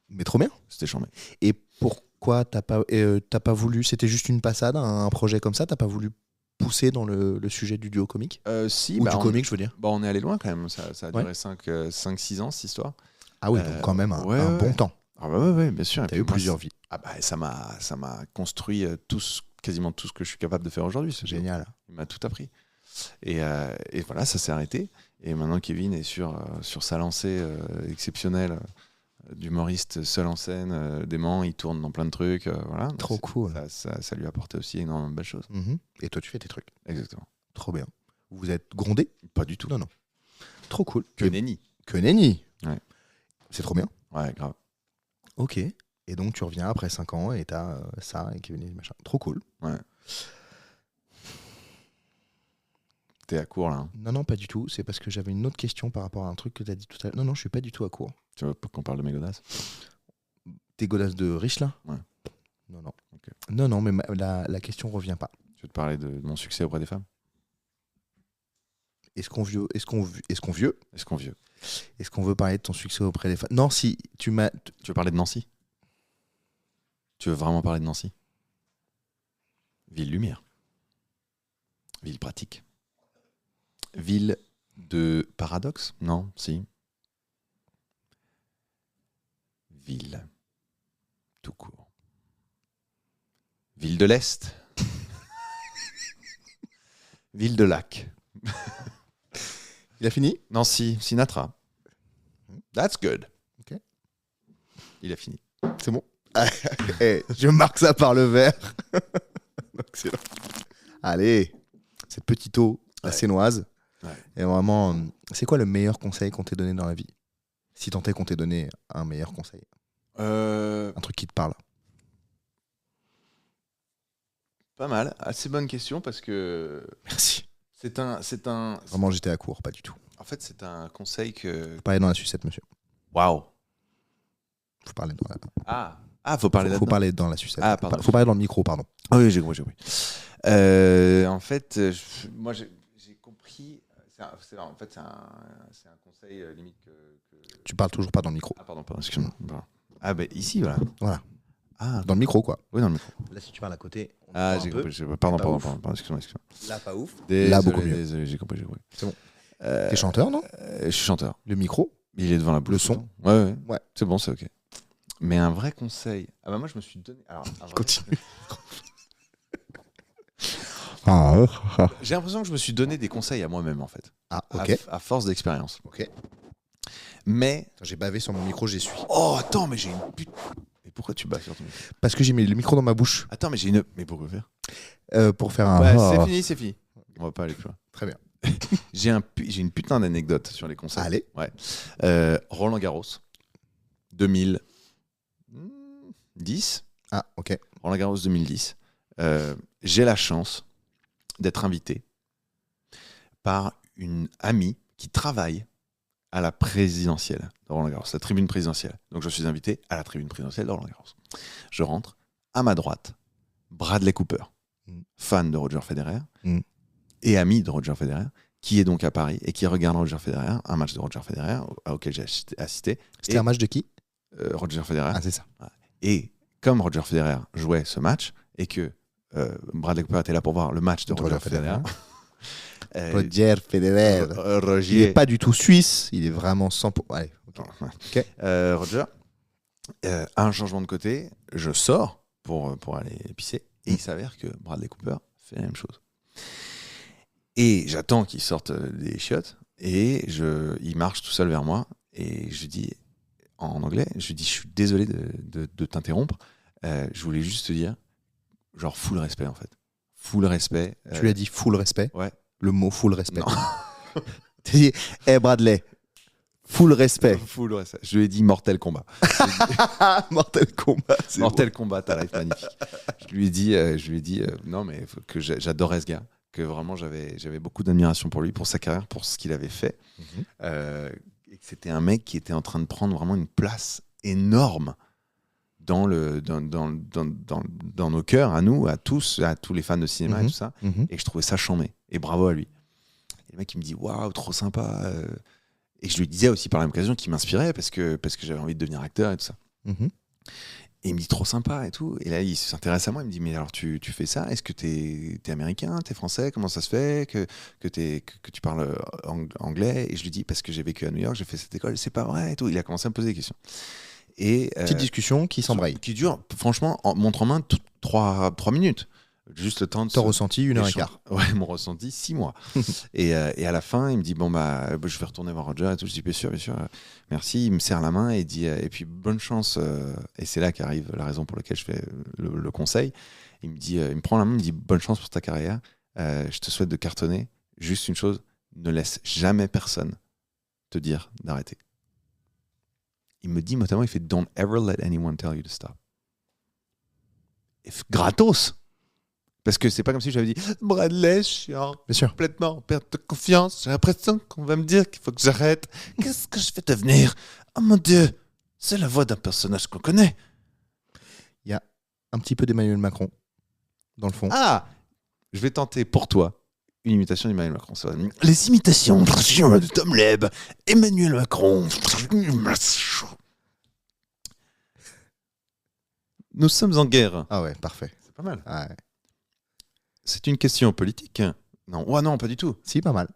Mais trop bien. C'était charmé. Et pourquoi t'as pas voulu, c'était juste une passade, un projet comme ça, t'as pas voulu pousser dans le sujet du duo comique? Si, Ou bah, du comique, je veux dire. on est allé loin quand même. Ça a Ouais. duré 5-6 ans, cette histoire. Ah oui, donc quand même un ouais. bon temps. Ah bah ouais, bien sûr. Et T'as puis eu moi, plusieurs vies. Ah bah, ça m'a construit quasiment tout ce que je suis capable de faire aujourd'hui. C'est génial. Il m'a tout appris. Et voilà, ça s'est arrêté. Et maintenant, Kevin est sur sa lancée exceptionnelle d'humoriste seul en scène, dément. Il tourne dans plein de trucs. Voilà. Donc Trop cool. Ça lui a apporté aussi énormément de belles choses. Mhm. Et toi, tu fais tes trucs. Exactement. Trop bien. Vous êtes grondé? Pas du tout. Non. Trop cool. Que nenni. Que nenni. Ouais. C'est trop bien. Ouais, grave. Ok. Et donc, tu reviens après 5 ans et t'as ça et Kevin Levy, machin. Trop cool. Ouais. T'es à court là. Hein. Non, pas du tout. C'est parce que j'avais une autre question par rapport à un truc que t'as dit tout à l'heure. Non, je suis pas du tout à court. Tu veux qu'on parle de mes godasses? T'es godasse de riche là? Ouais. Non. Ok. Non, mais la question revient pas. Je vais te parler de mon succès auprès des femmes. Est-ce qu'on vieux Est-ce qu'on vieux? Est-ce qu'on veut parler de ton succès auprès des femmes? Non, si tu m'as. Tu veux parler de Nancy? Tu veux vraiment parler de Nancy? Ville lumière. Ville pratique. Ville de paradoxe? Non, si. Ville. Tout court. Ville de l'Est. Ville de lac. Il a fini? Nancy, Sinatra. That's good. Ok. Il a fini. C'est bon. Je marque ça par le vert. Excellent. Allez, cette petite eau, la Ouais. sénoise. Ouais. Et vraiment, c'est quoi le meilleur conseil qu'on t'ait donné dans la vie? Si tant est qu'on t'ait donné un meilleur conseil. Un truc qui te parle. Pas mal. Assez bonne question parce que Merci. c'est un. Vraiment, j'étais à court, pas du tout. En fait, c'est un conseil que. Faut parler dans la sucette, monsieur. Waouh. Faut parler dans la, Faut parler faut là-dedans. parler dans la sucette. Ah, pardon. Faut parler dans le micro, pardon. Ah oui, j'ai compris. En fait, moi, j'ai compris. En fait, c'est un conseil limite que. Tu parles toujours pas dans le micro. Ah, pardon, excuse-moi. Pardon. Ah, ben ici, voilà. Voilà. Ah, Dans le micro, quoi. oui, dans le micro. Là, si tu parles à côté. Ah, j'ai compris. Pardon, excuse-moi. Là, pas ouf. Désolé, Là, beaucoup mieux. Désolé, j'ai compris. C'est bon. T'es chanteur, non? Je suis chanteur. Le micro? Il est devant la bouche. Le son? Ouais. C'est bon, c'est ok. Mais un vrai conseil. Ah bah moi, je me suis donné. Alors, Continue. J'ai l'impression que je me suis donné des conseils à moi-même, en fait. Ah, ok. À force d'expérience. Ok. Mais. Attends, j'ai bavé sur mon micro, j'essuie. Oh, attends, mais j'ai une pute. Et pourquoi tu bats sur ton micro? Parce que j'ai mis le micro dans ma bouche. Attends, mais j'ai une. Mais pourquoi faire? Pour faire un. Ouais, c'est fini. On va pas aller plus loin. Très bien. J'ai une putain d'anecdote sur les conseils. Allez. Ouais. Roland Garros, 2010. Ah, ok. Roland Garros 2010. J'ai la chance d'être invité par une amie qui travaille à la présidentielle de Roland Garros, la tribune présidentielle. Donc je suis invité à la tribune présidentielle de Roland Garros. Je rentre, à ma droite, Bradley Cooper, fan de Roger Federer et ami de Roger Federer, qui est donc à Paris et qui regarde Roger Federer, un match de Roger Federer auquel j'ai assisté. C'était un match de qui? Roger Federer. Ah, c'est ça. Et comme Roger Federer jouait ce match et que Bradley Cooper était là pour voir le match de Roger Federer. Roger Federer. Roger. Il n'est pas du tout suisse, il est vraiment 100%. Allez, ok. Roger, à un changement de côté, je sors pour aller pisser et il s'avère que Bradley Cooper fait la même chose. Et j'attends qu'il sorte des chiottes et il marche tout seul vers moi et je dis en anglais, je lui dis je suis désolé de t'interrompre, je voulais juste te dire genre full respect en fait. Full respect. Tu lui as dit full respect? Ouais. Le mot full respect. Non. Tu as dit, hey Bradley, full respect. Full respect. Je lui ai dit Mortel Combat. Mortel Combat. Mortel Combat, ta life magnifique. Je lui ai dit non mais que j'adorais ce gars, que vraiment j'avais beaucoup d'admiration pour lui, pour sa carrière, pour ce qu'il avait fait. Et que c'était un mec qui était en train de prendre vraiment une place énorme dans nos cœurs, à nous, à tous les fans de cinéma et tout ça. Et que je trouvais ça chambé. Et bravo à lui. Et le mec, il me dit waouh, trop sympa. Et je lui disais aussi par la même occasion qu'il m'inspirait parce que j'avais envie de devenir acteur et tout ça. Et il me dit trop sympa et tout. Et là, il s'intéresse à moi. Il me dit mais alors tu fais ça? Est-ce que t'es américain? T'es français? Comment ça se fait que tu parles anglais? Et je lui dis parce que j'ai vécu à New York, j'ai fait cette école. C'est pas vrai et tout. Il a commencé à me poser des questions. Et petite discussion qui s'embraye. Qui dure, franchement, montre en main 3 minutes. Juste le temps de. Ton ressenti, 1h15. Ouais, mon ressenti, 6 mois. et à la fin, il me dit bon, je vais retourner voir Roger et tout. Je dis bien sûr. Merci. Il me serre la main et dit et puis bonne chance. Et c'est là qu'arrive la raison pour laquelle je fais le conseil. Il me prend la main, il me dit bonne chance pour ta carrière. Je te souhaite de cartonner. Juste une chose, ne laisse jamais personne te dire d'arrêter. Il me dit notamment, il fait don't ever let anyone tell you to stop. Et gratos. Parce que c'est pas comme si j'avais dit Bradley, je suis complètement en perte de confiance. J'ai l'impression qu'on va me dire qu'il faut que j'arrête. Qu'est-ce que je vais devenir? Oh mon Dieu, c'est la voix d'un personnage qu'on connaît. Il y a un petit peu d'Emmanuel Macron dans le fond. Ah, je vais tenter pour toi une imitation d'Emmanuel Macron. Les imitations de Tom Leb, Emmanuel Macron. Nous sommes en guerre. Ah ouais, parfait. C'est pas mal. Ah ouais. C'est une question politique? Non. Ouais, non, pas du tout. Si, pas mal.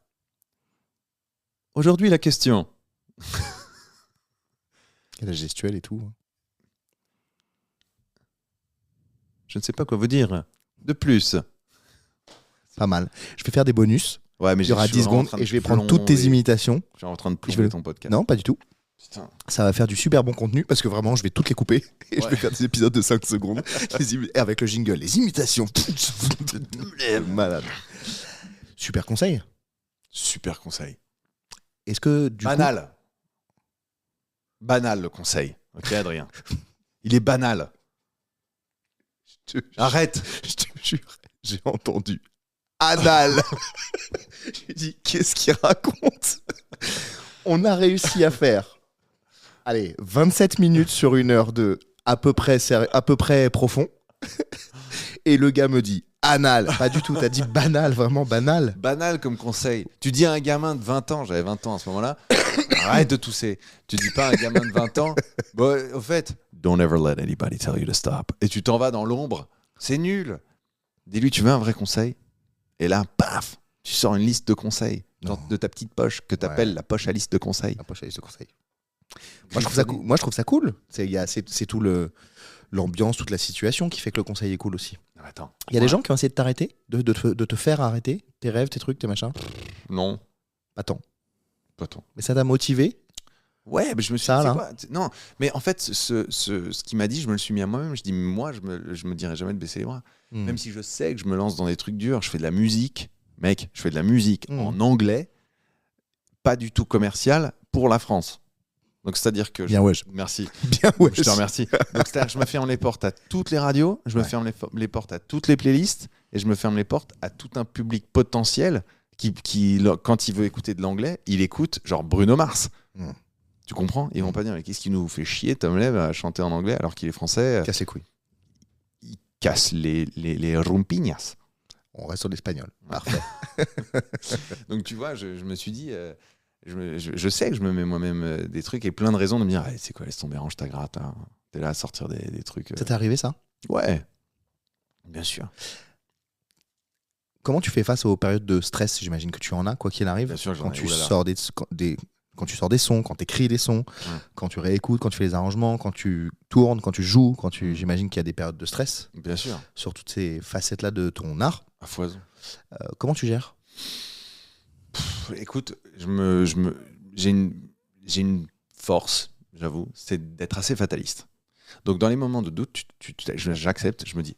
Aujourd'hui, la question. Et la gestuelle et tout. Je ne sais pas quoi vous dire. De plus. Pas mal. Je vais faire des bonus. Ouais, mais il y aura 10 secondes et je vais prendre toutes tes imitations. Je suis en train de plomber ton podcast. Non, pas du tout. Putain. Ça va faire du super bon contenu parce que vraiment, je vais toutes les couper et je vais faire des épisodes de 5 secondes et avec le jingle, les imitations. Malade. Super conseil. Super conseil. Est-ce que du Banal. Banal le conseil. Ok, Adrien. Il est banal. Arrête. Je te jure, j'ai entendu anal. J'ai dit, qu'est-ce qu'il raconte? On a réussi à faire, allez, 27 minutes sur 1 heure de à peu près profond. Et le gars me dit anal. Pas du tout, t'as dit banal, vraiment banal. Banal comme conseil. Tu dis à un gamin de 20 ans, j'avais 20 ans à ce moment-là, arrête de tousser. Tu dis pas à un gamin de 20 ans, bon, au fait, don't ever let anybody tell you to stop. Et tu t'en vas dans l'ombre. C'est nul. Dis-lui, tu veux un vrai conseil? Et là, paf, tu sors une liste de conseils de ta petite poche que tu appelles la poche à liste de conseils. La poche à liste de conseils. Moi, je trouve ça cool. C'est tout l'ambiance, toute la situation qui fait que le conseil est cool aussi. Attends. Il y a des gens qui ont essayé de t'arrêter, de te faire arrêter tes rêves, tes trucs, tes machins. Non. Attends. Pas tant. Mais ça t'a motivé? Ouais, mais je me suis Ça, dit, là. quoi non, mais en fait, ce qu'il m'a dit, je me le suis mis à moi-même. Je dis, moi, je me dirais jamais de baisser les bras. Même si je sais que je me lance dans des trucs durs, je fais de la musique. Mec, je fais de la musique en anglais, pas du tout commercial, pour la France. Donc, c'est-à-dire que... Bien wesh. Merci. Bien wesh. Je te remercie. Donc, c'est-à-dire que je me ferme les portes à toutes les radios, je me ferme les portes à toutes les playlists, et je me ferme les portes à tout un public potentiel qui quand il veut écouter de l'anglais, il écoute genre Bruno Mars. Tu comprends? Ils vont pas dire, mais qu'est-ce qui nous fait chier, Tom Lev, à chanter en anglais alors qu'il est français? Casse les couilles. Il casse les rumpiñas. On reste en espagnol. Parfait. Donc tu vois, je me suis dit, je sais que je me mets moi-même des trucs et plein de raisons de me dire, c'est quoi, laisse tomber, range ta gratte. Hein. T'es là à sortir des trucs. Ça t'est arrivé ça? Ouais, bien sûr. Comment tu fais face aux périodes de stress? J'imagine que tu en as, quoi qu'il arrive. Bien sûr, quand tu sors quand tu sors des sons, quand tu écris des sons, quand tu réécoutes, quand tu fais les arrangements, quand tu tournes, quand tu joues, j'imagine qu'il y a des périodes de stress. Bien sûr. Sur toutes ces facettes-là de ton art. À foison. Comment tu gères? Écoute, j'ai une force, j'avoue, c'est d'être assez fataliste. Donc dans les moments de doute, j'accepte, je me dis,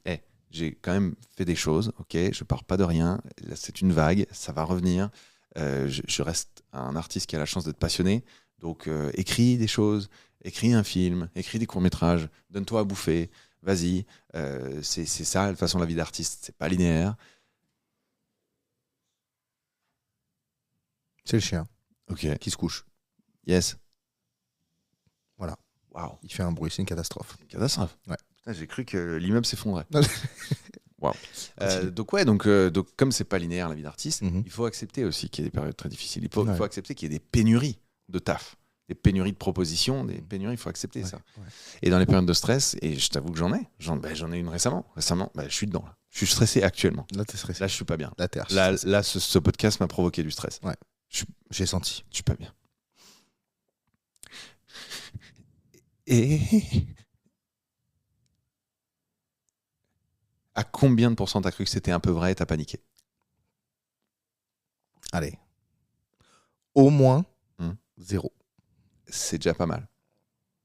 j'ai quand même fait des choses, ok, je pars pas de rien, là, c'est une vague, ça va revenir. Je reste un artiste qui a la chance d'être passionné, donc écris des choses, écris un film, écris des courts-métrages, donne-toi à bouffer, vas-y, c'est ça, de toute façon, la vie d'artiste, c'est pas linéaire. C'est le chien qui se couche. Yes. Voilà. Waouh. Il fait un bruit, c'est une catastrophe. Une catastrophe. Ouais. Putain, j'ai cru que l'immeuble s'effondrait. Wow. Donc comme c'est pas linéaire la vie d'artiste, il faut accepter aussi qu'il y ait des périodes très difficiles. Il faut accepter qu'il y ait des pénuries de taf, des pénuries de propositions, des pénuries. Il faut accepter ça. Ouais. Et dans les périodes de stress, et je t'avoue que j'en ai une récemment. Je suis dedans là. Je suis stressé actuellement. Là, t'es stressé. Là, je suis pas bien. Là, ce podcast m'a provoqué du stress. Ouais. J'ai senti. Je suis pas bien. Et à combien de pourcents t'as cru que c'était un peu vrai et t'as paniqué? Allez. Au moins 0. C'est déjà pas mal.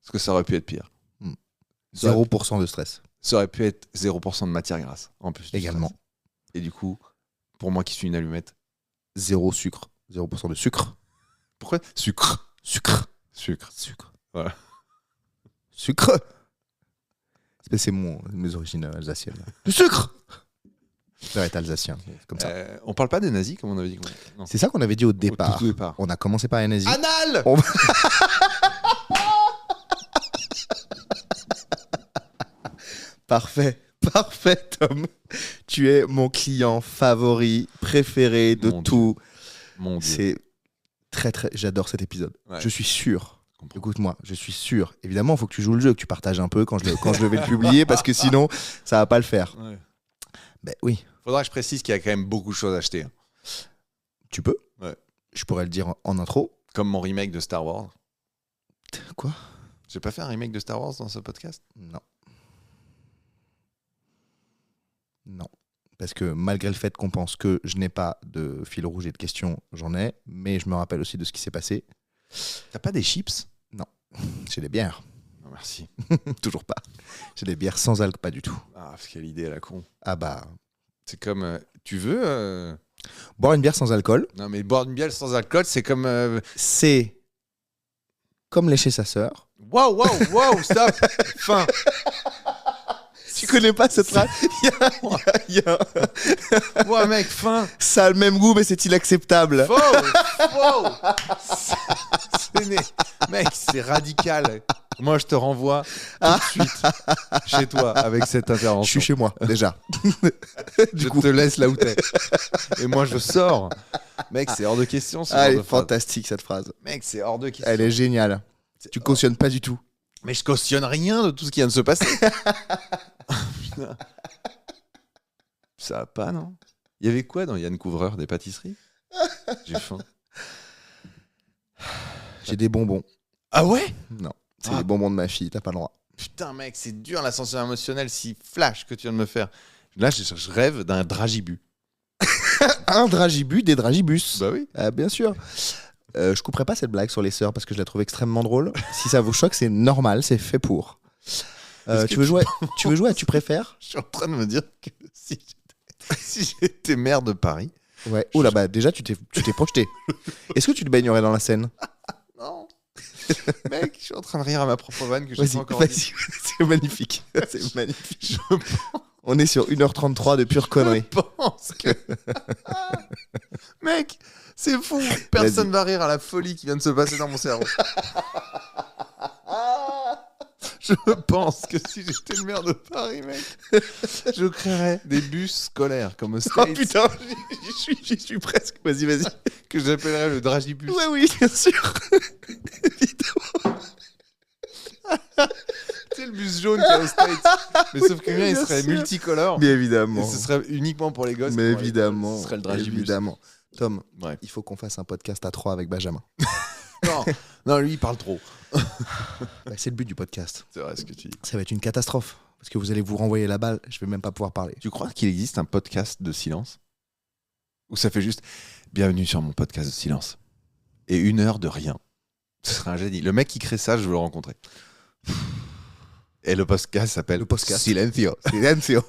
Parce que ça aurait pu être pire. 0% de stress. Ça aurait pu être 0% de matière grasse, en plus. Également. Stress. Et du coup, pour moi qui suis une allumette, 0 sucre. 0% de sucre. Pourquoi sucre? Voilà. Sucre. C'est mes origines alsaciennes. Du sucre. Je vais être alsacien. Comme ça. On parle pas des nazis comme on avait dit. Non. C'est ça qu'on avait dit au départ. Tout départ. On a commencé par les nazis. Anal. Parfait, Tom. Tu es mon client favori, préféré de tout. Mon Dieu. C'est très, très. J'adore cet épisode. Ouais. Je suis sûr. Écoute-moi, je suis sûr. Évidemment, il faut que tu joues le jeu, que tu partages un peu quand je vais le publier, parce que sinon, ça va pas le faire. Ouais. Ben oui. Faudra que je précise qu'il y a quand même beaucoup de choses à acheter. Tu peux. Ouais. Je pourrais le dire en intro. Comme mon remake de Star Wars. Quoi? J'ai pas fait un remake de Star Wars dans ce podcast? Non. Parce que malgré le fait qu'on pense que je n'ai pas de fil rouge et de questions, j'en ai, mais je me rappelle aussi de ce qui s'est passé. T'as pas des chips? Non. J'ai des bières. Oh, merci. Toujours pas. J'ai des bières sans alcool, pas du tout. Ah, quelle idée à la con. Ah bah. C'est comme, tu veux Boire une bière sans alcool, Non, mais boire une bière sans alcool, c'est comme. c'est comme lécher sa sœur. Waouh, stop. Fin. Tu connais pas cette phrase? Il y a Ouais, mec, fin. Ça a le même goût, mais c'est inacceptable. Faux. Mec, c'est radical. Moi, je te renvoie tout de suite chez toi avec cette intervention. Je suis chez moi, déjà. Je te laisse là où t'es. Et moi, je sors. Mec, c'est hors de question. Elle est fantastique, cette phrase. Mec, c'est hors de question. Elle est géniale. Tu cautionnes pas du tout. Mais je cautionne rien de tout ce qui vient de se passer. Putain. Ça va pas, non? Il y avait quoi dans Yann Couvreur? Des pâtisseries? J'ai faim. J'ai des bonbons. Ah ouais? Non, c'est les bonbons de ma fille, t'as pas le droit. Putain, mec, c'est dur l'ascenseur émotionnel si flash que tu viens de me faire. Là, je rêve d'un dragibus. Un dragibus, des dragibus. Bah oui. Bien sûr. Je couperai pas cette blague sur les sœurs parce que je la trouve extrêmement drôle. Si ça vous choque, c'est normal, c'est fait pour. Tu veux jouer à Tu préfères? Je suis en train de me dire que si j'étais maire de Paris. Ouais. Oh là, bah déjà, tu t'es projeté. Est-ce que tu te baignerais dans la Seine? Non. Mec, je suis en train de rire à ma propre vanne que je sais pas encore. Vas-y. C'est magnifique. C'est magnifique. On est sur 1h33 de pure connerie. Je pense que... Mec, c'est fou. Personne va rire à la folie qui vient de se passer dans mon cerveau. Je pense que si j'étais le maire de Paris, mec, je créerais des bus scolaires comme au States. Oh putain, j'y suis presque. Vas-y. Que j'appellerais le dragibus. Ouais, oui, bien sûr. Évidemment. Tu sais, le bus jaune qu'il y a au States. Mais sauf que le mien, il serait multicolore. Mais évidemment. Et ce serait uniquement pour les gosses. Mais évidemment. Ce serait le dragibus. Évidemment. Tom, ouais. Il faut qu'on fasse un podcast à 3 avec Benjamin. Non, lui, il parle trop. C'est le but du podcast. C'est vrai ce que tu dis. Ça va être une catastrophe. Parce que vous allez vous renvoyer la balle, je vais même pas pouvoir parler. Tu crois qu'il existe un podcast de silence? Ou ça fait juste bienvenue sur mon podcast de silence. Et 1 heure de rien. Ce serait un génie. Le mec qui crée ça, je veux le rencontrer. Et le podcast s'appelle Silencio. Silencio.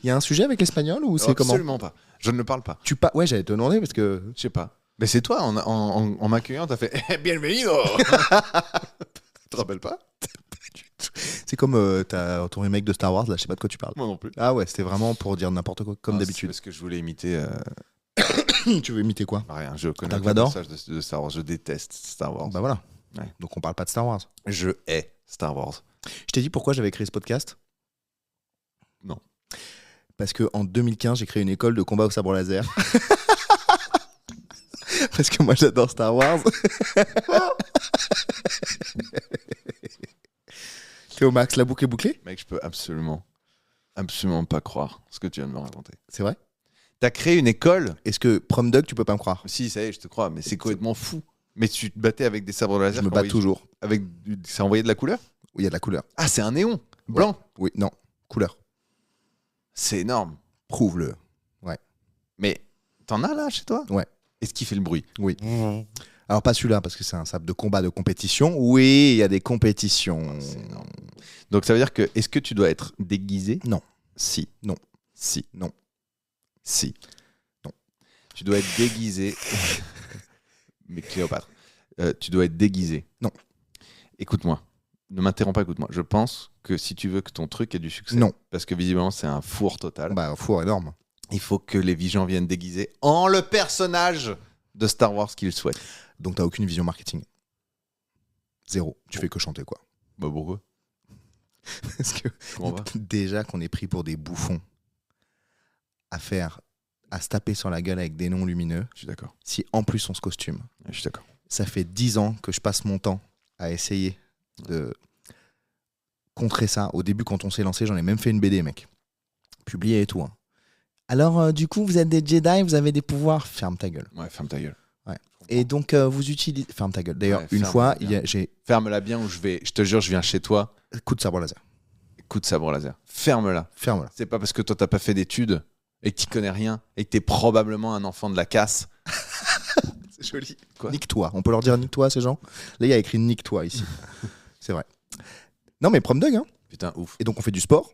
Il y a un sujet avec l'espagnol ou c'est comment? Absolument pas. Je ne le parle pas. Ouais, j'allais te demander parce que... Je sais pas. Mais c'est toi, en m'accueillant, t'as fait bienvenido. Tu te rappelles pas? C'est comme ton remake de Star Wars, là, je sais pas de quoi tu parles. Moi non plus. Ah ouais, c'était vraiment pour dire n'importe quoi, comme d'habitude. Parce que je voulais imiter... Tu veux imiter quoi? Rien, je connais Dark le Vador personnage de Star Wars, je déteste Star Wars. Bah voilà. Ouais. Donc on parle pas de Star Wars. Je hais Star Wars. Je t'ai dit pourquoi j'avais créé ce podcast? Non. Parce que en 2015, j'ai créé une école de combat au sabre laser. Parce que moi j'adore Star Wars. Théo Max, la boucle est bouclée? Mec, je peux absolument pas croire ce que tu viens de me raconter. C'est vrai? T'as créé une école? Est-ce que Prom Dog, tu peux pas me croire? Si, ça y est, je te crois, mais c'est complètement fou. Mais tu te battais avec des sabres laser? Je me bats toujours. Ça envoyait de la couleur? Oui, il y a de la couleur. Ah, c'est un néon blanc? Oui, non, couleur. C'est énorme. Prouve-le. Ouais. Mais t'en as là chez toi? Ouais. Est-ce qu'il fait le bruit? Oui. Alors pas celui-là parce que c'est un sabre de combat de compétition. Oui, il y a des compétitions. Oh, c'est énorme. Donc ça veut dire que est-ce que tu dois être déguisé? Non. Si. Non. Si. Non. Si. Non. Tu dois être déguisé. Mais Cléopâtre. Tu dois être déguisé. Non. Écoute-moi. Ne m'interromps pas, écoute-moi. Je pense que si tu veux que ton truc ait du succès, non. Parce que visiblement c'est un four total. Bah un four énorme. Il faut que les gens viennent déguisés en le personnage de Star Wars qu'ils souhaitent. Donc t'as aucune vision marketing. Zéro. Tu fais que chanter quoi. Bah pourquoi? Parce que déjà qu'on est pris pour des bouffons à se taper sur la gueule avec des noms lumineux. Je suis d'accord. Si en plus on se costume. Ouais, je suis d'accord. Ça fait 10 ans que je passe mon temps à essayer de contrer ça. Au début, quand on s'est lancé, j'en ai même fait une BD, mec. Publié et tout. Hein. Alors, du coup, vous êtes des Jedi, vous avez des pouvoirs. Ferme ta gueule. Ouais, ferme ta gueule. Ouais. Et donc, vous utilisez... Ferme ta gueule. D'ailleurs, une fois, j'ai... Ferme-la bien ou je te jure, je viens chez toi. Coup de sabre laser. Coup de sabre laser. Ferme-la. Ferme-la. C'est pas parce que toi, t'as pas fait d'études et que t'y connais rien et que t'es probablement un enfant de la casse. C'est joli. Quoi? Nique-toi. On peut leur dire nique-toi, ces gens? Là, il y a écrit nique-toi ici. C'est vrai. Non, mais Prom Dog, hein. Putain, ouf. Et donc, on fait du sport,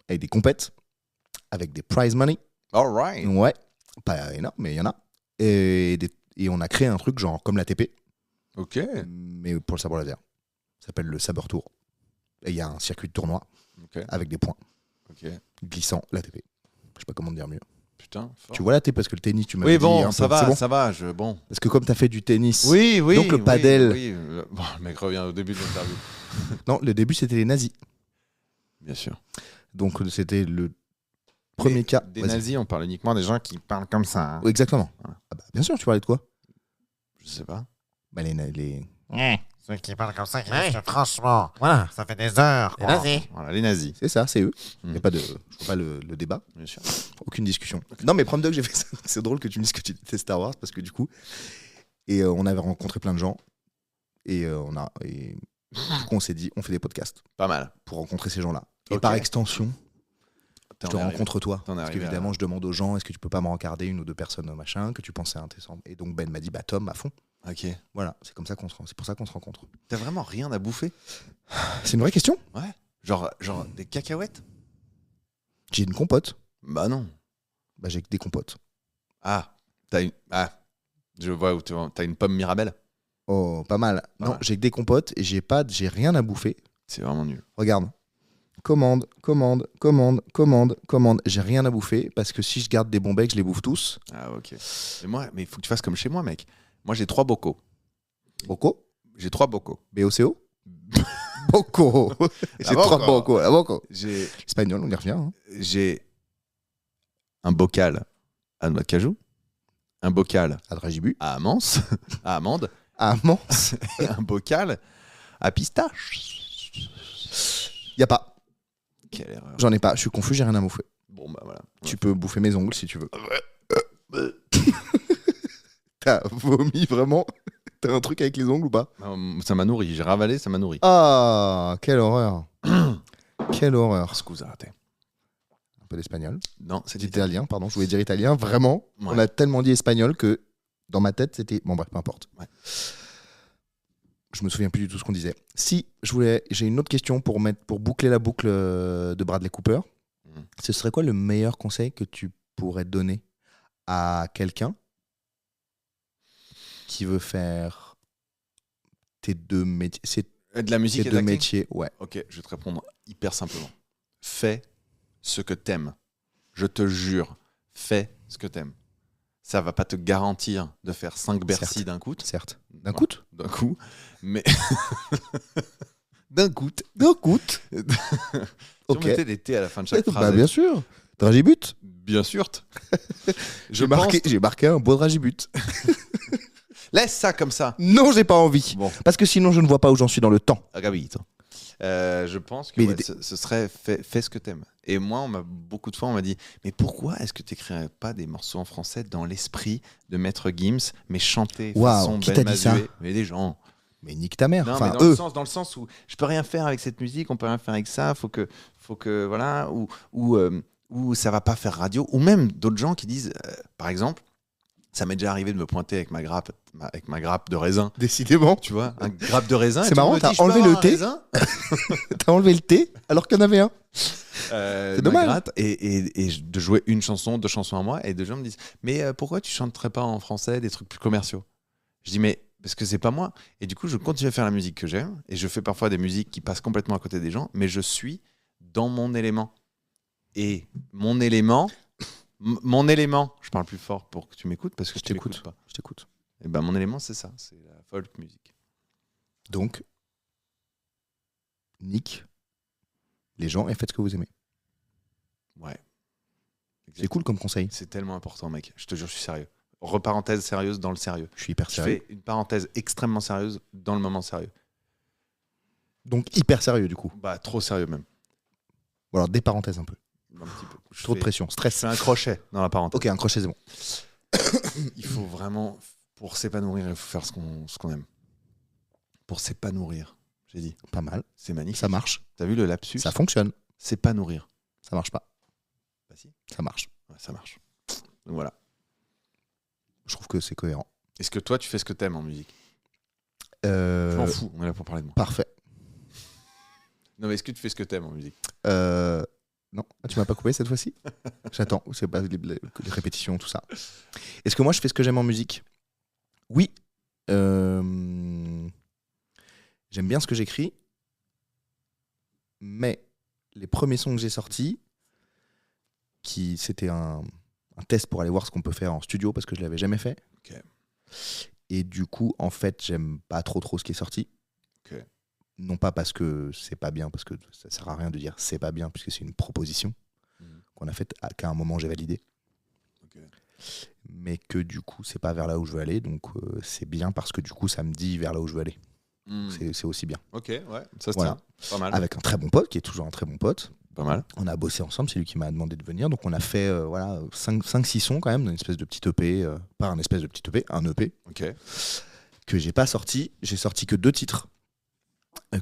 avec des compètes, avec des prize money. All right. Ouais. Pas énorme, mais il y en a. Et on a créé un truc genre comme l'ATP, Ok. mais pour le sabre laser. Ça s'appelle le Saber Tour. Et il y a un circuit de tournoi Ok. avec des points Ok. glissants, l'ATP. Je sais pas comment te dire mieux. Putain. Fort. Tu vois l'ATP parce que le tennis, tu m'avais Oui, dit bon, un ça peu, c'est va, bon ça va. Bon. Parce que comme tu as fait du tennis, Oui. Donc le padel. Oui. Bon, le mec revient au début de l'interview. non, le début c'était les nazis. Bien sûr. Donc c'était le premier cas. Des Vas-y. nazis, on parle uniquement des gens qui parlent comme ça. Hein. Oui, exactement. Voilà. Ah bah, bien sûr, tu parlais de quoi Je sais pas. bah, les... Ceux qui parlent comme ça, parce que franchement, voilà, ça fait des heures. Quoi. Vas-y. Voilà, les nazis. C'est ça, c'est eux. Mm. Y a pas de, je vois pas le débat, Bien sûr. aucune discussion. Non, mais premier que j'ai fait ça, c'est drôle que tu me dises que tu étais Star Wars parce que du coup, on avait rencontré plein de gens et du coup, on s'est dit, on fait des podcasts Pas mal. pour rencontrer ces gens-là. Et Ok. par extension, T'en je te es arrivé. rencontre toi. T'en es Parce arrivé qu'évidemment, à- je demande aux gens, est-ce que tu peux pas me rencarder une ou deux personnes, machin, que tu pensais intéressant. Et donc Ben m'a dit, bah Tom, à fond. Ok. Voilà, c'est comme ça c'est pour ça qu'on se rencontre. T'as vraiment rien à bouffer? C'est une vraie question. Ouais. Genre des cacahuètes? J'ai une compote. Bah non. Bah j'ai que des compotes. Ah. Je vois où t'as une pomme Mirabelle. Oh, pas mal. Pas Non, mal. j'ai que des compotes et j'ai rien à bouffer. C'est vraiment nul. Regarde. Commande. J'ai rien à bouffer parce que si je garde des bons becs, je les bouffe tous. Ah ok. Mais il faut que tu fasses comme chez moi, mec. Moi j'ai 3 bocaux. Bocaux. J'ai 3 bocaux. BOCO. Bocaux. J'ai Bocaux. 3 bocaux. Ah, bocaux. J'ai Espagnol, on y revient. Hein. j'ai un bocal à noix de cajou, un bocal À Dragibu. à amance, à amande, À Mans. et un bocal à pistache. Y a pas. Quelle erreur. J'en ai pas. Je suis confus, j'ai rien à bouffer. Bon bah voilà. Tu peux bouffer mes ongles si tu veux. T'as vomi vraiment? T'as un truc avec les ongles ou pas? Ça m'a nourri. J'ai ravalé, ça m'a nourri. Ah, quelle horreur. Quelle horreur. Scusate. Un peu d'espagnol. Non, c'est D'italien, pardon. Je voulais dire italien. Vraiment, Ouais. on a tellement dit espagnol que dans ma tête, c'était... Bon, bref, peu importe. Ouais. Je me souviens plus du tout ce qu'on disait. Si, j'ai une autre question pour boucler la boucle de Bradley Cooper. Mhm. Ce serait quoi le meilleur conseil que tu pourrais donner à quelqu'un qui veut faire tes deux métiers? De la musique Tes et de deux l'acting. métiers, ouais. Ok, je vais te répondre hyper simplement. Fais ce que t'aimes. Je te jure, fais ce que t'aimes. Ça va pas te garantir de faire 5 Bercy Certes. d'un coup. Certes. D'un Ouais, coup. D'un coup. Mais. d'un coup. D'un coup. On Ok. mettait des T à la fin de chaque Bah, phrase. bien sûr. Dragibut. Bien sûr. J'ai marqué un beau dragibut. Laisse ça comme ça. Non, j'ai pas envie. Bon, Parce que sinon, je ne vois pas où j'en suis dans le temps. rapide. Je pense que Mais ouais, il ce serait fais ce que t'aimes. Et moi, beaucoup de fois, on m'a dit mais pourquoi est-ce que tu n'écrirais pas des morceaux en français dans l'esprit de Maître Gims, mais chanter Waouh, façon qui Ben t'a dit ça Mazué? Mais des gens. Mais nique ta mère. Non, Enfin, mais dans eux. dans le sens où je peux rien faire avec cette musique, on peut rien faire avec ça, faut que voilà, ou ça va pas faire radio, ou même d'autres gens qui disent, par exemple, ça m'est déjà arrivé de me pointer avec ma grappe de raisin. Décidément. Tu vois, un grappe de raisin. C'est et tout le marrant, monde me t'as dit, je peux enlevé avoir le un thé raisin T'as enlevé le thé alors qu'il y en avait un. C'est dommage. Et de jouer une chanson, 2 chansons à moi, et des gens me disent mais pourquoi tu chanterais pas en français des trucs plus commerciaux? Je dis mais parce que c'est pas moi. Et du coup, je continue à faire la musique que j'aime, et je fais parfois des musiques qui passent complètement à côté des gens, mais je suis dans mon élément. Et mon élément, je parle plus fort pour que tu m'écoutes parce que Je tu t'écoute. m'écoutes pas. Je t'écoute. Et ben mon élément, c'est ça, c'est la folk music. Donc, nique les gens et faites ce que vous aimez. Ouais. C'est cool comme conseil. C'est tellement important, mec. Je te jure, je suis sérieux. Reparenthèse sérieuse dans le sérieux. Je suis hyper Je sérieux. fais une parenthèse extrêmement sérieuse dans le moment sérieux. Donc, hyper sérieux du coup. Bah, trop sérieux même. Ou alors, des parenthèses un peu. Un petit peu. Trop de pression, Je stress. fais un crochet dans la parenthèse. Ok, un crochet, c'est bon. Il faut vraiment, pour s'épanouir, il faut faire ce qu'on aime. Pour s'épanouir, j'ai dit. Pas mal. C'est magnifique. Ça marche. T'as vu le lapsus? Ça fonctionne. S'épanouir. Ça marche pas. Bah si. Ça marche. Ouais, ça marche. Donc voilà. Je trouve que c'est cohérent. Est-ce que toi, tu fais ce que t'aimes en musique? Je m'en fous, on est là pour parler de moi. Parfait. Non, mais est-ce que tu fais ce que t'aimes en musique? Non, tu m'as pas coupé cette fois-ci. J'attends. C'est pas les répétitions, tout ça. Est-ce que moi je fais ce que j'aime en musique? Oui. J'aime bien ce que j'écris, mais les premiers sons que j'ai sortis, c'était un test pour aller voir ce qu'on peut faire en studio parce que je l'avais jamais fait. Ok. Et du coup, en fait, j'aime pas trop ce qui est sorti. Ok. Non pas parce que c'est pas bien, parce que ça sert à rien de dire c'est pas bien, puisque c'est une proposition qu'on a faite, qu'à un moment j'ai validé. Ok. Mais que du coup, c'est pas vers là où je veux aller, donc c'est bien parce que du coup, ça me dit vers là où je veux aller. C'est aussi bien. Ok, ouais, ça se Voilà. tient. Pas mal. Avec un très bon pote, qui est toujours un très bon pote. Pas mal. On a bossé ensemble, c'est lui qui m'a demandé de venir. Donc on a fait 5-6 sons quand même, dans une espèce de petit EP, pas un espèce de petit EP, un EP, Ok. que j'ai pas sorti. J'ai sorti que 2 titres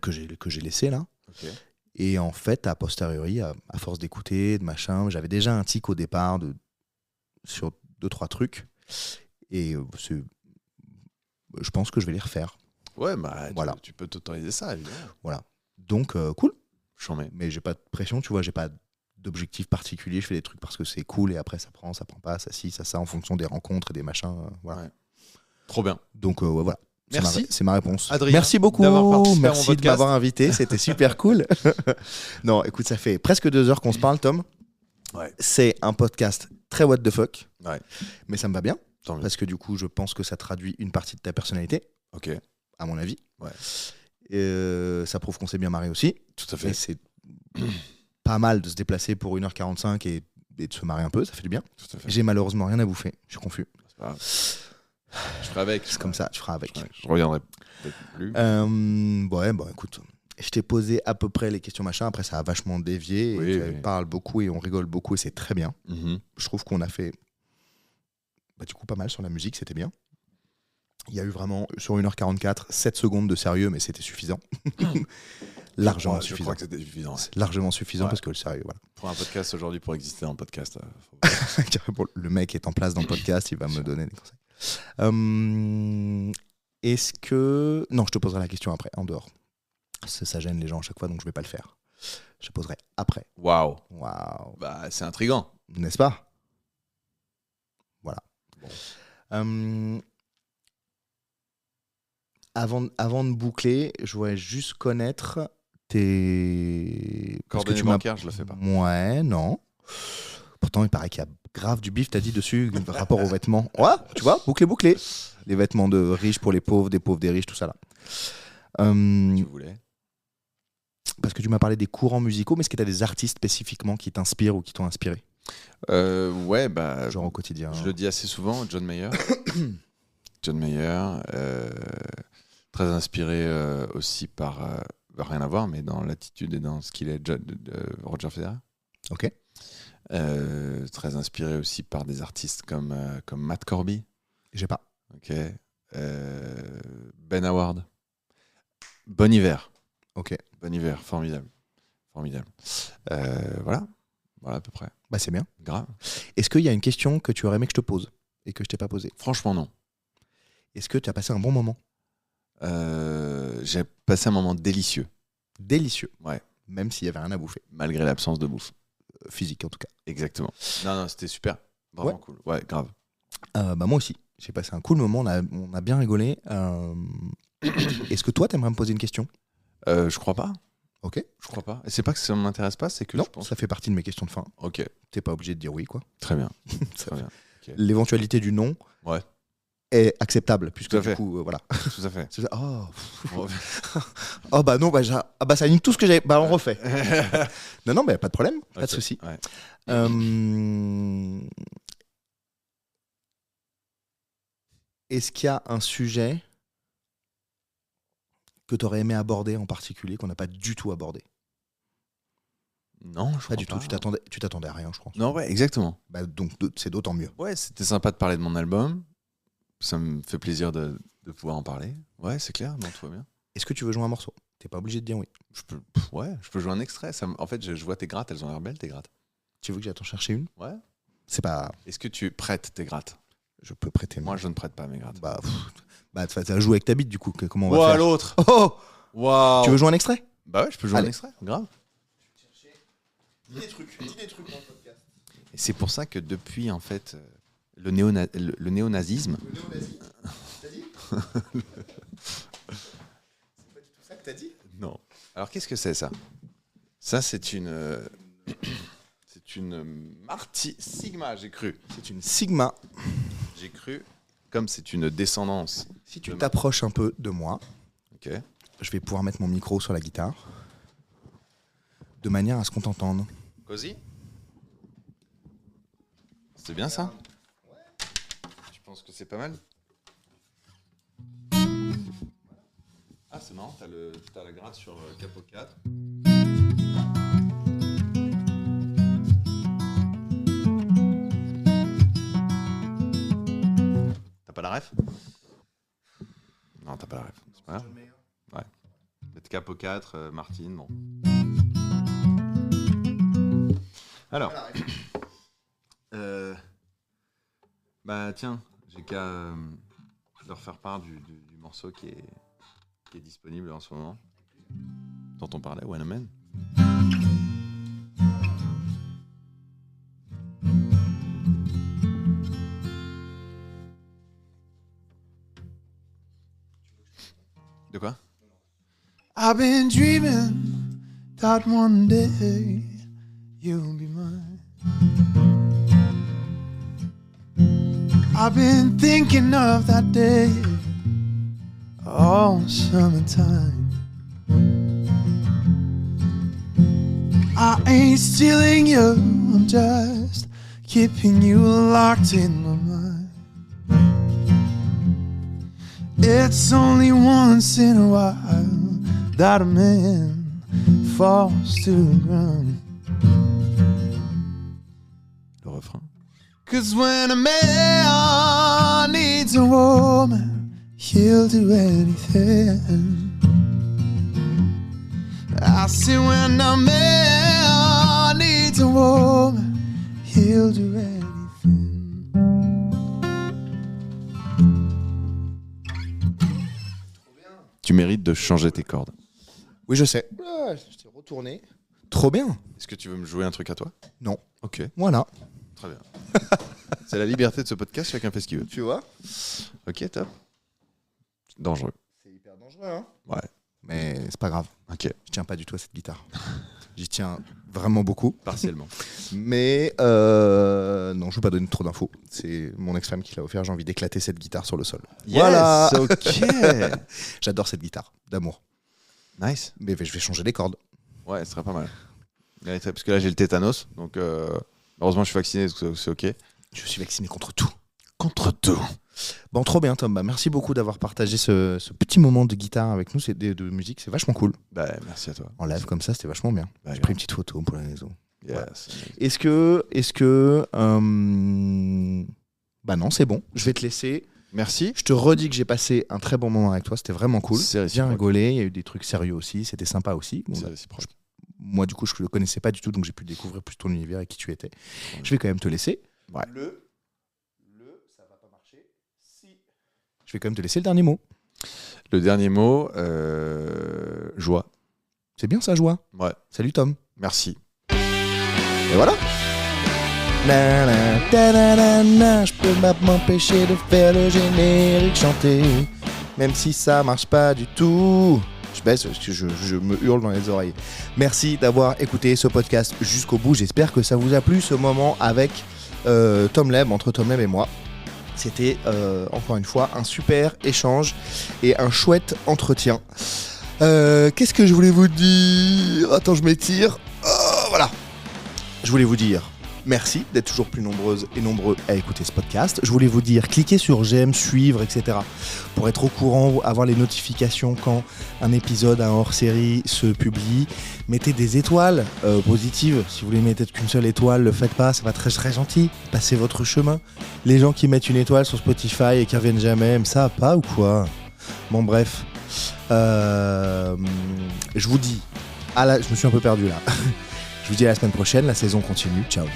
que j'ai laissés là. Ok. Et en fait, a posteriori, à force d'écouter, de machin, j'avais déjà un tic au départ sur 2-3 trucs. Et je pense que je vais les refaire. Ouais, bah, Voilà. tu peux t'autoriser ça, évidemment. Voilà. Donc, cool. J'en mets. Mais j'ai pas de pression, tu vois, j'ai pas d'objectif particulier. Je fais des trucs parce que c'est cool et après, ça prend pas, ça ci, ça, en fonction des rencontres et des machins. Voilà. Ouais. Trop bien. Donc, voilà. Merci. C'est ma réponse. Adrien, merci beaucoup. d'avoir participé à mon Merci de podcast. m'avoir invité. C'était super cool. Non, écoute, ça fait presque 2 heures qu'on se parle, Tom. Ouais. C'est un podcast très what the fuck. Ouais. Mais ça me va bien. Tant mieux. Parce que du coup, je pense que ça traduit une partie de ta personnalité, Ok. à mon avis. Ouais. Ça prouve qu'on s'est bien marré aussi. Tout à Et fait. c'est pas mal de se déplacer pour 1h45 et de se marrer un peu, ça fait du bien. Tout à fait. J'ai malheureusement rien à bouffer, je suis confus. C'est pas grave. Je ferai avec. C'est comme ça, tu feras avec. Ouais, je reviendrai peut-être plus. Ouais, bon, écoute, je t'ai posé à peu près les questions machin. Après, ça a vachement dévié. Oui, Et oui. tu parles beaucoup et on rigole beaucoup et c'est très bien. Mhm. Je trouve qu'on a fait du coup pas mal sur la musique, c'était bien. Il y a eu vraiment, sur 1h44, 7 secondes de sérieux, mais c'était suffisant. Largement Je suffisant. crois que c'était suffisant. Ouais. C'est largement suffisant Ouais. parce que le sérieux, voilà. Pour un podcast aujourd'hui, pour exister en podcast, Carrément, le mec est en place dans le podcast, il va me donner des conseils. Est-ce que... Non, je te poserai la question après, en dehors. Ça gêne les gens à chaque fois, donc je vais pas le faire. Je poserai après. Waouh. Waouh. Bah, c'est intriguant. N'est-ce pas? Voilà. Bon. Avant de boucler, je voudrais juste connaître tes... Parce que Coordonnées tu m'as... bancaires, je le fais pas. Ouais, non. Pourtant, il paraît qu'il y a grave du bif, t'as dit dessus, rapport aux vêtements. Ouais, tu vois, bouclé. Les vêtements de riches pour les pauvres, des pauvres, des riches, tout ça là. Tu voulais. Parce que tu m'as parlé des courants musicaux, mais est-ce que tu as des artistes spécifiquement qui t'inspirent ou qui t'ont inspiré? Ouais, bah. Genre au quotidien. Je le dis assez souvent, John Mayer. John Mayer, très inspiré aussi par, rien à voir, mais dans l'attitude et dans ce qu'il est, Roger Federer. Ok. Très inspiré aussi par des artistes comme Matt Corby. J'ai pas. Ok. Ben Howard. Bon Hiver. Ok. Bon Hiver, formidable. Voilà à peu près. Bah c'est bien. Grave. Est-ce qu'il y a une question que tu aurais aimé que je te pose et que je t'ai pas posée? Franchement, non. Est-ce que tu as passé un bon moment? J'ai passé un moment délicieux. Délicieux. Ouais. Même s'il y avait rien à bouffer. Malgré l'absence de bouffe. Physique en tout cas. Exactement. Non, c'était super. Vraiment Ouais. cool. Ouais, grave. Bah moi aussi. J'ai passé un cool moment. On a bien rigolé. Est-ce que toi, t'aimerais me poser une question? Je crois pas. Ok. Je crois pas. Et c'est pas que ça m'intéresse pas, c'est que Non, je pense. ça fait partie de mes questions de fin. Ok. T'es pas obligé de dire oui, quoi. Très bien. Ça Très bien. L'éventualité du non Ouais. est acceptable, puisque Tout à du fait. coup, voilà. Tout à fait. C'est ça. Oh bah non, ça nique tout ce que j'avais. Bah on refait. Non, mais pas de problème, pas de Ok. souci. Ouais. Est-ce qu'il y a un sujet que tu aurais aimé aborder en particulier qu'on n'a pas du tout abordé? Non, je crois Pas du tout. Tu t'attendais à rien, je pense. Non, ouais, exactement. Bah, donc c'est d'autant mieux. Ouais, c'était sympa de parler de mon album. Ça me fait plaisir de pouvoir en parler. Ouais, c'est clair. Non, tout va bien. Est-ce que tu veux jouer un morceau? T'es pas obligé de dire oui. Je peux jouer un extrait. En fait, je vois tes grattes, elles ont l'air belles, tes grattes. Tu veux que j'aille t'en chercher une? Ouais. C'est pas. Est-ce que tu prêtes tes grattes? Je peux prêter. Moi, je ne prête pas mes grattes. Bah, tu vas jouer avec ta bite du coup. Comment on va Ouah, faire? l'autre. Oh, Waouh. tu veux jouer un extrait? Bah ouais, je peux jouer Allez. un extrait. Grave. Dis des trucs dans le podcast. Et c'est pour ça que depuis, en fait, le néonazisme... Le néo-nazi, t'as dit? C'est pas du tout ça que t'as dit? Non. Alors, qu'est-ce que c'est, ça? Ça, c'est une... c'est une Sigma, j'ai cru. C'est une Sigma. J'ai cru, comme c'est une descendance. Si tu t'approches un peu de moi, Ok. je vais pouvoir mettre mon micro sur la guitare, de manière à ce qu'on t'entende. Cosy? C'est bien ça? Tu penses que c'est pas mal? Ah, c'est marrant, t'as la gratte sur capot 4. T'as pas la ref? Non, t'as pas la ref. C'est pas grave. Ouais. Mettre capot 4, Martine, bon. Alors. Bah tiens, j'ai qu'à leur faire part du morceau qui est disponible en ce moment, dont on parlait, One Man. De quoi? I've been dreaming that one day you'll be mine. I've been thinking of that day all summertime. I ain't stealing you, I'm just keeping you locked in my mind. It's only once in a while that a man falls to the ground. Le refrain. 'Cause when a man needs a woman, he'll do anything. I say when a man needs a woman, he'll do anything. Tu mérites de changer tes cordes. Oui, je sais. Ah, je t'ai retourné. Trop bien. Est-ce que tu veux me jouer un truc à toi? Non. Ok, Voilà. très bien. C'est la liberté de ce podcast, chacun fait ce qu'il veut. Tu vois? Ok, top. Dangereux. C'est hyper dangereux, hein? Ouais. Mais c'est pas grave. Ok. Je tiens pas du tout à cette guitare. J'y tiens vraiment beaucoup. Partiellement. Mais non, je vais pas donner trop d'infos. C'est mon ex-femme qui l'a offert. J'ai envie d'éclater cette guitare sur le sol. Voilà. Yes, ok. J'adore cette guitare d'amour. Nice. Mais je vais changer les cordes. Ouais, ce serait pas mal. Ouais, parce que là, j'ai le tétanos. Donc, heureusement, je suis vacciné, donc c'est ok. Je suis vacciné contre tout. Contre tout. Bon, trop bien, Tom. Bah, merci beaucoup d'avoir partagé ce petit moment de guitare avec nous, de musique. C'est vachement cool. Bah, merci à toi. En live comme ça, c'était vachement bien. Bah, J'ai pris une petite photo pour les réseaux. Yes. Est-ce que bah non, c'est bon. Je vais te laisser. Merci. Je te redis que j'ai passé un très bon moment avec toi. C'était vraiment cool. C'est Bien réciproque. rigolé. Il y a eu des trucs sérieux aussi. C'était sympa aussi. Bon, C'est bah, réciproque. moi, du coup, je le connaissais pas du tout, donc j'ai pu découvrir plus ton univers et qui tu étais. Je vais quand même te laisser. Ouais. Ça va pas marcher. Si. Je vais quand même te laisser le dernier mot. Le dernier mot, joie. C'est bien ça, joie. Ouais. Salut, Tom. Merci. Et voilà. Na, na, ta, na, na, na. Je peux pas m'empêcher de faire le générique chanter, même si ça marche pas du tout. Je baisse parce que je me hurle dans les oreilles. Merci d'avoir écouté ce podcast jusqu'au bout. J'espère que ça vous a plu, ce moment avec Tom Leb, entre Tom Leb et moi. C'était encore une fois un super échange et un chouette entretien. Qu'est-ce que je voulais vous dire? Attends, je m'étire. Oh, voilà. Je voulais vous dire merci d'être toujours plus nombreuses et nombreux à écouter ce podcast. Je voulais vous dire, cliquez sur j'aime, suivre, etc. pour être au courant, avoir les notifications quand un épisode, un hors-série se publie. Mettez des étoiles positives. Si vous voulez mettre qu'une seule étoile, le faites pas, c'est pas très, très gentil. Passez votre chemin. Les gens qui mettent une étoile sur Spotify et qui reviennent jamais, aiment ça pas ou quoi? Bon, bref. Je vous dis... je me suis un peu perdu là. Je vous dis à la semaine prochaine, la saison continue. Ciao.